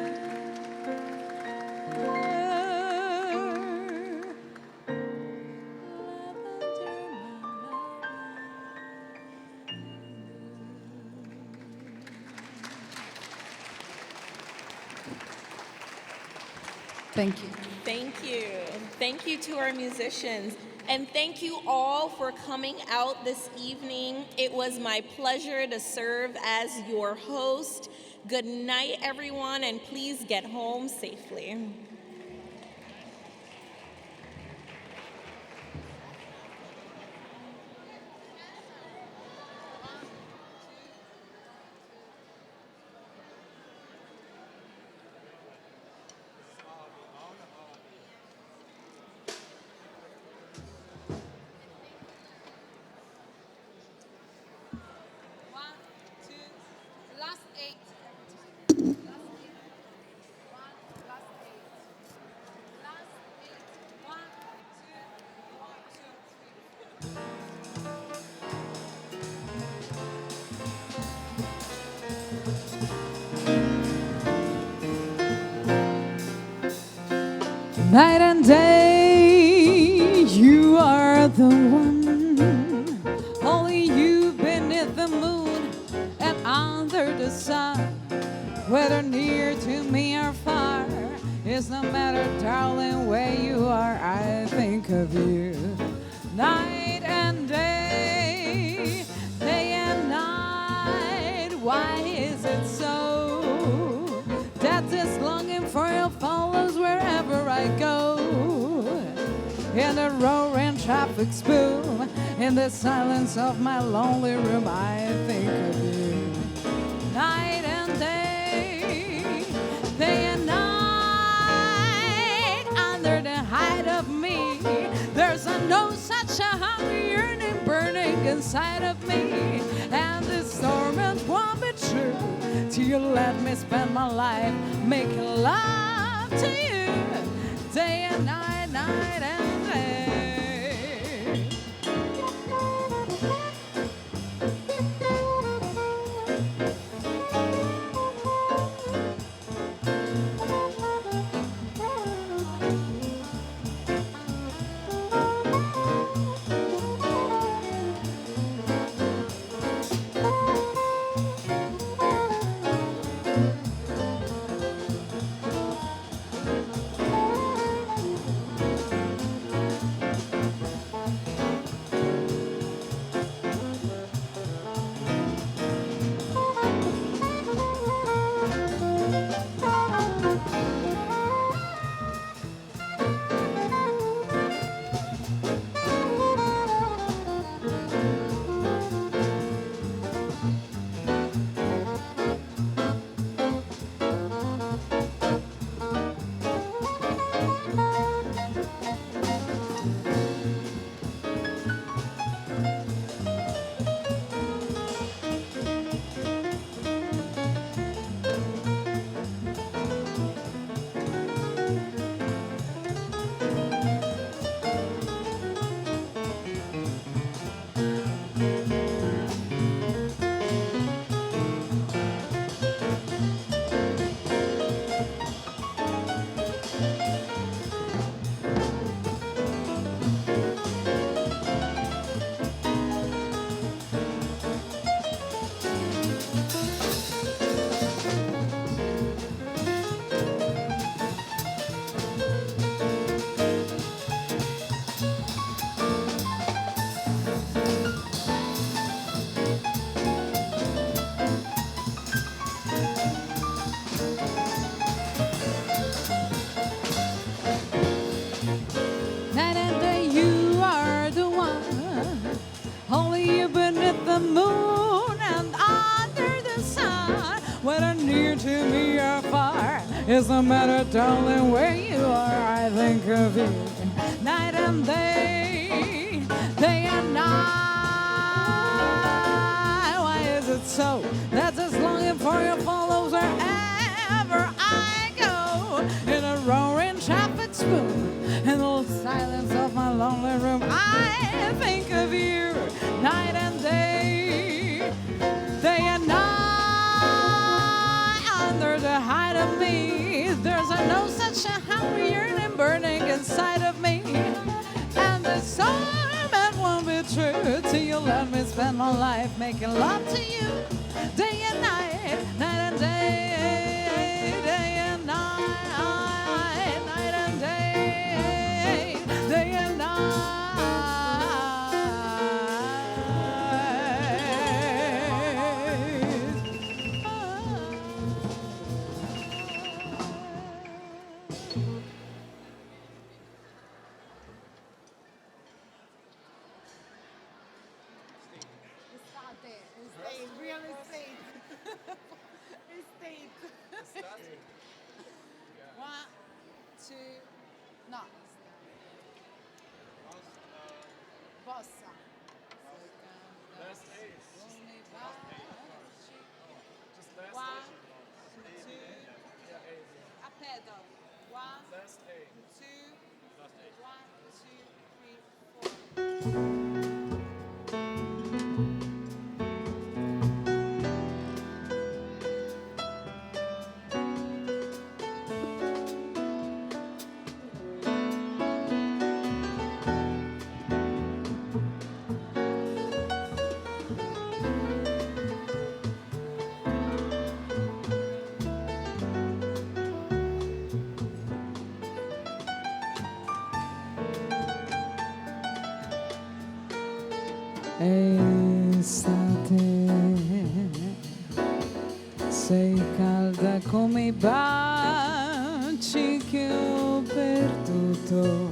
Thank you. Thank you. Thank you to our musicians. And thank you all for coming out this evening. It was my pleasure to serve as your host. Good night, everyone, and please get home safely. Night and day, you are the one. Only you beneath the moon and under the sun. Whether near to me or far, it's no matter, darling, where you are, I think of you. Night and day, day and night, why is it so that this longing for you follows wherever I go? In the roaring traffic's boom, in the silence of my lonely room, I think of you. Night and day, day and night, under the height of me, there's no such a hungry yearning burning inside of me. And this torment won't be true till you let me spend my life making love to you, day and night, night and day. It's no matter, darling, where you are, I think of you night and day, day and night. Why is it so that this longing for you follows wherever I go? In a roaring traffic spoon, in the silence of my lonely room, I think of you night and day, day and night. Under the height of me, there's no such a hungry yearning burning inside of me. And this torment won't be true till you let me spend my life making love to you, day and night, night and day, day and night, night and day, day and night. One, two, no. Bossa. One, two, a pedal. One, two, 1, 2, 3, 4. Estate, sei calda come i baci che ho perduto,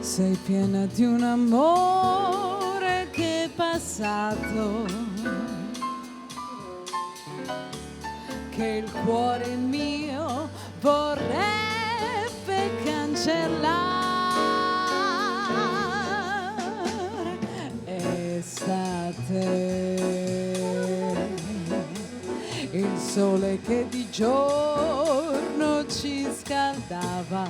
sei piena di un amore che è passato, che il cuore mio vorrebbe cancellare. Il sole che di giorno ci scaldava,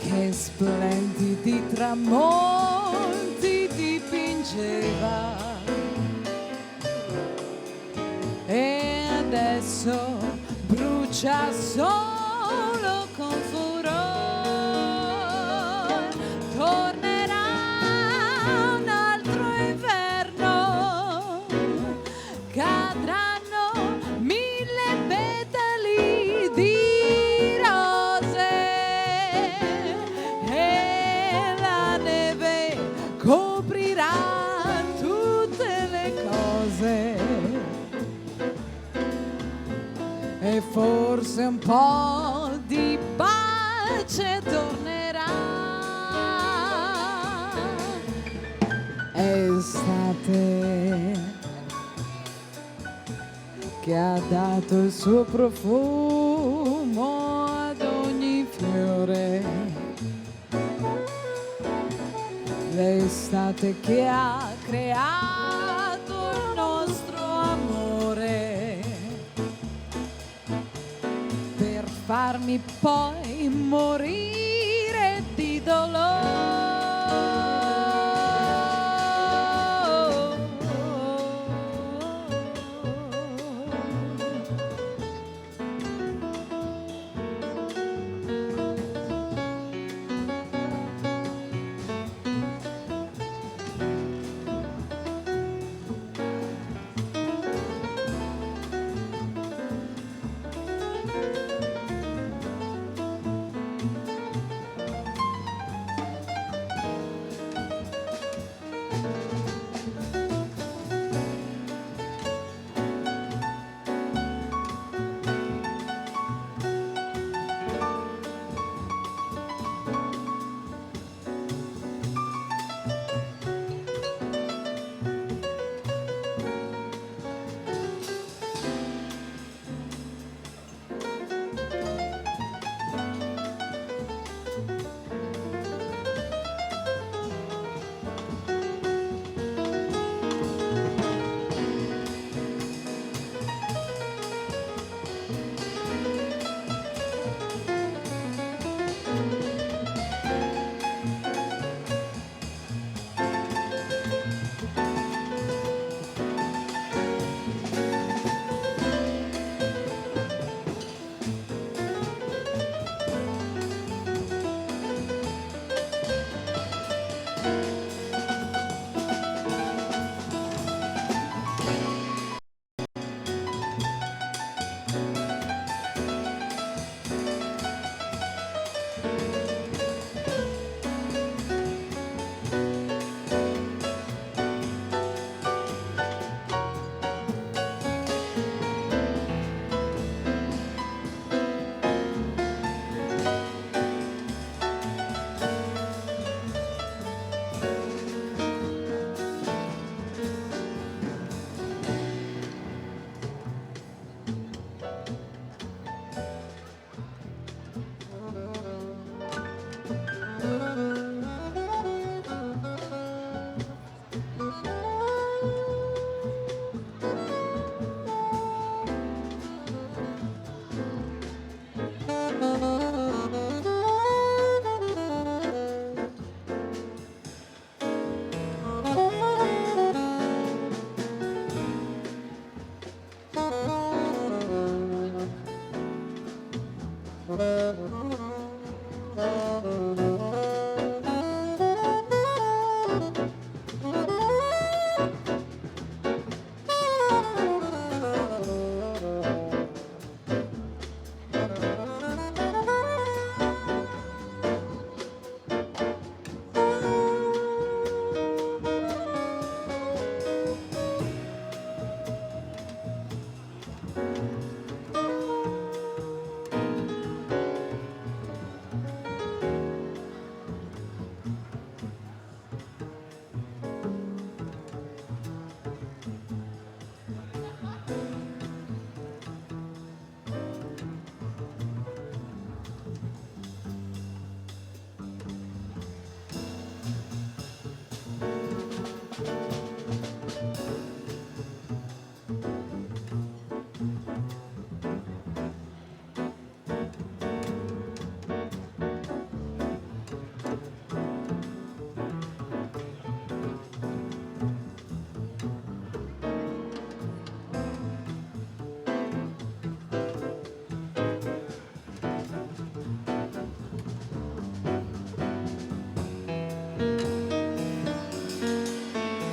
che splendidi tramonti dipingeva, e adesso brucia solo con furore. E forse un po' di pace tornerà. Estate che ha dato il suo profumo ad ogni fiore, l'estate che ha creato il nostro amore, per farmi poi morire di dolore.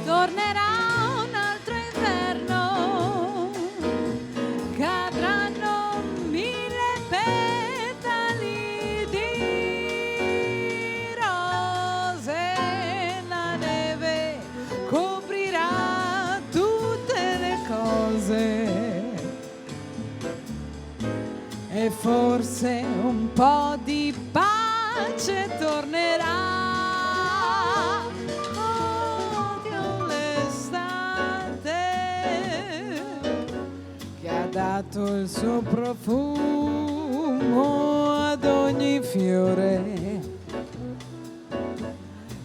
Tornerà un altro inverno, cadranno 1000 petali di rose, la neve coprirà tutte le cose e forse un po' di pace tornerà. Dato il suo profumo ad ogni fiore,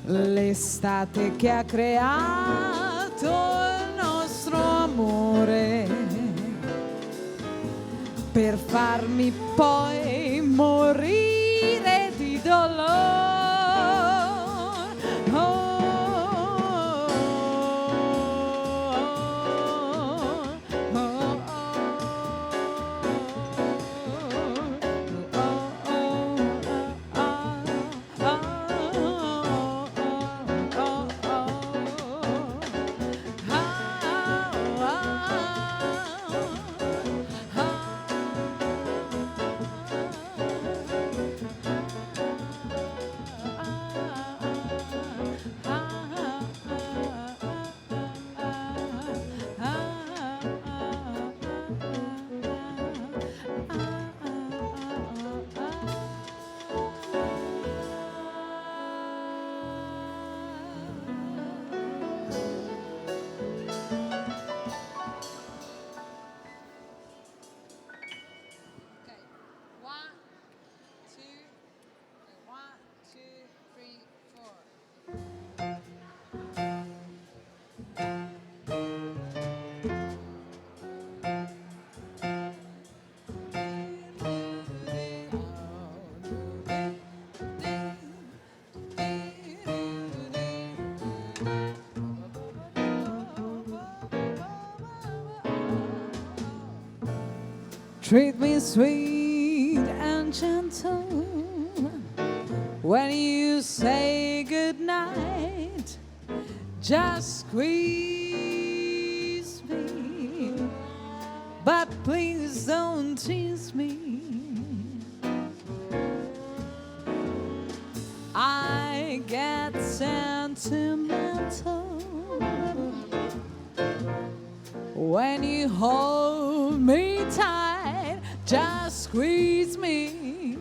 l'estate che ha creato il nostro amore, per farmi poi morire di dolore. Treat me sweet and gentle when you say goodnight. Just squeeze me, but please don't tease me. I get sentimental when you hold me tight. Just squeeze me,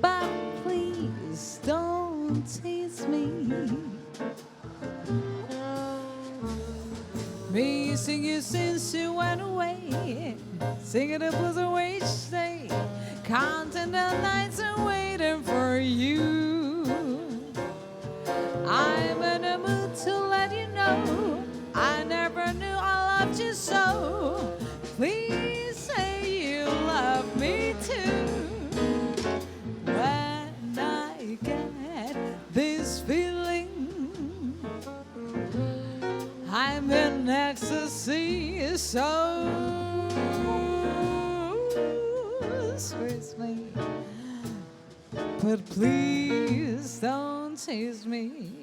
but please don't tease me. Missing you since you went away, singing the blues away each day, counting the nights and waiting for you. I'm in a mood to let you know I never knew I loved you so. Please say you love me too. When I get this feeling, I'm in ecstasy, so squeeze me, but please don't tease me.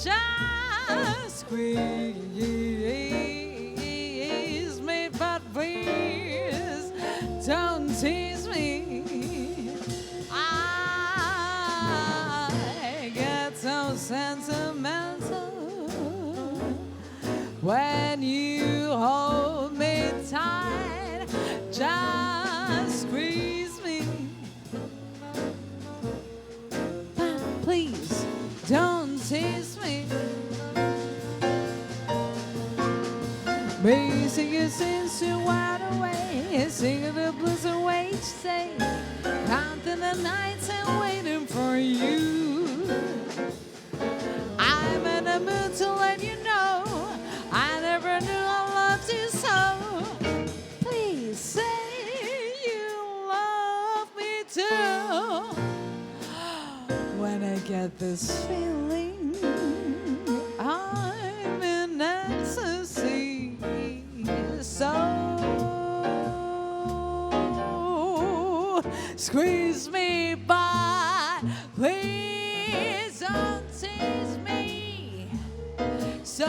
Just squeeze me, but please don't tease me. I get so sentimental when you hold me tight. Just squeeze me, but please don't tease me. Me singing since you went away, singing the blues away each day, counting the nights and waiting for you. I'm in the mood to let you know I never knew I loved you so. Please say you love me too. When I get this feeling, I'm in ecstasy. So squeeze me by, please don't tease me. So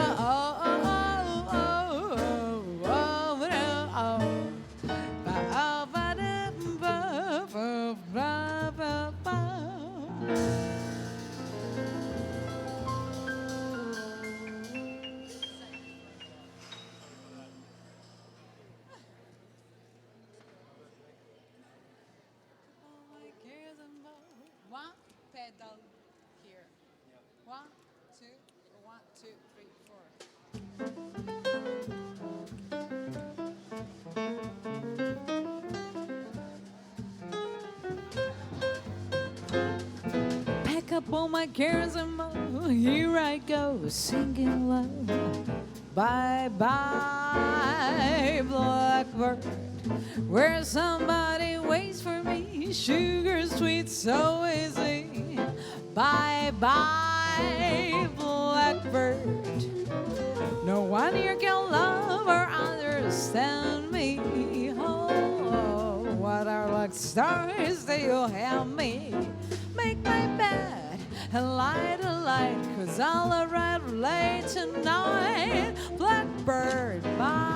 one pedal here. 1, 2, 1, 2, 3, 4. Pack up all my cares and more. Here I go, singing low. Bye bye, blackbird. Where somebody waits for me, sugar sweet, so easy. Bye bye, blackbird. No one here can love or understand me. Oh, what are like stars that you help me make my bed and light a light, 'cause I'll arrive late tonight. Blackbird, bye.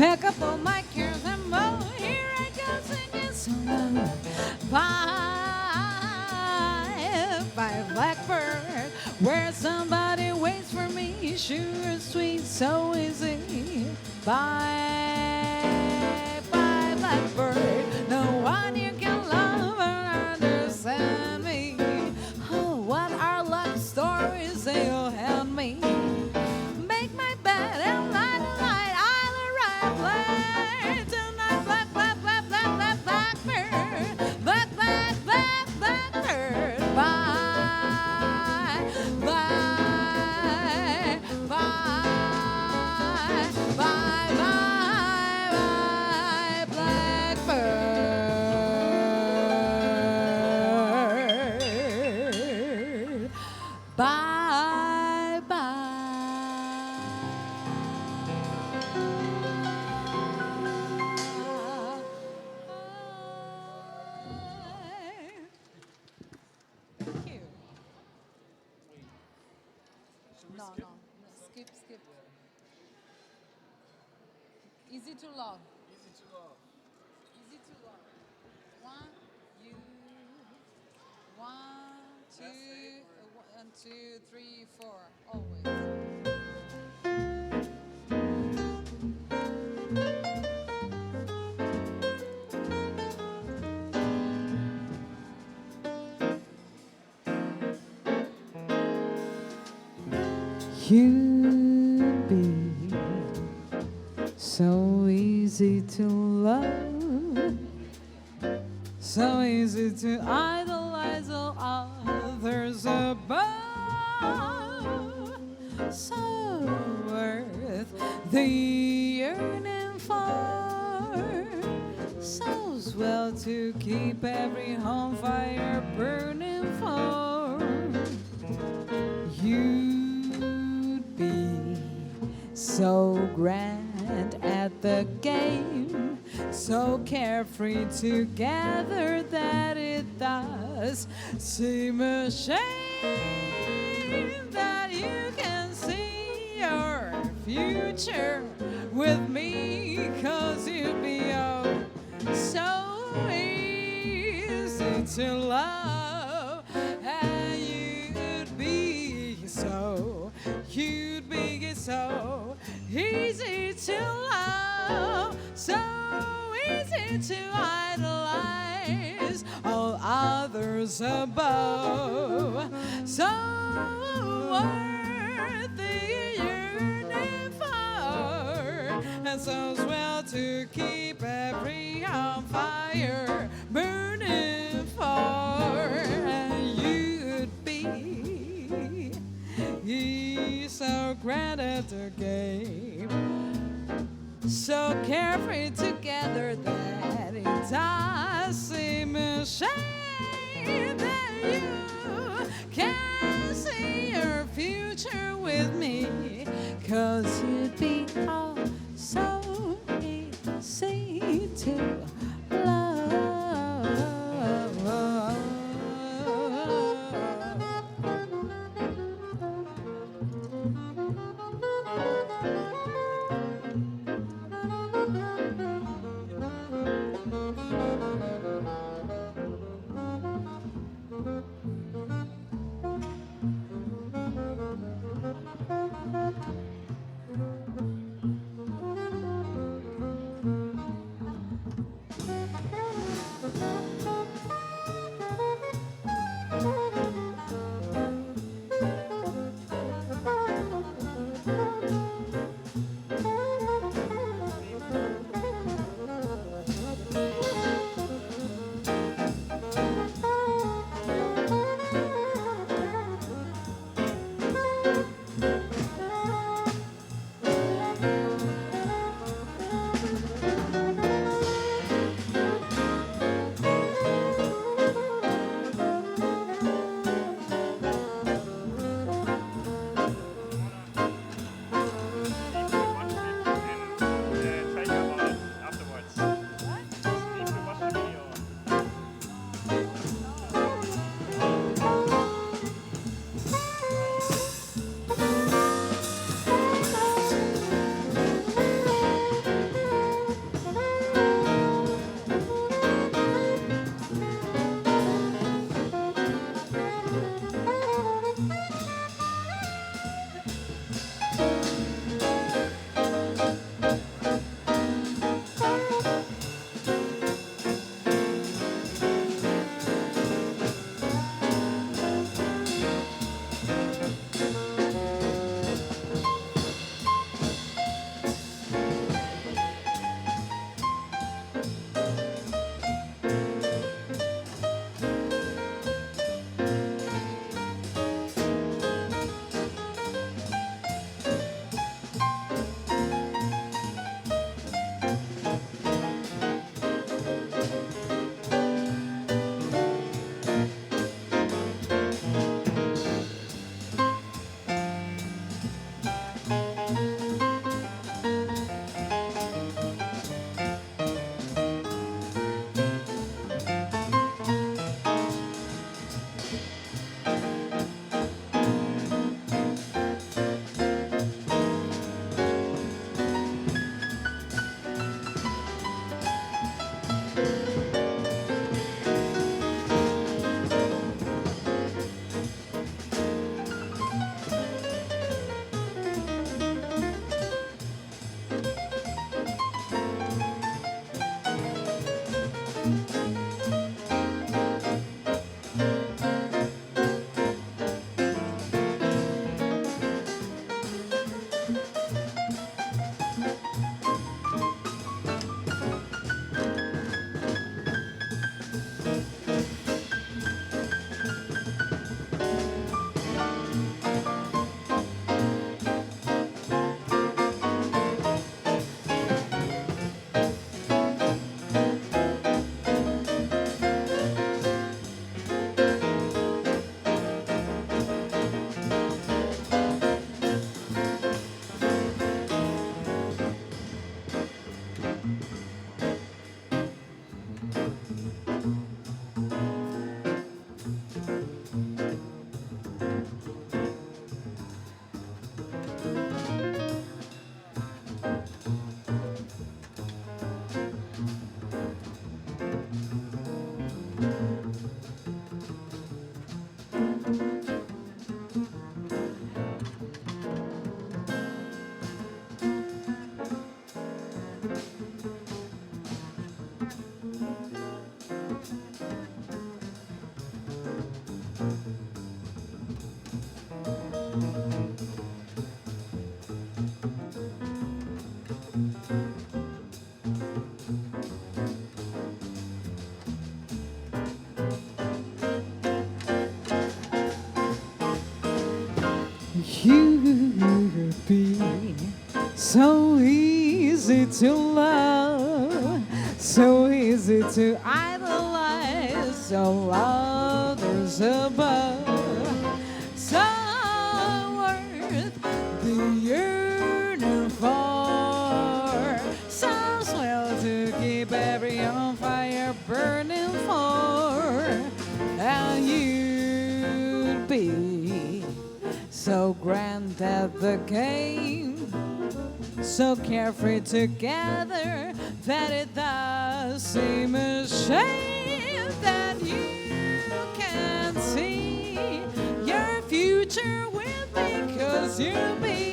Pack up all my cares and more. Here I go singing solo. Bye, bye, blackbird, where somebody waits for me. Sure, sweet, so easy. Bye, bye, blackbird. No one you can love or understand me. Oh, what are love stories they'll hand me? Make my bed and light a light. I'll arrive late tonight. Black, black, black, black, black, blackbird. Black, black, black, blackbird. Bye, bye, bye, bye, bye, bye, blackbird. Bye, bye. Thank you. No, skip. Easy too long. Easy too long. One, two, three, four. Always. You'd be so easy to love, so easy to idolize all others above, so worth the yearning for, so swell to keep every home fire burning for. You'd be so grand at the game, so carefree together that it does seem a shame that you can see your future with me, 'cause you'd be oh so easy to love, and you'd be so easy to love, so easy to idolize all others above, so worth the yearning for, and so swell to keep every on fire burning for, and you'd be so grand at the game, so carefree together that it does seem a shame that you can't see your future with me, 'cause you'd be oh so easy to love. You'd be so easy to love, so easy to idolize, so others above, so worth the yearning for, so swell to keep every on fire burning for, and you'd be so grand at the game, so carefree together that it does seem a shame that you can't see your future with me, 'cause you'll be